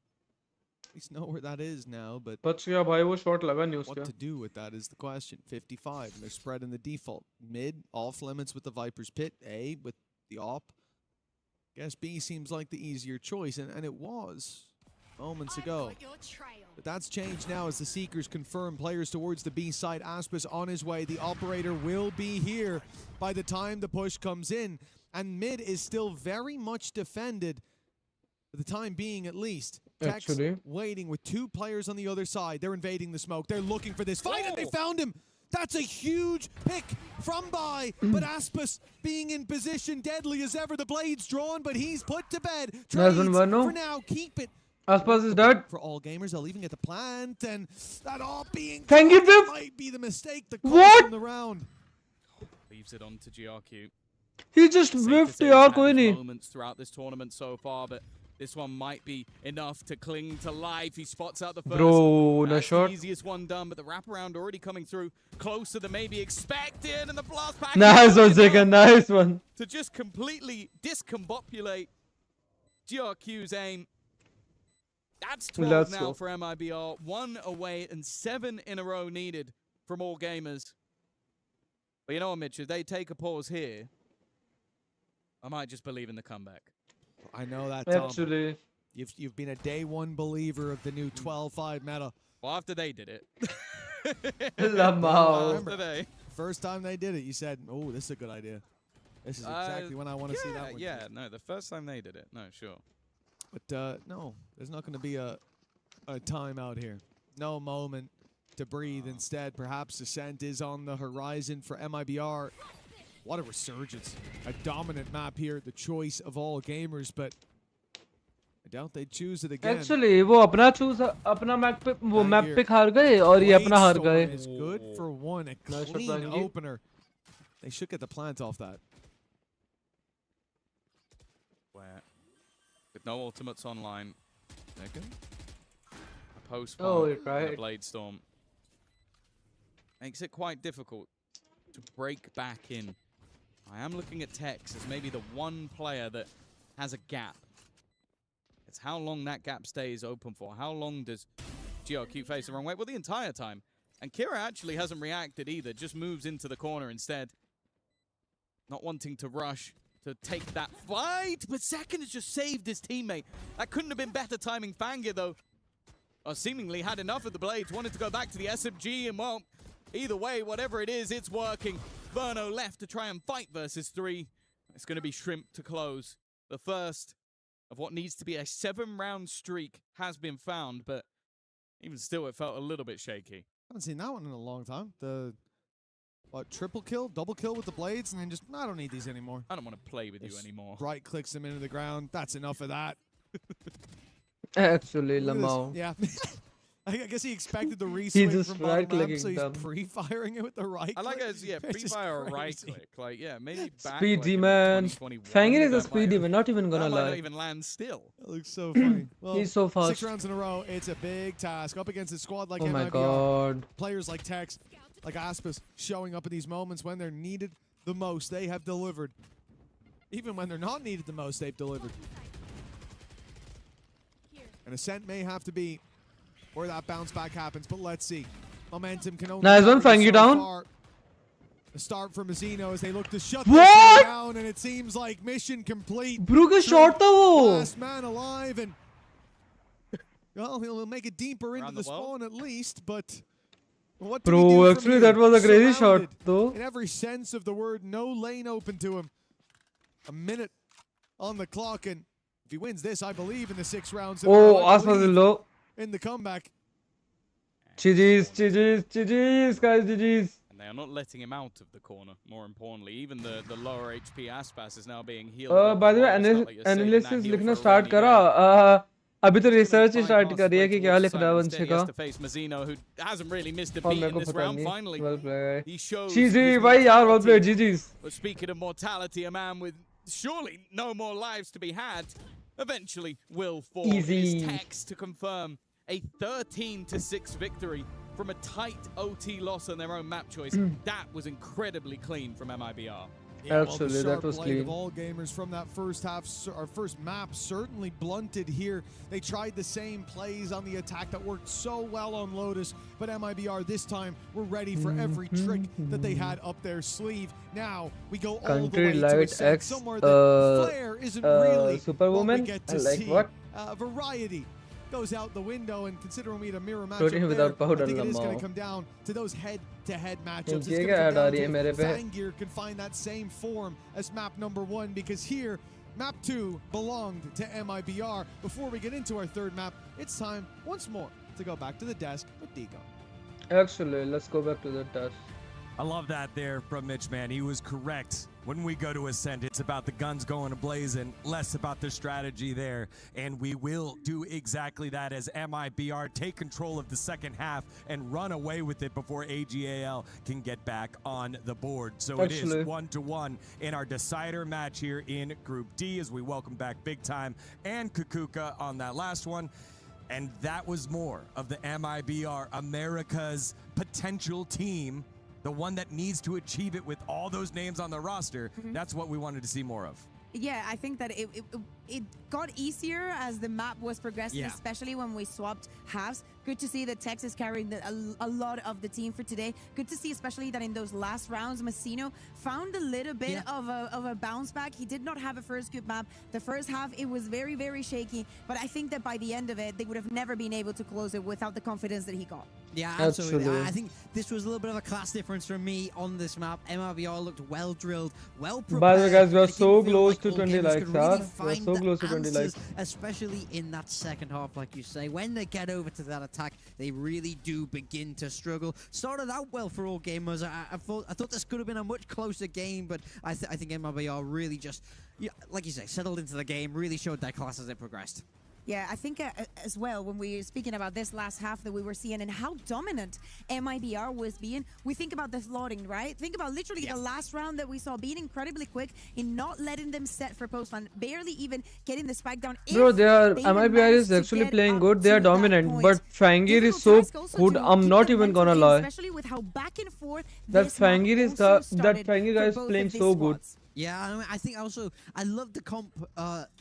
at least know where that is now, but बच गया भाई वो shot लगा नहीं उसका. what to do with that is the question. 55 and they're spreading the default. Mid off limits with the Viper's Pit. A with the op. Guess B seems like the easier choice, and it was moments ago. But that's changed now as the Seekers confirm players towards the B side. Aspas on his way. The operator will be here by the time the push comes in. And mid is still very much defended, for the time being at least. Tex waiting with 2 players on the other side. They're invading the smoke. They're looking for this fight, and they found him. That's a huge pick from Bai, but Aspas being in position, deadly as ever. The blade's drawn, but he's put to bed. Trades for now, keep it. Aspas is dead. For all gamers, they'll even get the plant, and that all being might be the mistake that cost them the round. Leaves it on to GRQ. He just whiffed yaar koi nahi. Moments throughout this tournament so far, but this one might be enough to cling to life. He spots out the first. Bro, the shot. The easiest one done, but the wraparound already coming through closer than maybe expected, and the blast pack. Nice one, second. Nice one. To just completely discombobulate GRQ's aim. That's 12 now for MIBR. 1 away and 7 in a row needed from all gamers. But you know what, Mitch? If they take a pause here, I might just believe in the comeback. I know that, Tom. Actually. You've been a day 1 believer of the new 12-5 meta. Well, after they did it. After they. First time they did it, you said, oh, this is a good idea. This is exactly when I want to see that one. Yeah, no, the first time they did it. No, sure. But no, there's not going to be a timeout here. No moment to breathe. Instead, perhaps Ascent is on the horizon for MIBR. What a resurgence. A dominant map here, the choice of all gamers, but I doubt they choose it again. Actually, वो अपना map pick हार गए और ये अपना हार गए. Is good for one, a clean opener. They should get the plant off that. With no ultimates online. Second. A post right. and a Blade Storm. Makes it quite difficult to break back in. I am looking at Tex as maybe the one player that has a gap. It's how long that gap stays open for. How long does Geo keep facing the wrong way? Well, the entire time. And Kira actually hasn't reacted either, just moves into the corner instead. Not wanting to rush to take that fight, but Second has just saved his teammate. That couldn't have been better timing. Fangir, though, seemingly had enough of the blades, wanted to go back to the SMG, and well, either way, whatever it is, it's working. Verno left to try and fight versus 3. It's going to be Shrimp to close. The first of what needs to be a 7-round streak has been found, but even still, it felt a little bit shaky. I haven't seen that one in a long time. The triple kill, double kill with the blades, and then just, I don't need these anymore. I don't want to play with you anymore. Right clicks him into the ground. That's enough of that. Actually, Lamau. Yeah. I guess he expected the reswing just from right bottom ramp, so he's them. pre-firing it with the right click. I like it as, pre-fire or right click. Like, yeah, maybe back Speedy like man. Fangir is a speedy man, not even gonna that lie. might not even land still. That looks so funny. Well, he's so fast. 6 rounds in a row, it's a big task. Up against a squad like MIBR. MIBR. My god. Players like Tex, like Aspas, showing up in these moments when they're needed the most. They have delivered. Even when they're not needed the most, they've delivered. And Ascent may have to be where that bounce back happens, but let's see. Momentum can only nice one, Fang you down. Far. A start from Mazino as they look to shut what? this down, and it seems like mission complete. Bro, का shot था वो. Last man alive, and well, he'll make it deeper into the spawn at least, but what do we do from actually here? that was a crazy shot though. In every sense of the word, no lane open to him. A minute on the clock, and if he wins this, I believe in the 6 rounds. Oh, Aspas is low. In the comeback. GG's, guys, GG's. And they are not letting him out of the corner, more importantly. Even the lower HP Aspas is now being healed. By the way, analysis लिखना start करा. अभी तो research start कर रही है कि क्या लिखना है बंदे का. To face Mazino, who hasn't really missed a beat in this round. Finally, he shows. GG, भाई यार, well played, GG's. But speaking of mortality, a man with surely no more lives to be had eventually will fall. Easy. His Tex to confirm a 13-6 victory from a tight OT loss on their own map choice. That was incredibly clean from MIBR. Yeah, absolutely, that was clean. Of all gamers from that first half, our first map certainly blunted here. They tried the same plays on the attack that worked so well on Lotus, but MIBR this time were ready for every trick that they had up their sleeve. Now we go all the way to Ascent, somewhere that Flare isn't really Superwoman. what we get to like see. What? Variety goes out the window, and considering we had a mirror matchup Protein without powder, I think it is going to come down to those head-to-head matchups. It's going to come down to Fangir can find that same form as map number 1, because here, map 2 belonged to MIBR. Before we get into our third map, it's time once more to go back to the desk with Digo. Actually, let's go back to the desk. I love that there from Mitch, man. He was correct. When we go to Ascent, it's about the guns going ablazing, less about the strategy there. And we will do exactly that as MIBR take control of the second half and run away with it before AGAL can get back on the board. So it is 1-1 in our decider match here in Group D as we welcome back Big Time and Kukuka on that last one. And that was more of the MIBR, America's potential team. The one that needs to achieve it with all those names on the roster. That's what we wanted to see more of. Yeah, I think that it got easier as the map was progressing, especially when we swapped halves. Good to see that Tex is carrying a lot of the team for today. Good to see especially that in those last rounds, Masino found a little bit of a bounce back. He did not have a first good map. The first half, it was very, very shaky. But I think that by the end of it, they would have never been able to close it without the confidence that he got. Yeah, absolutely. I think this was a little bit of a class difference for me on this map. MIBR looked well drilled, well prepared. By the way, guys, we are so close to 20 likes, really we are so close to 20 likes. Especially in that second half, like you say. When they get over to that attack, they really do begin to struggle. Started out well for all gamers. I thought this could have been a much closer game, but I think MIBR really just, like you say, settled into the game, really showed their class as it progressed. Yeah, I think as well, when we were speaking about this last half that we were seeing and how dominant MIBR was being, we think about the flooding, right? Think about literally the last round that we saw being incredibly quick in not letting them set for postline, barely even getting the spike down. Bro, MIBR is actually playing good. They are dominant, but Fangir is so good. I'm not even gonna lie. Especially with how back and forth that Fangir guy is playing so good. Yeah, I think also I love the comp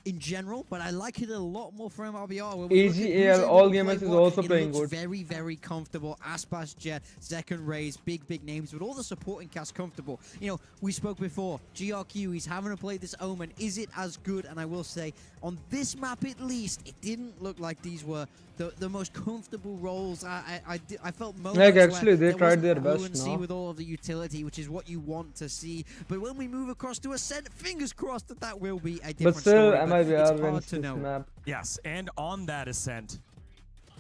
in general, but I like it a lot more for MIBR. AGAL all gamers is also playing good. Very, very comfortable. Aspas, Jet, Second Rays, big names, but all the supporting cast comfortable. You know, we spoke before. GRQ, he's having to play this Omen. Is it as good? And I will say, on this map at least, it didn't look like these were the most comfortable roles. I felt moments like actually they tried their best now. With all of the utility, which is what you want to see. But when we move across to Ascent, fingers crossed that will be a different story. MIBR wins this map. Yes, and on that Ascent,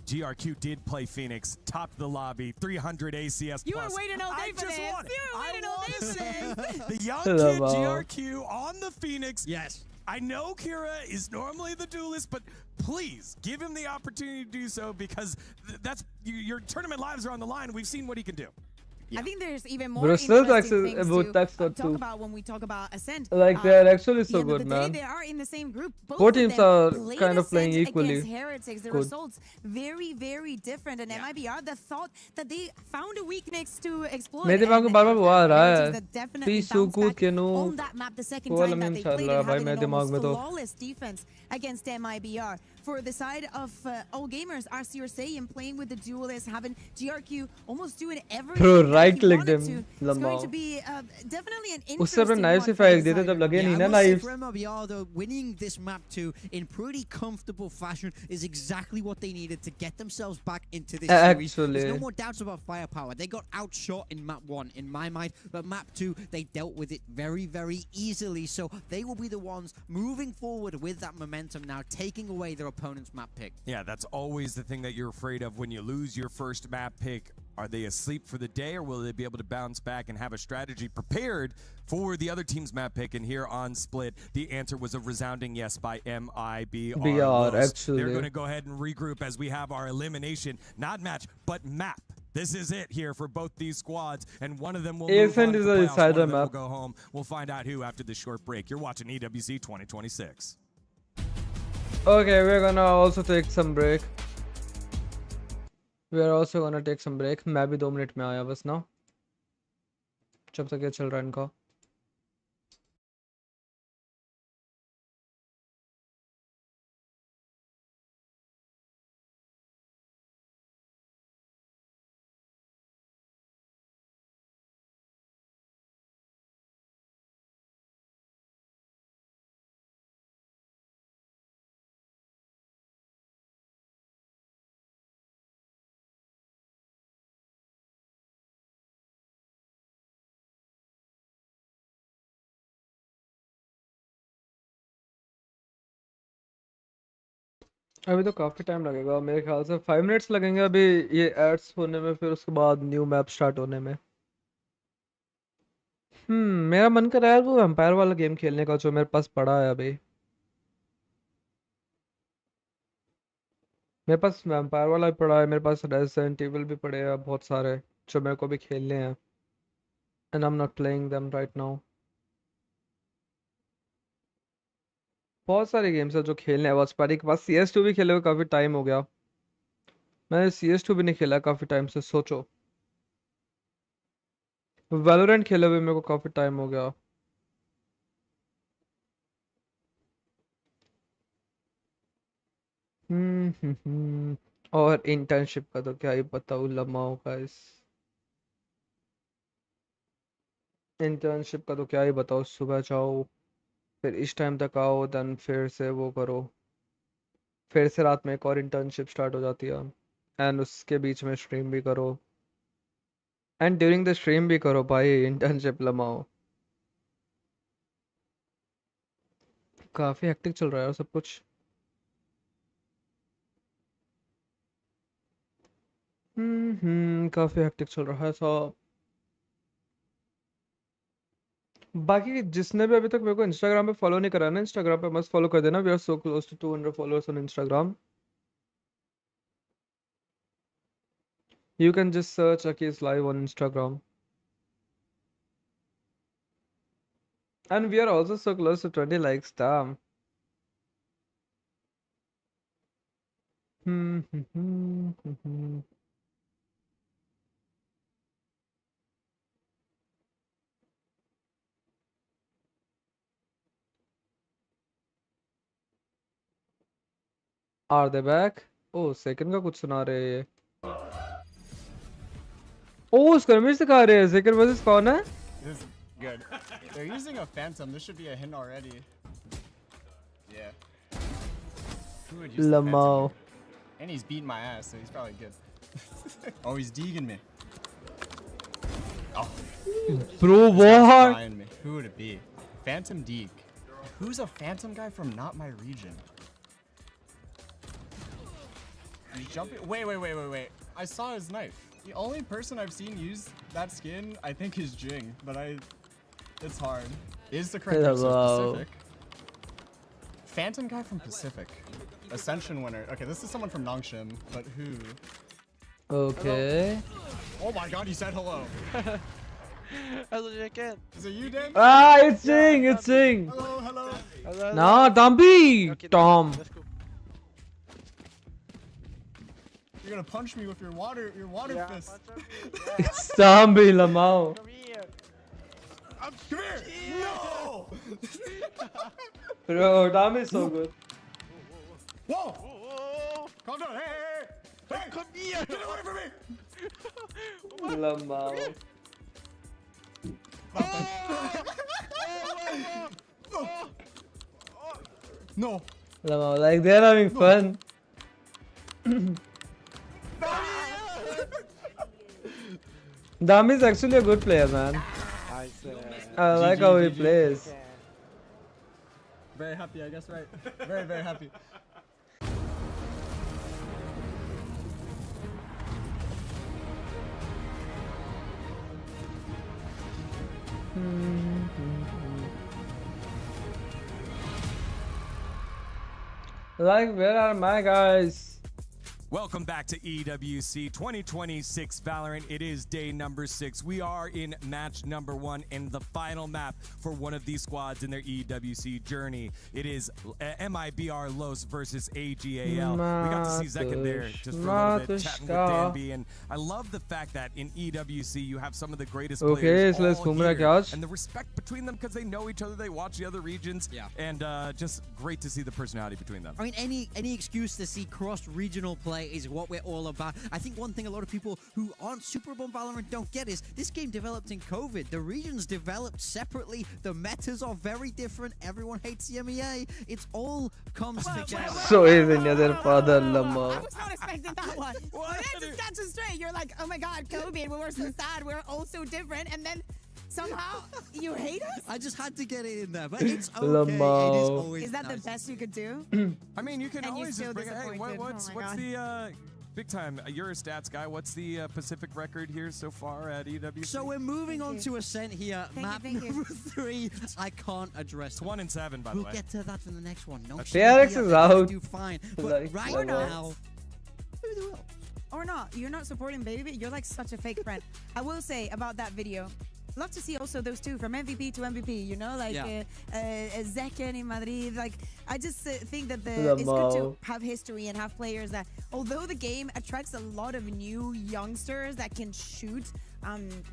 GRQ did play Phoenix, topped the lobby, 300 ACS+. You were waiting all day for this. I want to see the young kid GRQ on the Phoenix. Yes. I know Kira is normally the duelist, but please give him the opportunity to do so, because that's your tournament lives are on the line. We've seen what he can do. Yeah. I think there's even more interesting things to talk about when we talk about Ascent. Like they're actually so good, man. They are in the same group. Both teams are kind of playing equally. Heretics, the results very, very different. And MIBR, the thought that they found a weakness to exploit. मेरे दिमाग में बार-बार वो आ रहा है. Please Suku के no. On that map, the second time that they played it, having an almost flawless defense against MIBR. For the side of all gamers, RC saying playing with the duelists, having GRQ almost doing everything. Right clicked him. It's going to be definitely an interesting उससे अपने knife से फेंक देते जब लगे नहीं ना knives. MIBR though, winning this map too in pretty comfortable fashion is exactly what they needed to get themselves back into this series. There's no more doubts about firepower. They got outshot in map 1 in my mind, but map 2 they dealt with it very, very easily. So they will be the ones moving forward with that momentum now, taking away their opponent's map pick. Yeah, that's always the thing that you're afraid of when you lose your first map pick. Are they asleep for the day, or will they be able to bounce back and have a strategy prepared for the other team's map pick? And here on Split, the answer was a resounding yes by MIBR. Actually, they're going to go ahead and regroup as we have our elimination, not match, but map. This is it here for both these squads, and one of them will move on to the playoffs, one of them will go home. We'll find out who after this short break. You're watching EWC 2026. Okay, we're gonna also take some break. We are also gonna take some break. मैं भी 2 minute में आया बस ना. जब तक ये चल रहा है इनका. अभी तो काफ़ी टाइम लगेगा मेरे ख्याल से 5 मिनट्स लगेंगे अभी ये एड्स होने में, फिर उसके बाद न्यू मैप स्टार्ट होने में. मेरा मन कर रहा है वो एम्पायर वाला गेम खेलने का जो मेरे पास पड़ा है अभी. मेरे पास एम्पायर वाला भी पड़ा है, मेरे पास रेजिडेंट एविल भी पड़े हैं बहुत सारे जो मेरे को भी खेलने हैं. And I am not playing them right now. बहुत सारे गेम्स है जो खेलने हैं. वॉचपार्टी के पास CS2 भी खेले हुए काफ़ी टाइम हो गया. मैंने CS2 भी नहीं खेला काफ़ी टाइम से. सोचो, वैलोरेंट खेले हुए मेरे को काफ़ी टाइम हो गया. और इंटर्नशिप का तो क्या ही बताऊँ लम्हाओं का. इस इंटर्नशिप का तो क्या ही बताओ. सुबह जाओ, फिर इस टाइम तक आओ, देन फिर से वो करो, फिर से रात में एक और इंटर्नशिप स्टार्ट हो जाती है, एंड उसके बीच में स्ट्रीम भी करो, एंड ड्यूरिंग द स्ट्रीम भी करो. भाई इंटर्नशिप लमाओ. काफ़ी हेक्टिक चल रहा है सब कुछ. काफ़ी हेक्टिक चल रहा है सब. बाकी जिसने भी अभी तक मेरे को इंस्टाग्राम पे फॉलो नहीं करा ना, इंस्टाग्राम पे मस्त फॉलो कर देना. We are so close to 200 followers on Instagram. You can just search Aki's live on Instagram. And we are also so close to 20 likes. Damn. Are they back? Oh, second का कुछ सुना रहे हैं. Oh, skirmish दिखा रहे हैं. Second versus कौन है? This is good. They're using a phantom. This should be a hint already. Yeah. Who would use the phantom? And he's beating my ass, so he's probably good. Oh, he's deeging me. Oh. Bro, what? Who would it be? Phantom Deeg. Who's a phantom guy from not my region? He's jumping. Wait. I saw his knife. The only person I've seen use that skin, I think, is Jing, but it's hard. Is the correct person Pacific? Phantom guy from Pacific. Ascension winner. Okay, this is someone from Nongshim, but who? Okay. Hello? Oh my god, he said hello. Hello, again. Is it you, Dan? Ah, it's Jing, it's Jing. Hello. Nah, Dambi. Okay, Tom. let's go. You're gonna punch me with your water fist. It's Dambi, Lamau. Come here. Come here. No! Bro, Dambi is so good. Whoa! Oh, Calm down. Hey! come here. Get away from me! Lamau. No. Lamau, like they're having fun. Dami is actually a good player, man. I like how he plays. Very happy, I guess, right? Very, very happy. Like, where are my guys? Welcome back to EWC 2026 Valorant. It is day number 6. We are in match number 1 in the final map for one of these squads in their EWC journey. It is MIBR Los versus AGAL. We got to see Zekin there just for a little bit, chatting with Danby. And I love the fact that in EWC you have some of the greatest players all here, and the respect between them because they know each other, they watch the other regions, and just great to see the personality between them. I mean, any excuse to see cross-regional play is what we're all about. I think one thing a lot of people who aren't super on Valorant don't get is this game developed in COVID. The regions developed separately. The metas are very different. Everyone hates the MEA. It's all comes together. So is another father, Lama. I was not expecting that one. I just got you straight. You're like, oh my god, COVID, we were so sad. We're all so different. And then somehow you hate us? I just had to get it in there, but it's okay. Is that the best you could do? I mean, you can always just bring it. Hey, what's the big time? You're a stats guy. What's the Pacific record here so far at EWC? So we're moving on to Ascent here. Map number 3. I can't address. It's 1 and 7, by the way. We'll get to that in the next one. No, TRX is out. Do fine, but right now, maybe they will. Or not. You're not supporting Baby. You're like such a fake friend. I will say about that video. Love to see also those two from MVP to MVP, you know, like Zekin in Madrid. Like, I just think that it's good to have history and have players that, although the game attracts a lot of new youngsters that can shoot,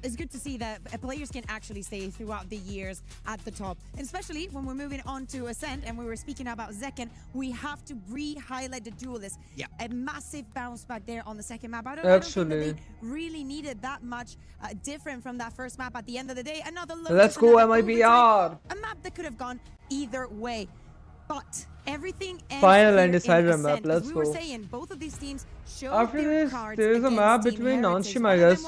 it's good to see that players can actually stay throughout the years at the top. And especially when we're moving on to Ascent and we were speaking about Zekin, we have to re-highlight the duelist. Yeah. A massive bounce back there on the second map. I don't think that they really needed that much different from that first map at the end of the day. Another Let's go MIBR. A map that could have gone either way. But everything ends final and decider map. Let's go. We were saying both of these teams showed after their this, cards there is a map between Nongshim, I guess.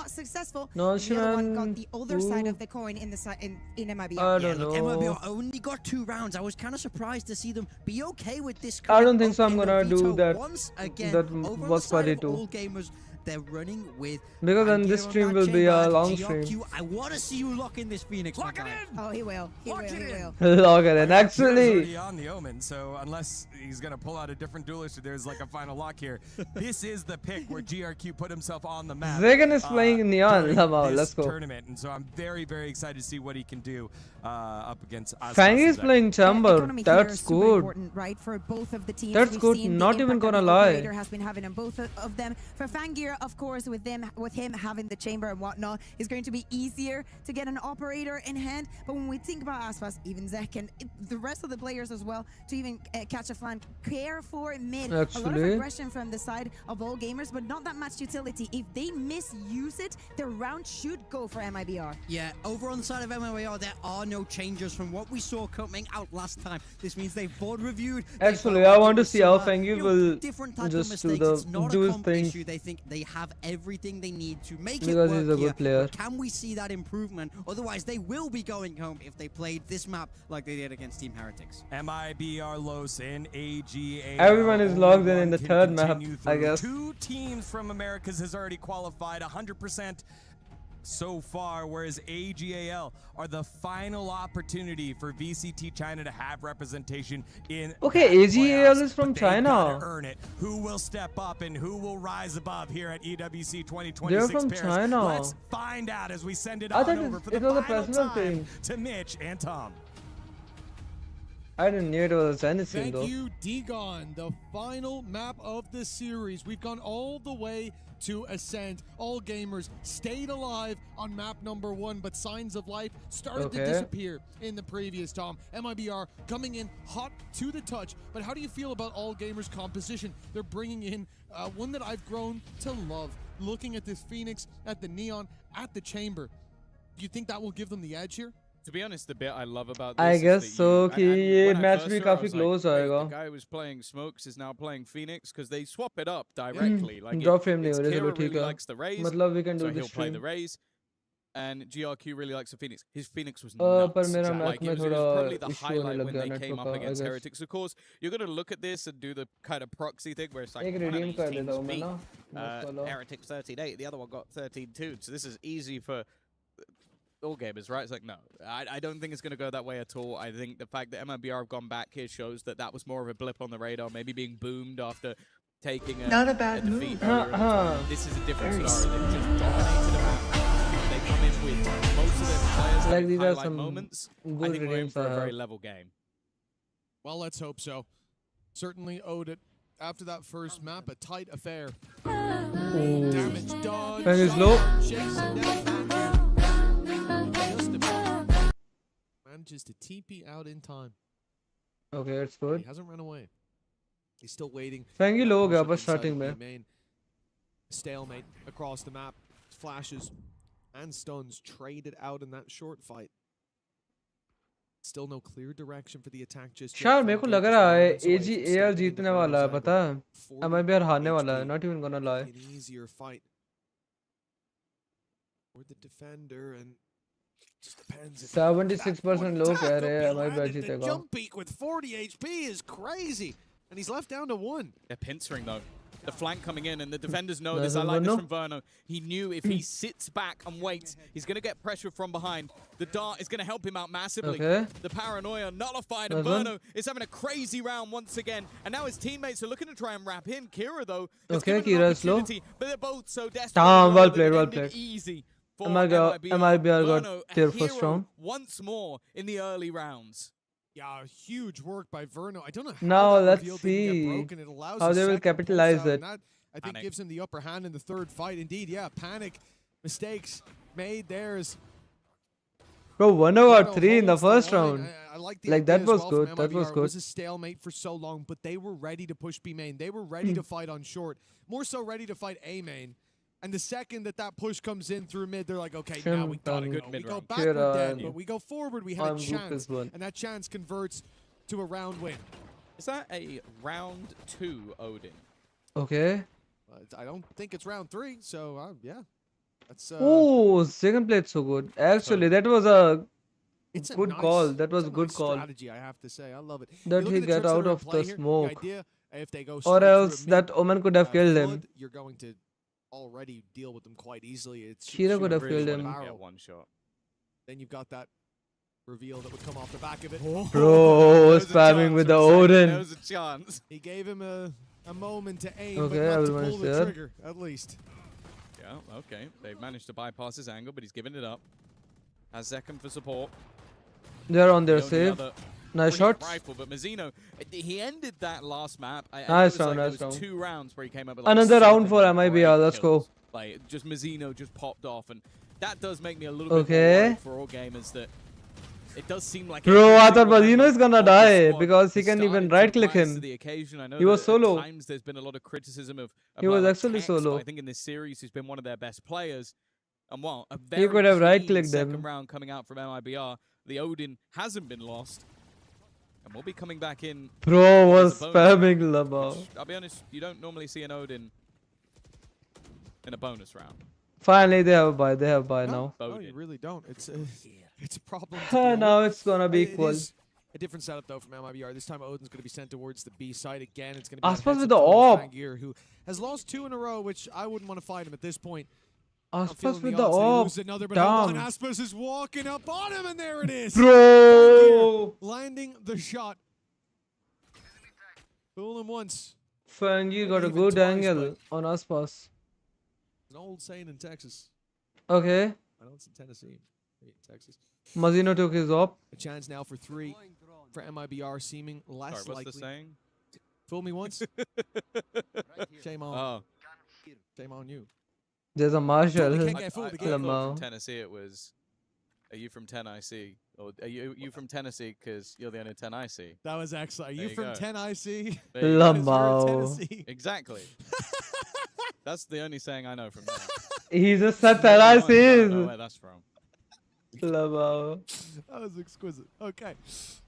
Nongshim and got the other side of the coin in the in MIBR. I don't know. MIBR only got 2 rounds. I was kind of surprised to see them be okay with this. I don't think so. I'm gonna do that. Once again, that over Watchparty too. All gamers. they're running with. Because then this stream will be a long stream. I want to see you lock in this Phoenix. Lock it in! Oh, he will. He will. Lock it in. Actually. Already on the Omen, so unless he's going to pull out a different duelist or there's like a final lock here, this is the pick where GRQ put himself on the map. Dragon is playing Neon. Let's go. Tournament, and so I'm very, very excited to see what he can do up against Fangi is playing Chamber. That's good. Important, right, for both of the teams. That's good. Not even gonna lie. Has been having on both of them. For Fangir, of course, with him having the chamber and whatnot, is going to be easier to get an operator in hand. But when we think about Aspas, even Zek and the rest of the players as well, to even catch a flank, care for mid. Actually. A lot of aggression from the side of all gamers, but not that much utility. If they misuse it, the round should go for MIBR. Yeah, over on the side of MIBR, there are no changes from what we saw coming out last time. This means they've board reviewed. Actually, I want to see how Fangi will just do the thing. They think they have everything they need to make it because work he's a good player. Can we see that improvement? Otherwise, they will be going home if they played this map like they did against Team Heretics. MIBR Los in AGAL. Everyone is logged in the third map, I guess. 2 teams from Americas has already qualified 100% so far, whereas AGAL are the final opportunity for VCT China to have representation in. Okay, AGAL is from China. Earn it. Who will step up and who will rise above here at EWC 2026? They're from China. Let's find out as we send it on over for the final time to Mitch and Tom. I didn't know it was anything though. Thank you, Digon. The final map of the series. We've gone all the way to Ascent. All gamers stayed alive on map number 1, but signs of life started to disappear in the previous, Tom. MIBR coming in hot to the touch, but how do you feel about all gamers' composition? They're bringing in one that I've grown to love. Looking at this Phoenix, at the Neon, at the Chamber. Do you think that will give them the edge here? To be honest, the bit I love about this I guess is so. that you, match भी काफी close आएगा. The guy who was playing Smokes is now playing Phoenix because they swap it up directly. Like Drop frame नहीं हो रहा, Kira चलो ठीक really है. likes the Raze, मतलब we can do so this he'll play stream. the Raze, and GRQ really likes the Phoenix. His Phoenix was nuts. पर मेरा Like, match it में was थोड़ा probably the issue होने highlight लग when गया they came up network का, I against guess. Heretics. Of course, you're going to look at this and do the kind of proxy thing where it's like एक one of redeem these कर teams देता हूँ मैं beat ना. Heretics 13-8, the other one got 13-2. So this is easy for all gamers, right? It's like, no, I don't think it's going to go that way at all. I think the fact that MIBR have gone back here shows that that was more of a blip on the radar, maybe being boomed after taking a defeat earlier. This is a different scenario. They just dominated a map. They come in with most of their players Like these are highlight some moments. good I think we're in for a redeems, very level game. Well, let's hope so. Certainly owed it. After that first map, a tight affair. Damage done. Fan is low. Chasing down just about manages to TP out in time. Okay, it's good. He hasn't run away. He's still waiting. Fangi low हो गया बस Inside starting the में. main. Stalemate across the map. Flashes and stuns traded out in that short fight. Still no clear direction for the attack just yet. शायद मेरे को लग रहा है AGAL जीतने वाला है पता है. MIBR हारने वाला है. Not even gonna lie. An easier fight for the defender, and just depends. 76% लोग कह रहे हैं MIBR The जीतेगा. jump peak with 40 HP is crazy, and he's left down to 1. They're pincering though. The flank coming in, and the defenders know this. I like this from Verno. He knew if he sits back and waits, he's going to get pressure from behind. The dart is going to help him out massively. The paranoia nullified, and Verno is having a crazy round once again. And now his teammates are looking to try and wrap him. Kira, though, has given an opportunity, but they're both so desperate. Well played, well played. Easy for MIBR got their first round. Once more in the early rounds. Yeah, huge work by Verno. I don't know how now that let's reveal see didn't get broken. It allows how a they will second capitalize pulse out, it. and that, I think, gives him the upper hand in the third fight. Indeed, yeah, panic, mistakes made theirs. Bro, 1 out 3 in the first round. I like the like that as was well good. from That was MIBR. good. It was a stalemate for so long, but they were ready to push B main. They were ready to fight on short. More so ready to fight A main. And the second that push comes in through mid, they're like, okay, now we gotta go. We go back, we're dead, but we go forward, we have a chance. And that chance converts to a round win. Is that a round 2, Odin? Okay. I don't think it's round 3, so yeah. That's oh, second played so good. Actually, that was a good call. That was a good call. Strategy, I have to say. I love it. That he got out of the smoke. The idea, if they go or else that Omen could have killed him. You're going to already deal with them quite easily. It's Kira could have killed him. Get one shot. Then you've got that reveal that would come off the back of it. Bro, spamming with the Odin. There was a chance. He gave him a moment to aim, Okay, but not to everyone's pull the there. trigger, at least. Yeah, okay. They've managed to bypass his angle, but he's given it up. Has Zekhan for support. They're on their save. Nice shots. Rifle, but Mazzino, he ended that last map. Nice round, like nice round. 2 rounds where he came up with like Another round for MIBR, let's go. Like, just Mazzino just popped off, and that does make me a little bit more worried for all gamers that it does seem like... Bro, I thought Mazzino is gonna die because he can even right-click him. He was solo. At times there's been a lot of criticism of he was actually Tex, solo. I think in this series he's been one of their best players. And while a He could have right-clicked second them. round coming out from MIBR, the Odin hasn't been lost. And we'll be coming back in. Bro was spamming Lama. I'll be honest, you don't normally see an Odin in a bonus round. Finally, they have a buy. They have a buy now. No, you really don't. It's a problem. Now it's gonna be equal. A different setup though from MIBR. This time Odin's going to be sent towards the B side again. It's going to be Aspas with the AWP. Fangir, who has lost 2 in a row, which I wouldn't want to fight him at this point. Aspas with the AWP. Another, but damn. Aspas is walking up on him, and there it is. Bro! Landing the shot. Fool him once. Fangir got a good angle on Aspas. An old saying in Texas. Okay. I know it's in Tennessee. Texas. Mazzino took his AWP. A chance now for 3 for MIBR, seeming less Sorry, likely. what's the saying? Fool me once. Shame on. Oh. Shame on you. There's a Marshall. I thought from Tennessee it was, are you from 10 IC? Or are you from Tennessee because you're the only 10 I see? That was excellent. Are you from 10 IC? Lamau. Exactly. That's the only saying I know from there. He's a set 10 I IC. don't know where that's from. Lamau. That was exquisite. Okay.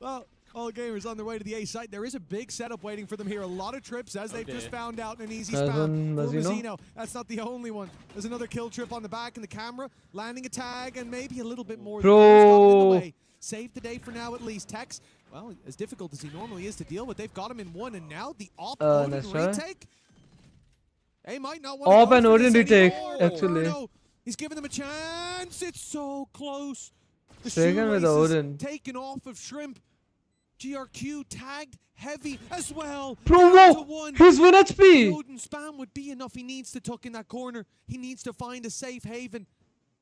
Well, all gamers on their way to the A site. There is a big setup waiting for them here. A lot of trips, as they've just found out, an easy spam for Mazzino. That's not the only one. There's another kill trip on the back in the camera, landing a tag, and maybe a little bit more. Bro. Save the day for now, at least. Tex, well, as difficult as he normally is to deal with, they've got him in 1, and now the Odin retake. They might not want to and Odin retake, actually. He's giving them a chance. It's so close. The Second with Odin. Taken off of Shrimp. GRQ tagged heavy as well. Bro, he's 1 HP. Odin spam would be enough. He needs to tuck in that corner. He needs to find a safe haven.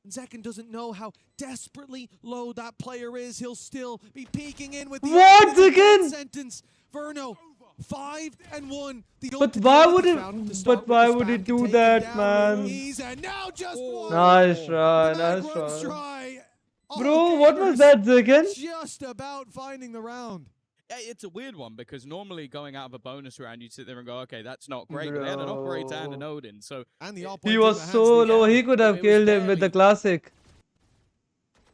And Zekhan doesn't know how desperately low that player is. He'll still be peeking in with the Zekhan? Sentence. Verno, 5 and 1. But why would it? But why would he do that, man? And now just one. Nice try, nice try. Bro, what was that, Zekhan? Just about finding the round. It's a weird one because normally going out of a bonus round, you sit there and go, okay, that's not great. But they had an operator and an Odin, so he was so low. He could have killed him with the classic,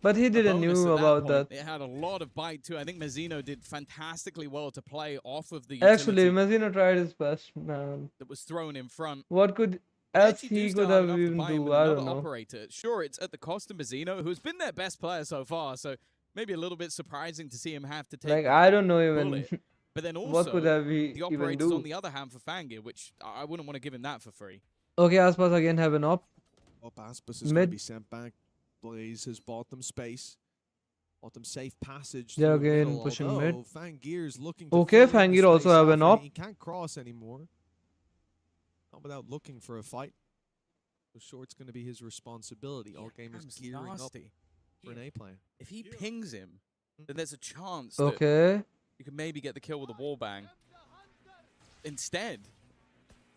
but he didn't know about that. It had a lot of bite too. I think Mazzino did fantastically well to play off of the. Actually, Mazzino tried his best, man. That was thrown in front. What could? As he could have even do, I don't know. Operator. Sure, it's at the cost of Mazzino, who's been their best player so far, so maybe a little bit surprising to see him have to take. Like, I don't know even. Bullet. But then also, what could have he the operators on the other hand for Fangir, which I wouldn't want to give him that for free. Okay, Aspas again have an op. Aspas is going to be sent back. Blaze has bought them space. Bought them safe passage. Yeah, again pushing mid. Fangir's looking to Fangir also have an op. He can't cross anymore. Not without looking for a fight. So short's going to be his responsibility. All gamers gearing up for an A plan. If he pings him, then there's a chance that you can maybe get the kill with a wallbang. Instead,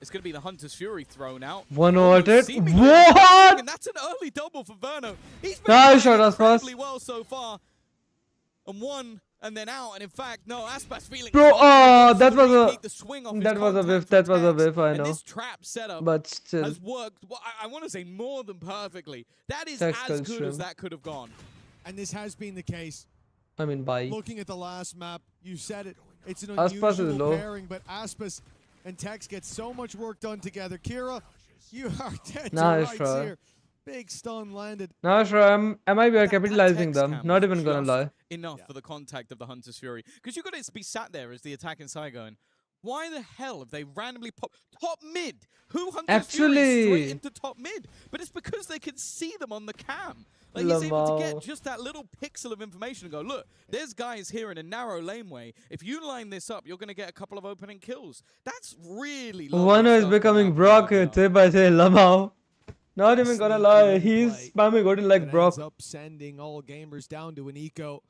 it's going to be the Hunter's Fury thrown out. One ordered. What? And that's an early double for Verno. He's been playing incredibly well so far. And 1 and then out. And in fact, no, Aspas feeling. Bro, that was a whiff. That was a whiff. I know. And this trap setup, but still, has worked. Well, I want to say more than perfectly. That is as good as that could have gone. And this has been the case. I mean, bye. Looking at the last map, you said it. It's an unusual pairing, but Aspas and Tex get so much work done together. Kira, you are dead to rights here. Big stun landed. Nah, sure. MIBR capitalizing them. Not even gonna lie. Enough for the contact of the Hunter's Fury. Because you've got to be sat there as the attacking side going, Why the hell have they randomly popped top mid? Who hunted Fury straight into top mid? But it's because they can see them on the cam. Like, he's able to get just that little pixel of information and go, look, there's guys here in a narrow laneway. If you line this up, you're going to get a couple of opening kills. That's really low. One is becoming Brock day by day, Lamau. Not even gonna lie, he's spamming Odin like Brock. Up sending all gamers down to an eco.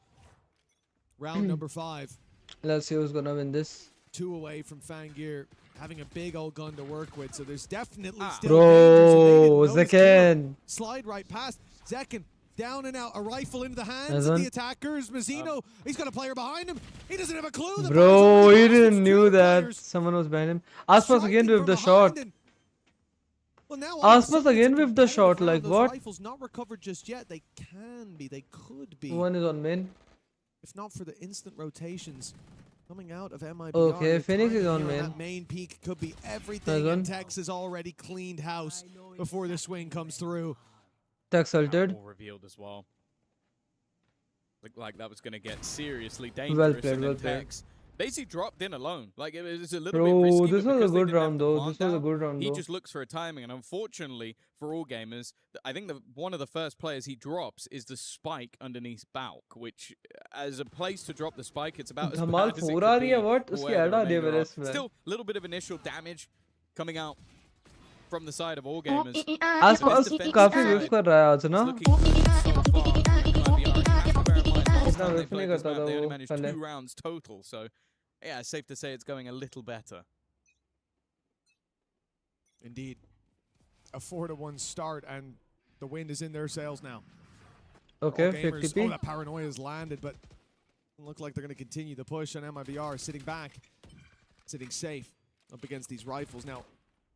Round number 5. Let's see who's gonna win this. 2 away from Fangir, having a big old gun to work with, so there's definitely still Bro, Zekken. Slide right past. Zekken down and out, a rifle into the hands of the attackers. Mazzino, he's got a player behind him. He doesn't have a clue. Bro, he didn't knew that someone was behind him. Aspas again with the shot. Well, now Aspas again with the shot, like what? Rifles not recovered just yet. They can be, they could be. One is on main. If not for the instant rotations coming out of MIBR. Okay, Phoenix is on main. That main peak could be everything, and Tex has already cleaned house before the swing comes through. Tex altered. Revealed as well. Looked like that was going to get seriously dangerous. Well played. Basically dropped in alone. Like, it was a little bit risky. This was a good round though. This was a good round though. He just looks for a timing, and unfortunately for all gamers, I think one of the first players he drops is the spike underneath Balk, which as a place to drop the spike, it's about as bad as it could be. What? Still, a little bit of initial damage coming out from the side of all gamers. काफी use कर रहा है आज ना. They only managed 2 rounds total, so yeah, it's safe to say it's going a little better. Indeed. A 4-1 start, and the wind is in their sails now. Okay, 50p. Oh, that paranoia has landed, but it look like they're going to continue the push on MIBR, sitting back, sitting safe up against these rifles. Now,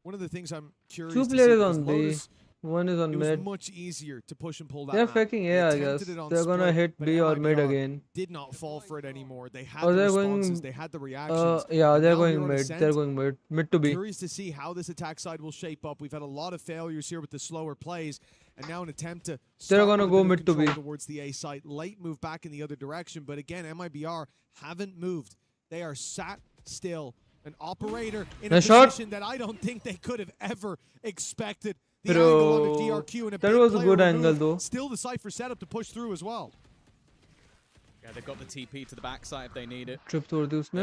one of the things I'm curious to see, 2 players on B. One is on mid. It was much easier to push and pull that. They're faking A, I guess. They're gonna hit B or mid again. Did not fall for it anymore. They had the responses. They had the reactions. Yeah, they're going mid. They're going mid. Mid to B. Curious to see how this attack side will shape up. We've had a lot of failures here with the slower plays, and now an attempt to. They're gonna go mid to B towards the A site. Late move back in the other direction, but again, MIBR haven't moved. They are sat still. An operator in a position that I don't think they could have ever expected. The angle of DRQ and a that was a good angle though. Still the Cypher setup to push through as well. Yeah, they've got the TP to the backside if they need it. There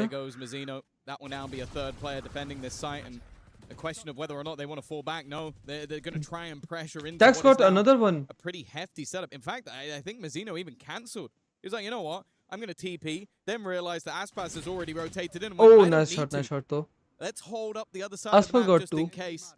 goes Mazzino. That will now be a 3rd player defending this site, and a question of whether or not they want to fall back. No, they're going to try and pressure into Tex got another one. A pretty hefty setup. In fact, I think Mazzino even cancelled. He was like, you know what? I'm going to TP, then realize that Aspas has already rotated in. Oh, nice shot though. Let's hold up the other side of the map just in case.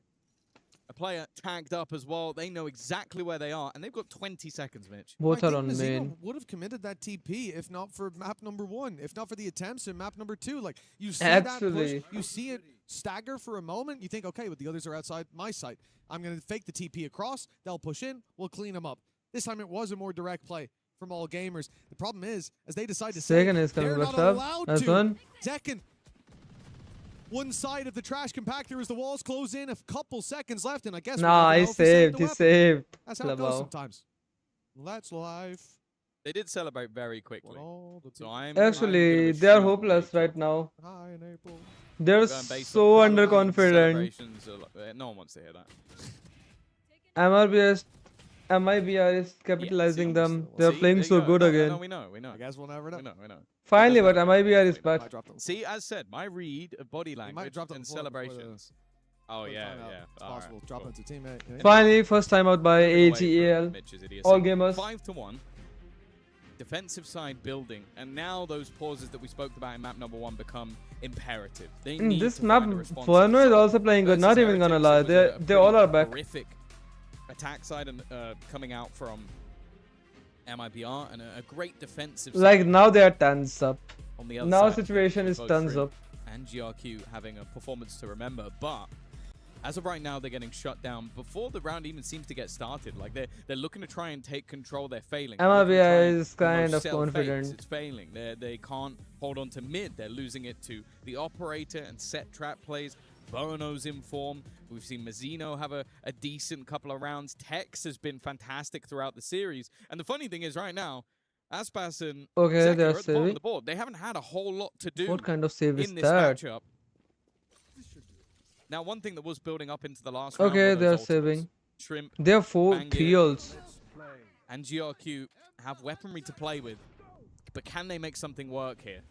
A player tagged up as well. They know exactly where they are, and they've got 20 seconds, Mitch. Both are on main. Would have committed that TP if not for map number 1, if not for the attempts in map number 2. Like, you see that push, you see it stagger for a moment. You think, okay, but the others are outside my site. I'm going to fake the TP across. They'll push in. We'll clean them up. This time it was a more direct play from all gamers. The problem is, as they decide to say, they're not allowed to. Zekken. One side of the trash compactor as the walls close in. A couple seconds left, and I guess. Nah, he saved. He saved. That's how it goes sometimes. That's life. They did celebrate very quickly. So Actually, they are hopeless right now. They're so underconfident. No one wants to hear that. MIBR is capitalizing them. They're playing so good again. No, we know. I guess we'll never know. We know. Finally, but MIBR is back. See, as said, my read of body language and celebrations. Oh, yeah. It's possible. Drop it to teammate. Finally, first time out by AGAL. All gamers. 5-1. Defensive side building. And now those pauses that we spoke about in map number 1 become imperative. They need this map, Forno is also playing good. Not even gonna lie. They all are back. Horrific attack side and coming out from MIBR, and a great defensive side. Like now they are tons up. On the other now side, situation is tons up. And GRQ having a performance to remember, but as of right now they're getting shut down before the round even seems to get started. Like they're looking to try and take control. They're failing. MIBR is kind of confident. It's failing. They can't hold on to mid. They're losing it to the operator and set trap plays. Bono's in form. We've seen Mazzino have a decent couple of rounds. Tex has been fantastic throughout the series. And the funny thing is right now, Aspas and Zeki are at the bottom of the board. They haven't had a whole lot to do what kind of save in is this that? matchup. Now, one thing that was building up into the last round. Okay, they're saving. Shrimp. They're 4-3-ults. And GRQ have weaponry to play with, but can they make something work here?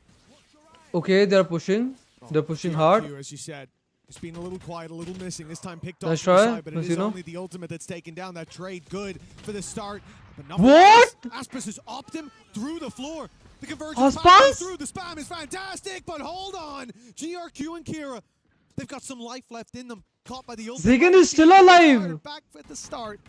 Okay, they're pushing. They're pushing hard. As you said, it's been a little quiet, a little missing. This time picked off Nice to the try, side, but it is only the ultimate that's taken down. That trade good for the start. But not what? Aspas has opt him through the floor. The conversion through the spam is fantastic, but hold on. GRQ and Kira, they've got some life left in them. Caught by the ultimate. Zigan is still alive. Back at the start.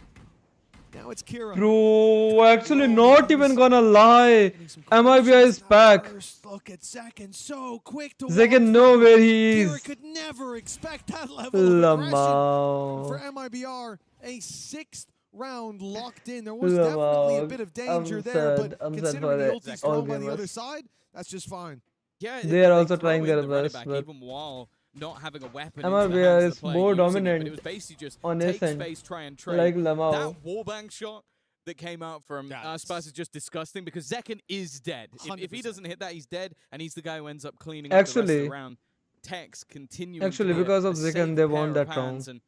Now it's Kira. Bro, actually not even gonna lie. MIBR is back. First look at Zekan, so quick to Zekan know where he is. Kira could never expect that level of aggression for MIBR. A 6th round locked in. There was definitely a bit of danger there, but considering the ulti's thrown by the other side, that's just fine. Yeah, they are also trying their best, but even while not having a weapon. MIBR is more dominant. It was basically just on take his end, space, try and trade. like Lamau. That wallbang shot that came out from Aspas is just disgusting because Zekan is dead. If he doesn't hit that, he's dead, and he's the guy who ends up cleaning up the rest of the round. Tex continuing. Actually, because of Zekan, they won that round. And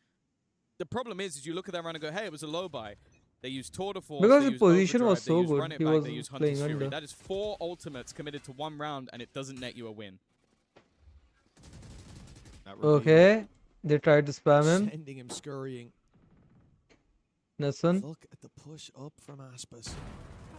the problem is you look at that round and go, hey, it was a low buy. They used Tour de Force. Because the position was so good, he was playing under. That is 4 ultimates committed to 1 round, and it doesn't net you a win. Okay, they tried to spam him. Sending him scurrying. Nelson. Look at the push up from Aspas.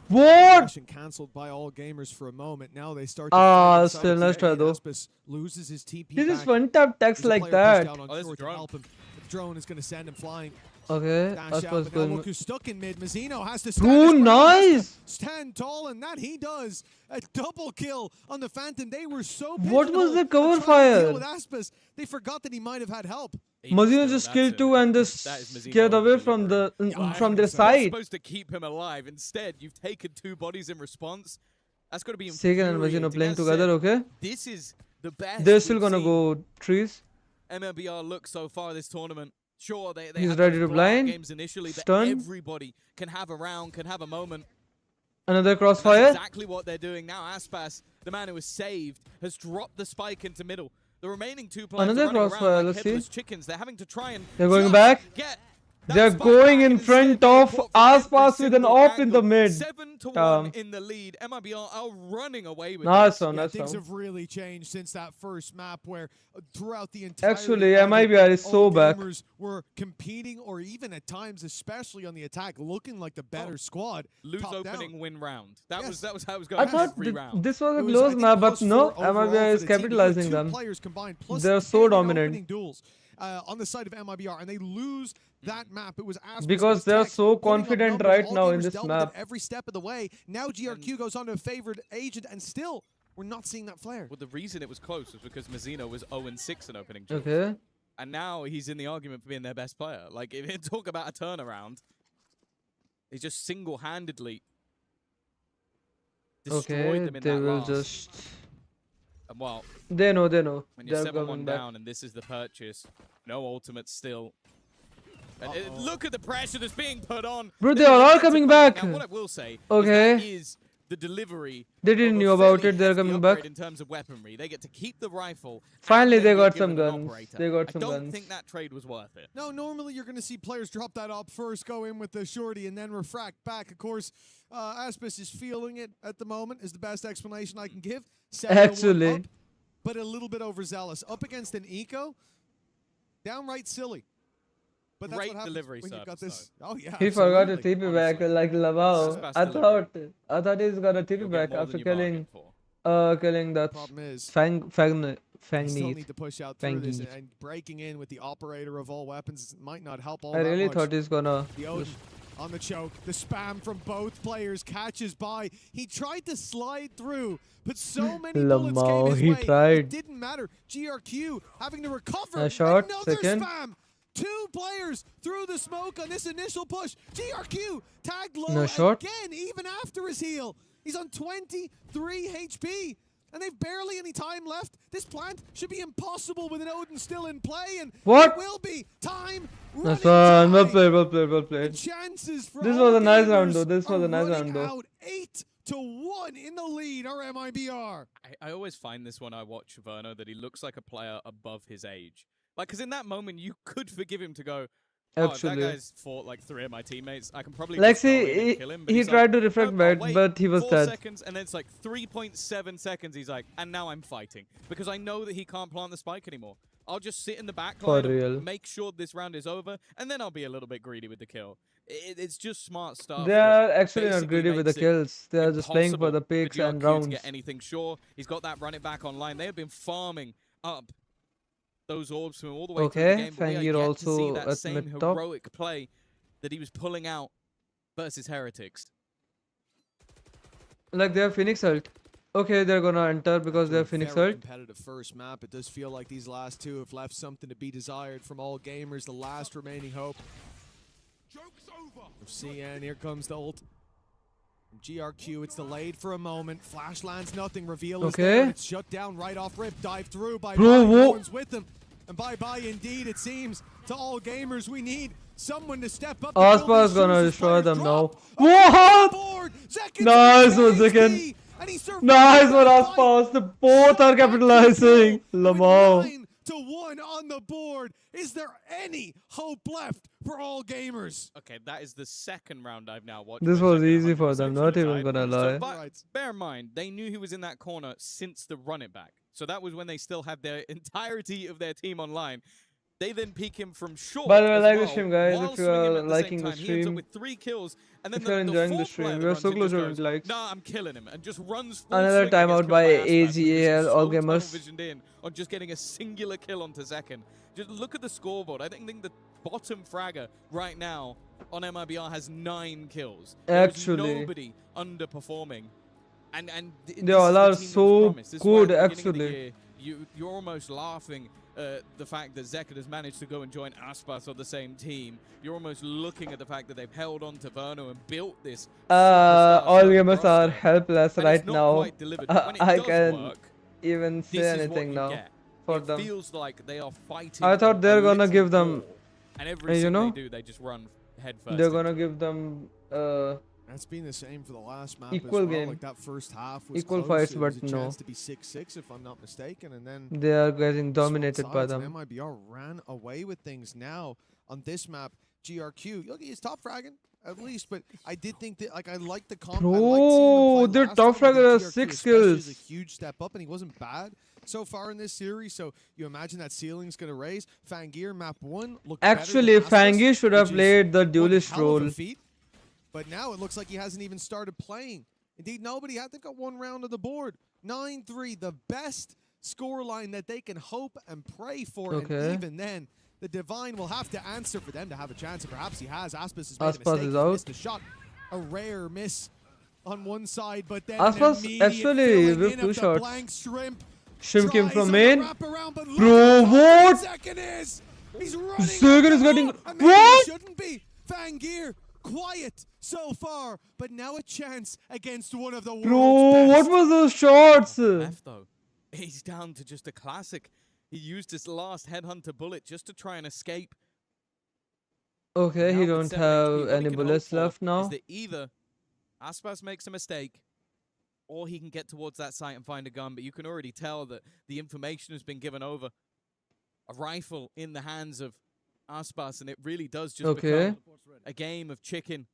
What? Cancelled by all gamers for a moment. Now they start to still nice try though. Aspas loses his TP. This is one tap text like that. The drone is going to send him flying. Okay, Aspas going. Look who's stuck in mid. Mazzino has to stand. Nice. Stand tall, and that he does. A double kill on the Phantom. They were so. What was the cover fire? With Aspas, they forgot that he might have had help. Mazzino just killed 2 and just scared away from the from their side. You're supposed to keep him alive. Instead, you've taken 2 bodies in response. That's got to be. Sagan and Mazzino playing together. Okay. This is the best. They're still gonna go trees. MIBR look so far this tournament. Sure, they he's ready to blind. Games initially, but everybody can have a round, can have a moment. Another crossfire. That's exactly what they're doing now. Aspas, the man who was saved, has dropped the spike into middle. The remaining 2 players another are running crossfire. around like Let's headless see. chickens. They're having to try and. They're going back. They're going in front of Aspas with an off in the mid. 7-1 in the lead. MIBR are running away with this. Things have really changed since that first map where throughout the entire actually MIBR is so back. Gamers were competing, or even at times, especially on the attack, looking like the better squad. Lose opening, win round. That was how it was going. I thought this was a close map, but no, MIBR is capitalizing them. They're so dominant. On the side of MIBR, and they lose that map. It was because they're so confident right now in this map. Every step of the way. Now GRQ goes on to a favored agent, and still we're not seeing that flare. Well, the reason it was close was because Mazzino was 0-6 in opening. Okay. And now he's in the argument for being their best player. Like, if you talk about a turnaround, he just single-handedly destroyed them in that last. Just. And well, they know. When you're 7-1 down and this is the purchase, no ultimates still. And look at the pressure that's being put on. Bro, they are all coming back. Now, what I will say is the delivery. They didn't know about it. They're coming back. In terms of weaponry, they get to keep the rifle. Finally, they got some guns. They got some guns. I don't think that trade was worth it. No, normally you're going to see players drop that up first, go in with the shorty, and then refract back. Of course, Aspas is feeling it at the moment, is the best explanation I can give. Actually. Up, but a little bit overzealous. Up against an eco, downright silly. But that's great what delivery when you got this. Oh yeah, he forgot to TP back like Lamau. I thought he's gonna TP back after killing that Fang need to push out through this, and breaking in with the operator of all weapons might not help all that much. I really thought he's gonna. The Odin on the choke, the spam from both players catches by. He tried to slide through, but so many bullets came his way. Tried. It didn't matter. GRQ having to recover. A shot, another second. Spam. 2 players through the smoke on this initial push. GRQ tagged low again, even after his heal. He's on 23 HP, and they've barely any time left. This plant should be impossible with an Odin still in play, and what? It will be time. That's fine. Well played. Chances for this was a nice round, though. This was a nice round, though. 8-1 in the lead, our MIBR. I always find this when I watch Verno that he looks like a player above his age. Like, because in that moment, you could forgive him to go, actually, if that guy's fought like 3 of my teammates, I can probably like, just go in and kill him. But he tried to reflect back, but he was 4 dead. seconds, and then it's like 3.7 seconds. He's like, and now I'm fighting because I know that he can't plant the spike anymore. I'll just sit in the back line, make sure this round is over, and then I'll be a little bit greedy with the kill. It's just smart stuff. They are actually not greedy with the kills. They are just playing for the picks and rounds. To get anything sure. He's got that run it back online. They have been farming up those orbs from all the way through the game. But we are yet also to see that same heroic play that he was pulling out versus Heretics. Like, they have Phoenix ult. Okay, they're gonna enter because they're Phoenix ult. Competitive first map. It does feel like these last two have left something to be desired from all gamers. The last remaining hope. CN, here comes the ult. GRQ, it's delayed for a moment. Flash lands, nothing. Reveal is there. It's shut down right off rip. Dive through by no one's with them. And bye-bye indeed, it seems, to all gamers. We need someone to step up. Aspa is gonna destroy them now. What? Nice one, Zekin. Nice one, Aspas. The both are capitalizing. Lamau. 9-1 on the board. Is there any hope left for all gamers? Okay, that is the second round I've now watched. This was easy for them, not even gonna lie. But bear in mind, they knew he was in that corner since the run it back. So that was when they still had their entirety of their team online. They then peek him from short. By the way, like the stream, guys. If you are liking the He ends up stream, with 3 kills, and then if you're enjoying the stream, we are so close to likes. Nah, I'm killing him, and just runs. Another timeout by AGAL, all gamers. Visioned in on just getting a singular kill onto Zekin. Just look at the scoreboard. I think the bottom fragger right now on MIBR has 9 kills. Actually, nobody underperforming, and they all are so good. Actually, you're almost laughing. The fact that Zekin has managed to go and join Aspas on the same team. You're almost looking at the fact that they've held on to Verno and built this. All gamers are helpless right now. I can't work, even say anything now for them. Feels like they are fighting. I thought they're gonna give them, and everything they do, they just run head first. They're gonna give them. That's been the same for the last map equal as well. game. Like that first half was equal close. fights, It but was a no. chance to be 6-6 if I'm not mistaken, and then they are getting dominated by them. MIBR ran away with things now on this map. GRQ, look, he's top fragging at least, but I did think that I like the comp. Bro, their top fragger has 6 kills. A huge step up, and he wasn't bad so far in this series. So you imagine that ceiling's gonna raise. Fangir map 1 looked actually better than Fangir should have played the duelist role. But now it looks like he hasn't even started playing. Indeed, nobody had. They've got 1 round of the board. 9-3, the best scoreline that they can hope and pray for. And even then, the Divine will have to answer for them to have a chance. And perhaps he has. Aspas has made a mistake. He's missed a shot. A rare miss on one side, but then Aspas actually with 2 shots. Blank Shrimp came from main. Bro, what? He's running. Zekin is getting. What? Shouldn't be. Fangir. Quiet so far, but now a chance against one of the world's best. What was those shots? Left though, he's down to just a classic. He used his last headhunter bullet just to try and escape. Okay, he don't have any bullets left now. Is that either Aspas makes a mistake, or he can get towards that site and find a gun. But you can already tell that the information has been given over. A rifle in the hands of Aspas, and it really does just become a game of chicken.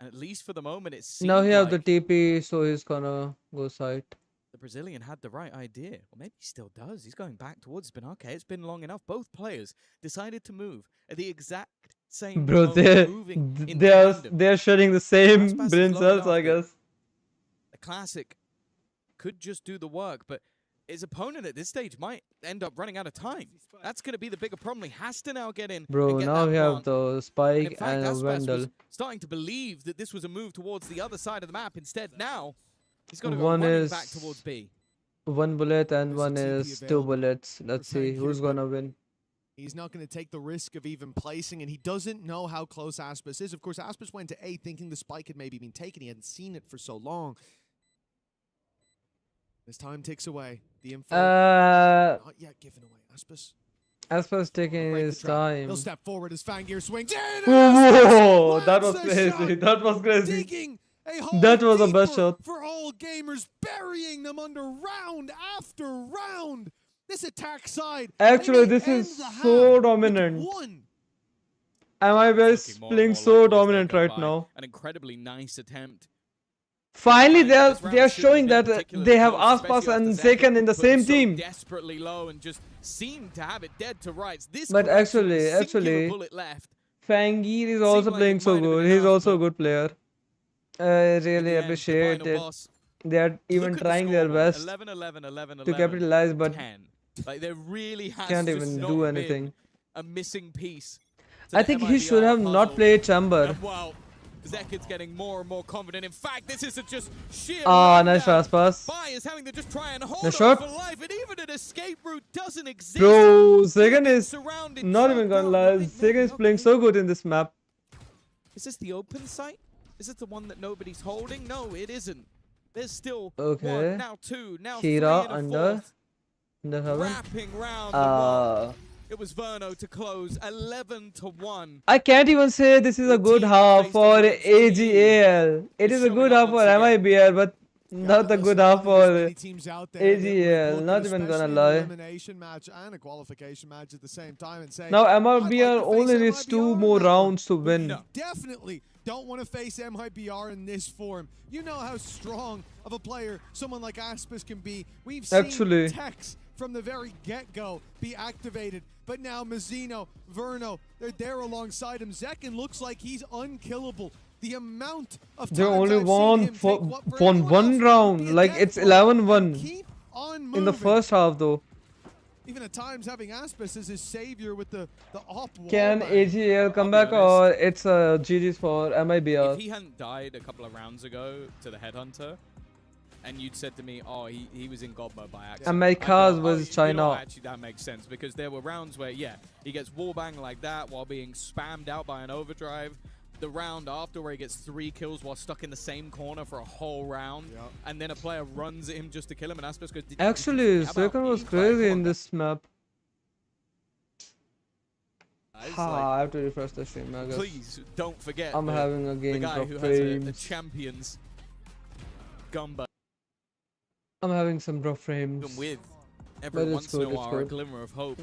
And at least for the moment, it seems now he have the TP, so he's gonna go side. The Brazilian had the right idea, or maybe he still does. He's going back towards Spin. Okay, it's been long enough. Both players decided to move at the exact same moment. They're sharing the same brain cells, I guess. A classic could just do the work, but his opponent at this stage might end up running out of time. That's going to be the bigger problem. He has to now get in. Bro, now we have the Spike in fact, and a Vandal. Starting to believe that this was a move towards the other side of the map. Instead, now he's got to go running back towards B. 1 bullet and one is 2 bullets. Let's see who's going to win. He's not going to take the risk of even placing, and he doesn't know how close Aspas is. Of course, Aspas went to A thinking the spike had maybe been taken. He hadn't seen it for so long. As time ticks away, the info not yet given away. Aspas taking his time. He'll step forward as Fangir swings. Whoa, that was crazy. That was crazy. That was the best shot. For all gamers, burying them under round after round. this attack side. Actually, this is so dominant. MIBR is playing so dominant right now. An incredibly nice attempt. Finally, they are showing that they have Aspas and Zekan in the same team. Desperately low and just seemed to have it dead to rights. But actually, Fangir is also playing so good. He's also a good player. I really appreciate it. They are even trying their best to capitalize, but there really has can't even do anything. A missing piece. I think he should have not played Chamber. Wow, Zekid's getting more and more confident. In fact, this isn't just sheer. Nice fast pass. Bai is having to just try and hold on for life, and even an escape route doesn't exist. Bro, Zekan is not even gonna lie. Zekan is playing so good in this map. Is this the open site? Is it the one that nobody's holding? No, it isn't. There's still one, now two, now Kira three and a fourth. Wrapping round the wall. It was Verno to close 11-1. I can't even say this is a good half for AGAL. It is a good half for MIBR, but not a good half for AGAL. Not even gonna lie. Now MIBR only needs 2 more rounds to win. No, definitely don't want to face MIBR in this form. You know how strong of a player someone like Aspas can be. We've seen Tex from the very get-go be activated. But now Mazzino, Verno, they're there alongside him. Zekan looks like he's unkillable. The amount of they only won for one round. Like it's 11-1 in the first half though. Even at times having Aspas as his savior with the op wall. Can AGAL come back or it's GG's for MIBR? If he hadn't died a couple of rounds ago to the Headhunter, and you'd said to me, oh, he was in God mode by accident. And my cars was China. Actually, that makes sense because there were rounds where, yeah, he gets wallbang like that while being spammed out by an overdrive. The round after where he gets 3 kills while stuck in the same corner for a whole round. Yep. And then a player runs at him just to kill him and Aspas goes, actually, Zekan was crazy in this map. I have to refresh the stream, I guess. Please don't forget I'm having a game the guy who has a champion's gumbo. I'm having some rough frames. With every once in a while a glimmer of hope.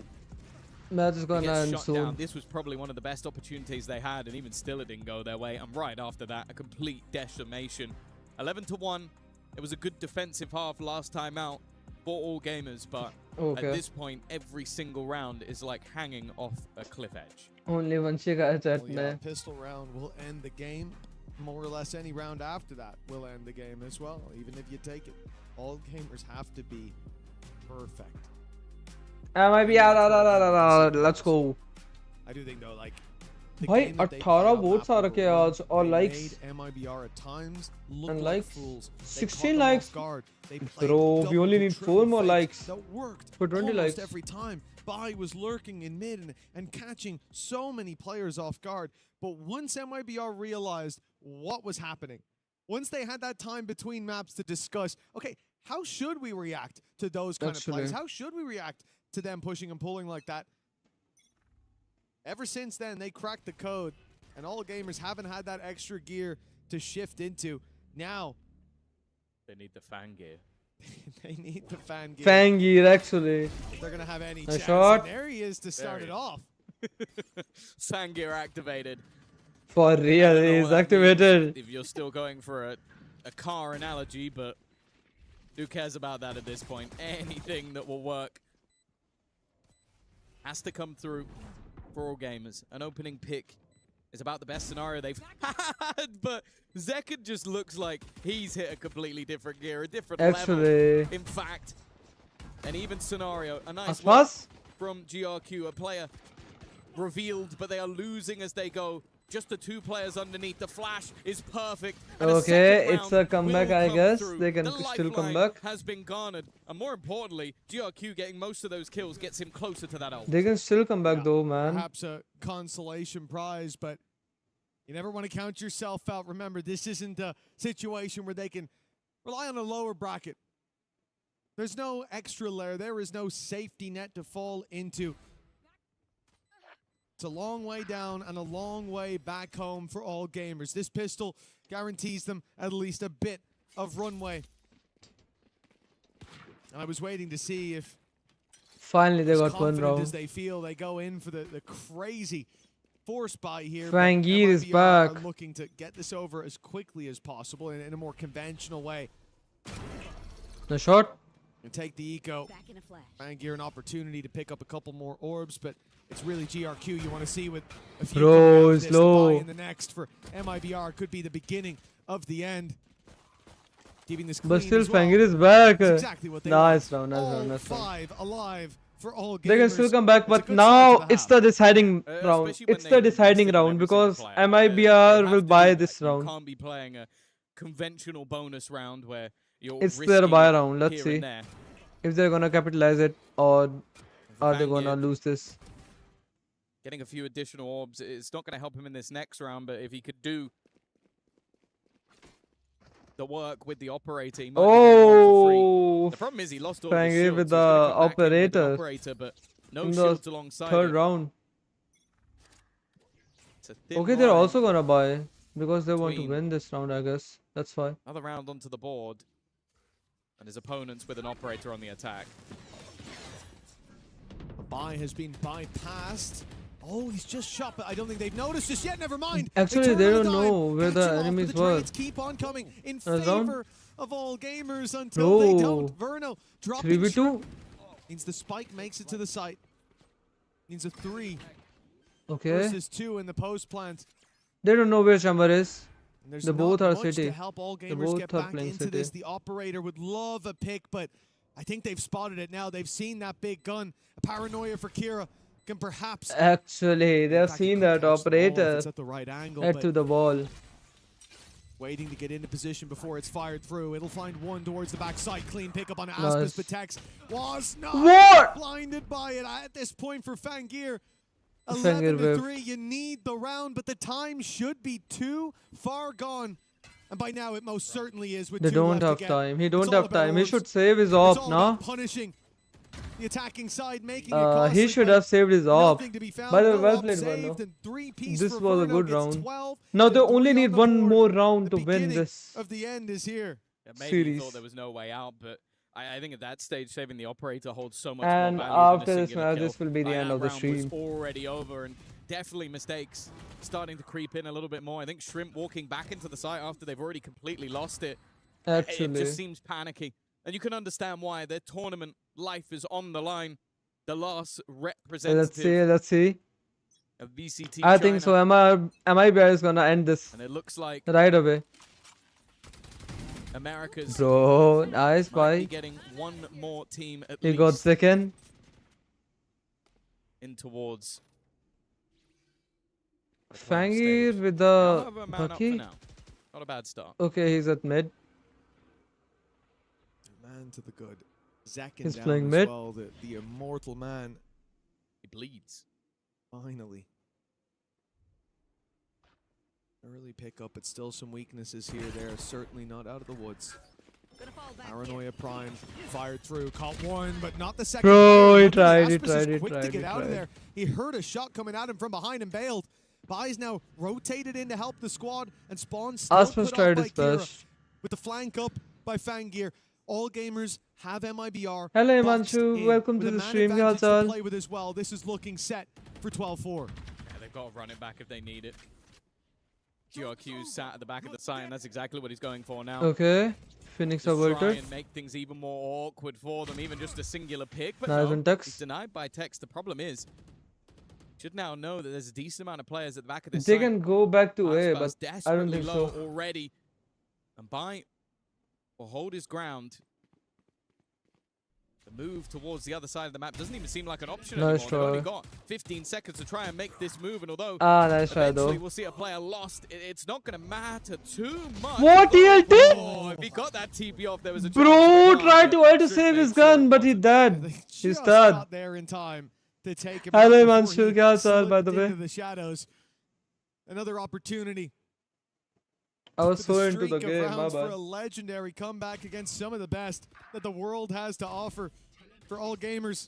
Match is gonna end soon. This was probably one of the best opportunities they had, and even still it didn't go their way. And right after that, a complete decimation. 11-1. It was a good defensive half last time out for all gamers, but at this point, every single round is like hanging off a cliff edge. Only one chat pistol round will end the game. More or less any round after that will end the game as well, even if you take it. All gamers have to be perfect. MIBR, let's go. I do think though, like, भाई 18 votes आ रखे आज और likes MIBR at times and likes 16 likes. Bro, we only need 4 more likes for 20 likes. Every time Bai was lurking in mid and catching so many players off guard. But once MIBR realized what was happening, once they had that time between maps to discuss, okay, how should we react to those kind of players? How should we react to them pushing and pulling like that? Ever since then, they cracked the code, and all gamers haven't had that extra gear to shift into. Now, they need the fan gear. They need the fan gear. Fan gear, actually. If they're going to have any chance. Shot. There he is to start it off. Fan gear activated. For real, he's activated. If you're still going for a car analogy, but who cares about that at this point? Anything that will work has to come through for all gamers. An opening pick is about the best scenario they've had, but Zekan just looks like he's hit a completely different gear, a different level. In fact, an even scenario, a nice one from GRQ, a player revealed, but they are losing as they go. Just the 2 players underneath. The flash is perfect. And it's a comeback, I guess. They can still come back. Has been garnered, and more importantly, GRQ getting most of those kills gets him closer to that ult. They can still come back though, man. Perhaps a consolation prize, but you never want to count yourself out. Remember, this isn't a situation where they can rely on a lower bracket. There's no extra layer. There is no safety net to fall into. It's a long way down and a long way back home for all gamers. This pistol guarantees them at least a bit of runway. I was waiting to see if Finally, they as got one confident round. as they feel, they go in for the crazy force buy here. Fangir is MIBR back. are looking to get this over as quickly as possible in a more conventional way. The shot. And take the eco. Fangir an opportunity to pick up a couple more orbs, but it's really GRQ you want to see with a few Bro, this. slow. The buy in the next for MIBR could be the beginning of the end. Keeping this clean But still, as well. Fangir is back. That's exactly what they Nice want. round, nice All round. 5 alive for all gamers. They can still come back, It's a but good now start to it's the deciding round. Especially when It's they the deciding invested in round every single because player. They MIBR have will to buy do this that. You round. can't be playing a conventional bonus round where you're It's risking their buy it round. Let's here see and there. if they're gonna capitalize it or are they gonna Fangir lose this. getting a few additional orbs. It's not going to help him in this next round, but if he could do the work with the operator, he might be getting one for free. The problem is he lost all of his Fangir shields. with So he's gonna the come back in with an operator. operator, but no In the shields alongside third it. round. It's a thin Okay, they're line. also gonna buy because they want to between- win this round, I guess. That's fine. Another round onto the board, and his opponents with an operator on the attack. A buy has been bypassed. Oh, he's just shot, but I don't think they've noticed just yet. Never mind. Actually, they turn don't on a dime. know where the Catch him off, but enemies the were. trades keep on coming in Round? favor of all gamers until they Bro. don't. Verno dropping 3v2. means the spike makes it to the site. Means a 3 Okay. versus 2 in the post plant. They don't know where Chamber is. And there's They not both are much city. to help all They gamers both get are back playing into city. this. The operator would love a pick, but I think they've spotted it now. They've seen that big gun. A paranoia for Kira can perhaps. Actually, they In have fact, he seen could that catch the ball if operator it's at the right angle, head but to the ball. waiting to get into position before it's fired through. It'll find one towards the backside. Clean pickup on Nice. Aspis, but Tex was not What? blinded by it at this point for Fangir. Fangir 11-3. You need the round, but the time should be too far gone. And by now, it most certainly is. With They 2 don't left to have get. time. He It's don't all have about time. He orbs. should save his It's op, all no? about punishing the attacking side, making it costly, He should but have saved his op. nothing to be found. By the way, No well op played, saved, Verno. and 3-piece This for was a Verno good gets round. 12 Now to they only 3 need on the one board. more round The to win beginning this of the end is here. Yeah, maybe series. he thought there was no way out, but I think at that stage, saving the operator holds so much And more value after than a this singular match, kill. this will be the By end that of the round was stream. already over, and definitely mistakes starting to creep in a little bit more. I think Shrimp walking back into the site after they've already completely lost it. It Actually, just seems panicky. And you can understand why. Their tournament life is on the line. The last representative let's see. of VCT I think so. China. MIBR is gonna end this And it looks like right away. America's Bro, nice might be buy. getting one more team at He least got second. in towards Fangir with I'll the have a man up for Bucky. now. Not a bad start. Okay, he's at mid. Man to the good. Zekin He's down playing as mid. well. The immortal man. He bleeds. Finally. Early pickup, but still some weaknesses here. They're certainly not out of the woods. Paranoia Prime fired through, caught one, but not the second. Bro, player. he tried, he Aspis is tried, he quick to tried, get he out of tried. there. He heard a shot coming at him from behind and bailed. Bai's now rotated in to help the squad, and Spawn still Aspis put off tried by his Kira best. with the flank up by Fangir. All gamers have MIBR. Hello, boxed Himanshu. in Welcome with to a the man stream, advantage to Ghazal. play with as well. This is looking set for 12-4. Yeah, they've got to run it back if they need it. GRQ sat at the back of the site, and that's exactly what he's going for now. Okay, Phoenix Just try averted. and make things even more awkward for them, even just a singular pick. But Nice no, one, Tex. he's denied by Tex. The problem is, should now know that there's a decent amount of players at the back of this They site. can go back to A, Aspas but I don't desperately think low so. already. And Bai will hold his ground. The move towards the other side of the map doesn't even seem like an option Nice anymore. They've only try. got 15 seconds to try and make this move, and although Nice try eventually though. we'll see a player lost, it's not going to matter too much. What TLT? Oh, if he got that TP off, there was a Bro chance tried to but to Shrimp save made his sure gun, it but he wasn't. died. They He's just dead. got there in time to take him Hello, out before Himanshu. he Ghazal, by the slipped way. into the shadows. Another opportunity. I was for so the into the streak of game, my rounds for bad. a legendary comeback against some of the best that the world has to offer for all gamers.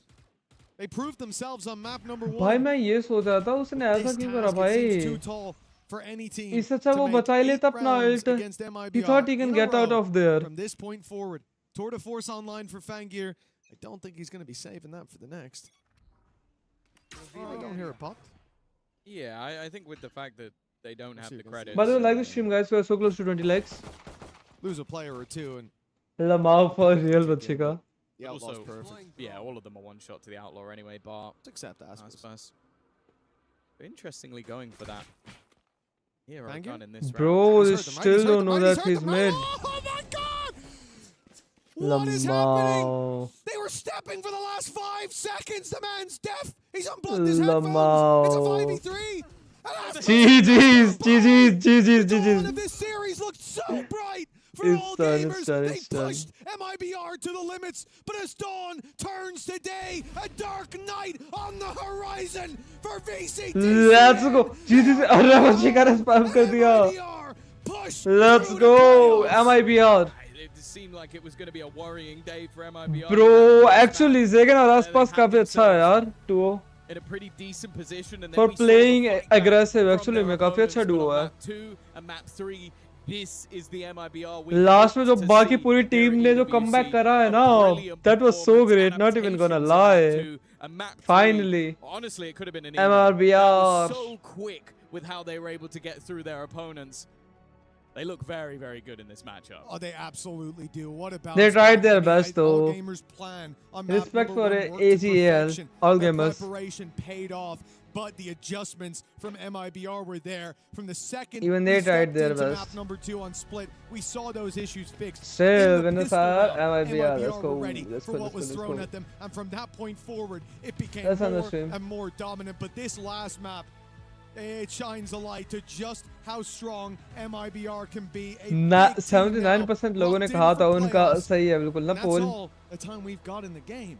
They proved themselves on map number 1. भाई मैं ये सोच रहा था उसने ऐसा This क्यों करा task, it seems too भाई? tall for any team इससे अच्छा to वो make बचा ही 8 लेता अपना rounds ult. against MIBR He thought he can in a get out row of there. From this point forward, tour de force online for Fangir, I don't think he's going to be saving that for the next. I don't hear it popped. Yeah, I think with the fact that they don't have the credits. By the way, like the stream, guys. We are so close to 20 likes. Lose a player or two and. Lamau for real, bachega. Yeah, also perfect. Yeah, all of them are one shot to the outlaw anyway. But except Aspas. Interestingly, going for that. Here, I gun in this round. Bro, they still don't know that he's mid. Oh my God! What is happening? They were stepping for the last 5 seconds. The man's deaf. He's unplugged his headphones. It's a 5v3. GG's. The dawn of this series looked so bright for all gamers. They pushed MIBR to the limits, but as dawn turns today, a dark night on the horizon for VCT. Let's go. GG's. अरे बच्चे ने spam कर दिया. Let's go. MIBR. It seemed like it was going to be a worrying day for MIBR. Bro, actually, Zegan और आसपास काफी अच्छा है यार. Duo. In a pretty decent position and for playing aggressive. Actually, में काफी अच्छा duo है. Map 2 and map 3. This is the MIBR. Last में जो बाकी पूरी टीम ने जो comeback करा है ना, that was so great. Not even gonna lie. Finally, honestly, it could have been an MIBR. So quick with how they were able to get through their opponents. They look very, very good in this matchup. Oh, they absolutely do. What about? They tried their best, though. Plan Respect for AGAL, all gamers. Preparation paid off, but the adjustments from MIBR were there. From the second, even they tried their best. Map number 2 on split, we saw those issues fixed. Still, when MIBR, let's go. Ready for what was thrown at them, and from that point forward, it became more and more dominant. But this last map, it shines a light to just how strong MIBR can be. 79% लोगों ने कहा था उनका सही है बिल्कुल ना पोल.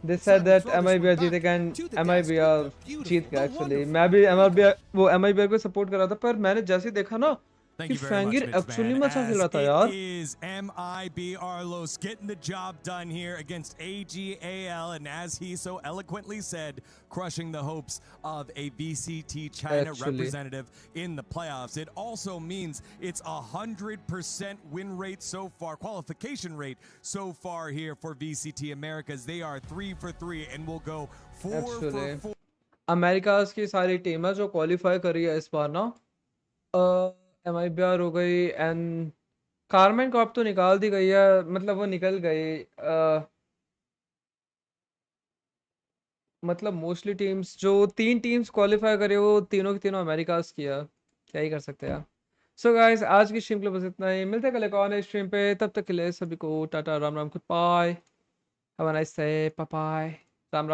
They said that MIBR जीतेगा and MIBR जीत गया actually. मैं भी MIBR को support कर रहा था पर मैंने जैसे ही देखा ना कि Fangir actually में अच्छा खेल रहा था यार. Is MIBR Los getting the job done here against AGAL, and as he so eloquently said, crushing the hopes of a VCT China representative in the playoffs. It also means it's 100% win rate so far, qualification rate so far here for VCT Americas. They are 3 for 3 and will go 4 for 4. Americas की सारी team है जो qualify करी है इस बार ना. MIBR हो गई एंड कारमेन कॉप तो निकाल दी गई है, मतलब वो निकल गई. मतलब मोस्टली टीम्स जो 3 टीम्स क्वालिफाई करे वो तीनों की तीनों अमेरिकास किया. क्या ही कर सकते हैं. सो गाइस, आज की स्ट्रीम के लिए बस इतना ही. मिलते हैं कल एक और स्ट्रीम पे. तब तक के लिए सभी को टाटा, Ram Ram, goodbye, have a nice day, bye bye, Ram Ram.